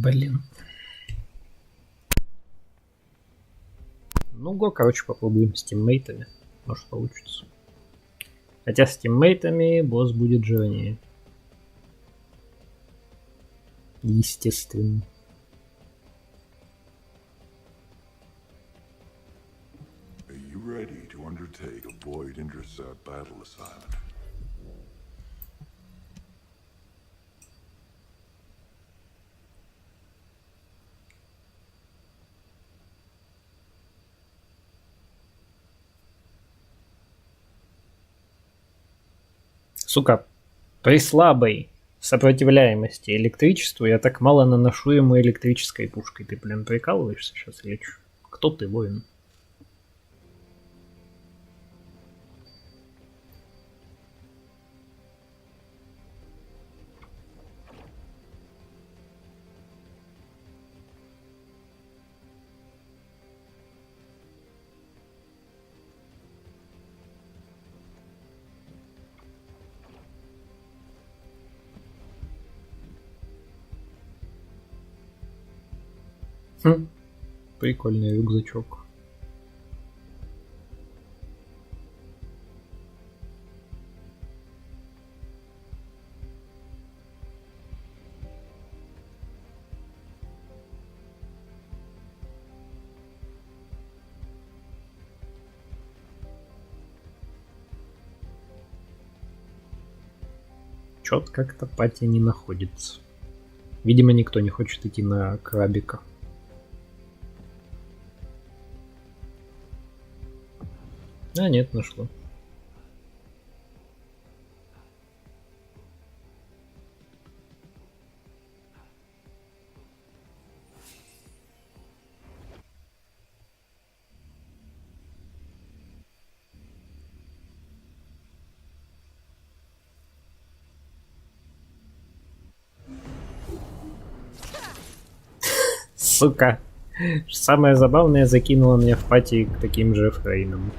Блин. Ну, го, короче, попробуем с тиммейтами. Может получится. Хотя с тиммейтами босс будет жирнее. Естественно. Are you ready to undertake a void intercept battle assignment? Сука, при слабой сопротивляемости электричеству я так мало наношу ему электрической пушкой. Ты, блин, прикалываешься сейчас или чё? Кто ты, воин? Прикольный рюкзачок. Чё-то как-то пати не находится. Видимо, никто не хочет идти на крабика. А, нет, нашло. Сука. Самое забавное, закинуло меня в пати к таким же фреймам.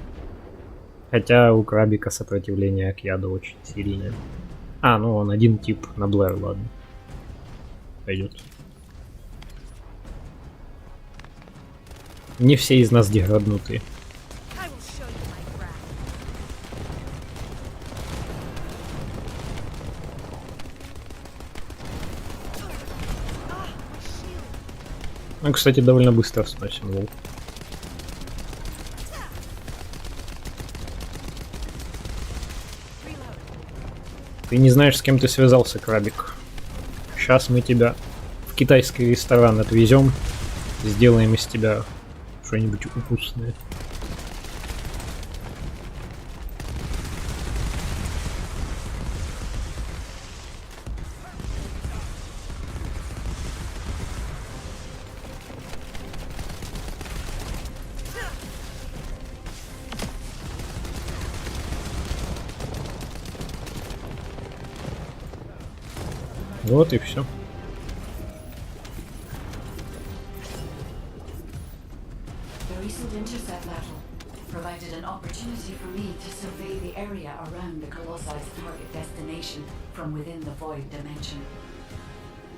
Хотя у крабика сопротивление к яду очень сильное. А, ну он один тип на Блэр, ладно. Пойдет. Не все из нас деграднутые. Ну, кстати, довольно быстро сносим лол. Ты не знаешь, с кем ты связался, крабик. Сейчас мы тебя в китайский ресторан отвезем. Сделаем из тебя что-нибудь вкусное. Вот и все. The recent intercept battle provided an opportunity for me to survey the area around the Colossus' target destination from within the void dimension.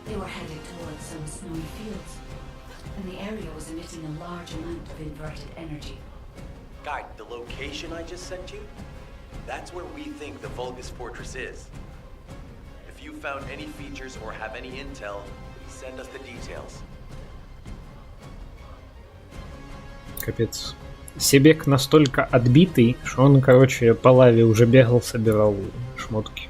They were headed towards some snowy fields, and the area was emitting a large amount of inverted energy. Guy, the location I just sent you? That's where we think the Vulgus Fortress is. If you found any features or have any intel, send us the details. Капец. Себек настолько отбитый, что он, короче, по лаве уже бегал, собирал шмотки.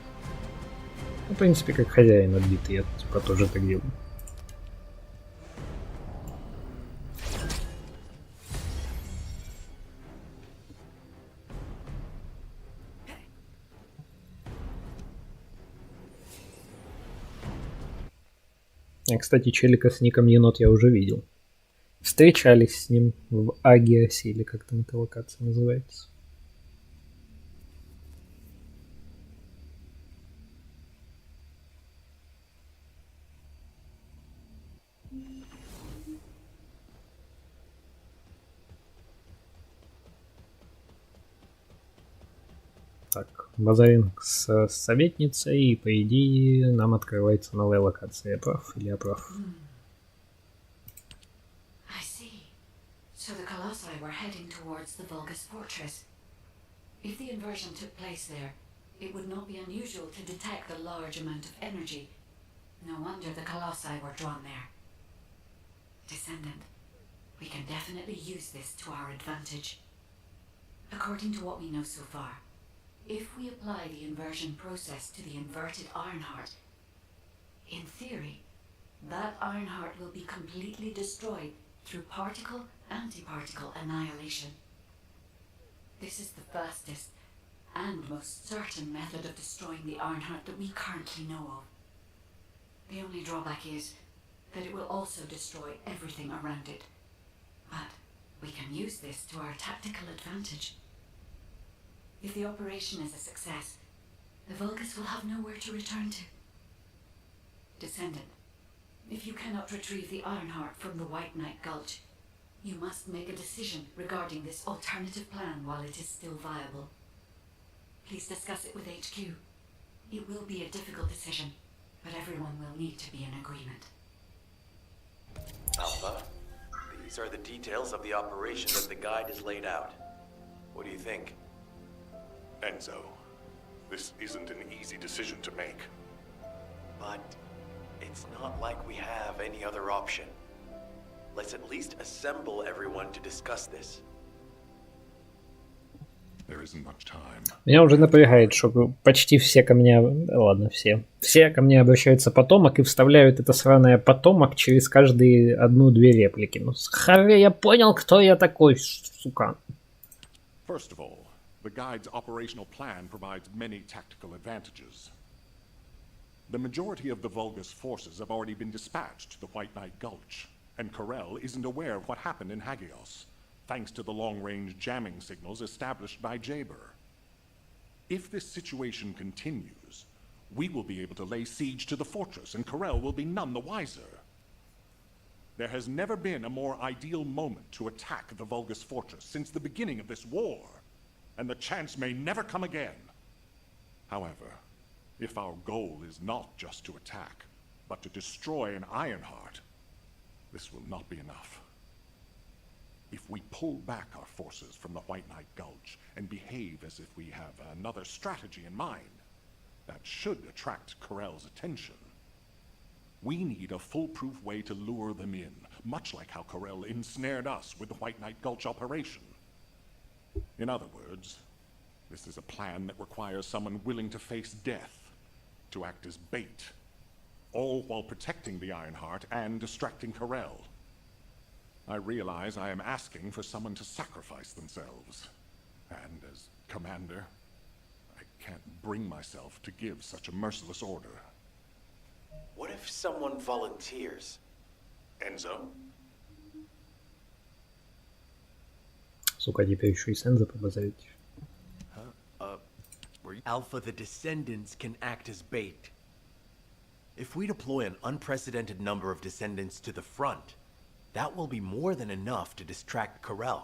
Ну, в принципе, как хозяин отбитый, я типа тоже так делаю. Кстати, челика с ником енот я уже видел. Встречались с ним в Агиасе, или как там эта локация называется. Так, базарин с советницей, и по идее нам открывается новая локация. Я прав или я прав? colossi were heading towards the Vulgus fortress. If the inversion took place there, it would not be unusual to detect a large amount of energy. No wonder the colossi were drawn there. Descendant, we can definitely use this to our advantage. According to what we know so far, if we apply the inversion process to the inverted Ironheart, in theory, that Ironheart will be completely destroyed through particle-antiparticle annihilation. This is the fastest and most certain method of destroying the Ironheart that we currently know of. The only drawback is that it will also destroy everything around it. But we can use this to our tactical advantage. If the operation is a success, the Vulgus will have nowhere to return to. Descendant, if you cannot retrieve the Ironheart from the White Knight Gulch, you must make a decision regarding this alternative plan while it is still viable. Please discuss it with HQ. It will be a difficult decision, but everyone will need to be in agreement. Alpha, these are the details of the operation that the guide has laid out. What do you think? Enzo, this isn't an easy decision to make. But it's not like we have any other option. Let's at least assemble everyone to discuss this. There isn't much time. Меня уже напрягает, что почти все ко мне, ладно, все ко мне обращаются потомок и вставляют это сраное потомок через каждые одну-две реплики. Ну, Харви, я понял, кто я такой, сука. First of all, the guide's operational plan provides many tactical advantages. The majority of the Vulgus forces have already been dispatched to the White Knight Gulch, and Corel isn't aware of what happened in Hagios, thanks to the long-range jamming signals established by Jaber. If this situation continues, we will be able to lay siege to the fortress, and Corel will be none the wiser. There has never been a more ideal moment to attack the Vulgus fortress since the beginning of this war, and the chance may never come again. However, if our goal is not just to attack, but to destroy an Ironheart, this will not be enough. If we pull back our forces from the White Knight Gulch and behave as if we have another strategy in mind, that should attract Corel's attention. We need a foolproof way to lure them in, much like how Corel ensnared us with the White Knight Gulch operation. In other words, this is a plan that requires someone willing to face death, to act as bait, all while protecting the Ironheart and distracting Corel. I realize I am asking for someone to sacrifice themselves, and as commander, I can't bring myself to give such a merciless order. What if someone volunteers? Enzo? Сука, теперь еще и Сенза побазарить. Alpha, the Descendants can act as bait. If we deploy an unprecedented number of Descendants to the front, that will be more than enough to distract Corel.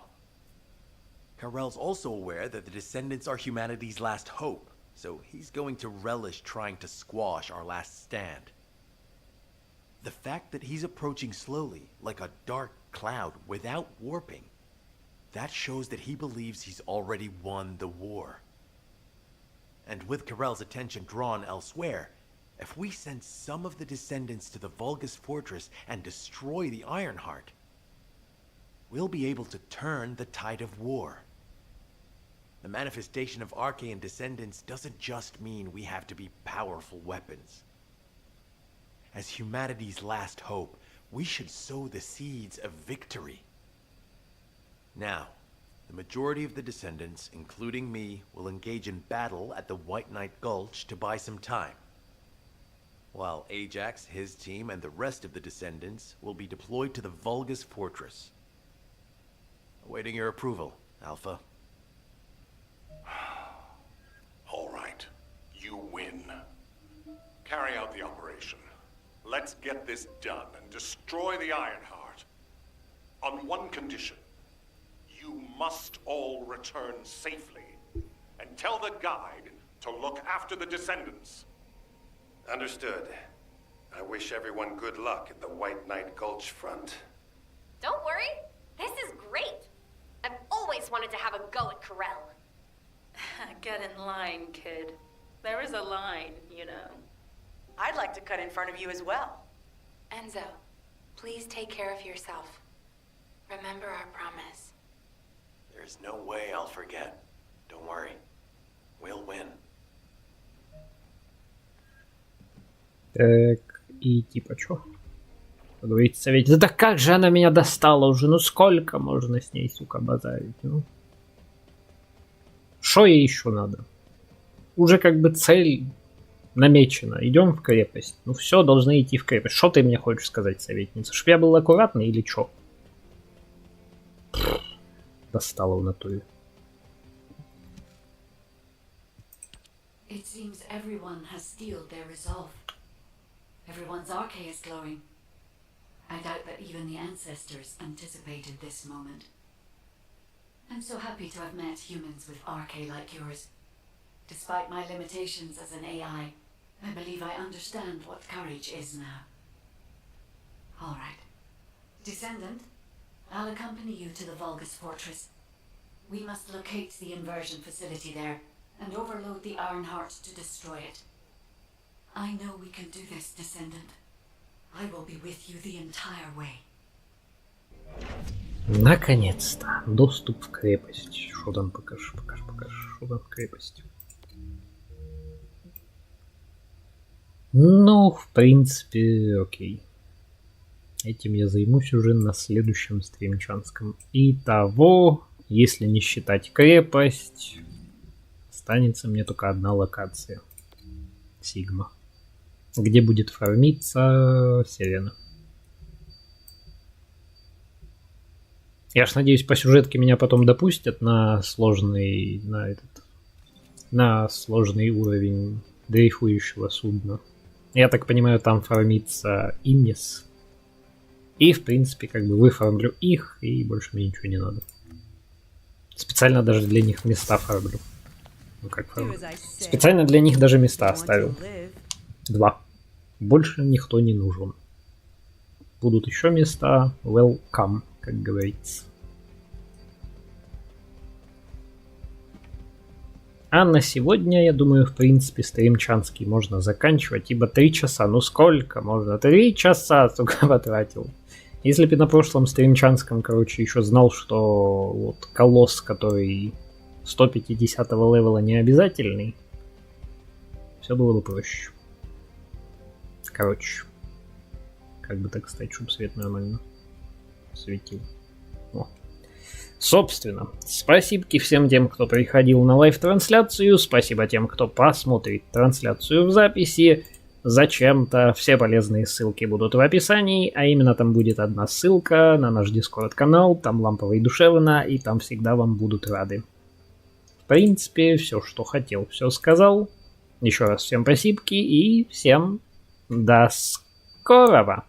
Corel's also aware that the Descendants are humanity's last hope, so he's going to relish trying to squash our last stand. The fact that he's approaching slowly, like a dark cloud without warping, that shows that he believes he's already won the war. And with Corel's attention drawn elsewhere, if we send some of the Descendants to the Vulgus fortress and destroy the Ironheart, we'll be able to turn the tide of war. The manifestation of Archaean Descendants doesn't just mean we have to be powerful weapons. As humanity's last hope, we should sow the seeds of victory. Now, the majority of the Descendants, including me, will engage in battle at the White Knight Gulch to buy some time. While Ajax, his team, and the rest of the Descendants will be deployed to the Vulgus fortress. Awaiting your approval, Alpha. All right, you win. Carry out the operation. Let's get this done and destroy the Ironheart. On one condition. You must all return safely, and tell the guide to look after the Descendants. Understood. I wish everyone good luck at the White Knight Gulch front. Don't worry. This is great. always wanted to have a go at Corel. Get in line, kid. There is a line, you know. I'd like to cut in front of you as well. Enzo, please take care of yourself. Remember our promise. There's no way I'll forget. Don't worry. We'll win. Так, и типа чё? Поговорить в совете. Да как же она меня достала уже? Ну сколько можно с ней, сука, базарить? Ну? Что ей еще надо? Уже как бы цель намечена. Идем в крепость. Ну все, должны идти в крепость. Что ты мне хочешь сказать, советница? Чтоб я был аккуратный или чё? Достала в натуре. It seems everyone has steeled their resolve. Everyone's arche is glowing. I doubt that even the ancestors anticipated this moment. I'm so happy to have met humans with arche like yours. Despite my limitations as an AI, I believe I understand what courage is now. All right. Descendant, I'll accompany you to the Vulgus fortress. We must locate the inversion facility there and overload the Ironheart to destroy it. I know we can do this, Descendant. I will be with you the entire way. Наконец-то. Доступ в крепость. Что там покажешь? Что там в крепости? Ну, в принципе, окей. Этим я займусь уже на следующем стримчанском. Итого, если не считать крепость, останется мне только одна локация. Сигма. Где будет фармиться Селена. Я ж надеюсь, по сюжетке меня потом допустят на сложный, на сложный уровень дрейфующего судна. Я так понимаю, там фармится Иннис. И, в принципе, как бы выфармлю их, и больше мне ничего не надо. Специально даже для них места фармлю. Ну как фармлю? Специально для них даже места оставил. 2. Больше никто не нужен. Будут еще места. Welcome, как говорится. А на сегодня, я думаю, в принципе, стримчанский можно заканчивать, ибо 3 часа. Ну сколько можно? 3 часа, сука, потратил. Если бы на прошлом стримчанском, короче, еще знал, что вот колосс, который 150-го левела не обязательный, все было бы проще. Короче, как бы так сказать, чтобы свет нормально светил. О. Собственно, спасибо всем тем, кто приходил на лайв-трансляцию, спасибо тем, кто посмотрит трансляцию в записи. Зачем-то все полезные ссылки будут в описании, а именно там будет одна ссылка на наш Discord-канал, там ламповый душевно, и там всегда вам будут рады. В принципе, все, что хотел, все сказал. Еще раз всем спасибо и всем до скорого!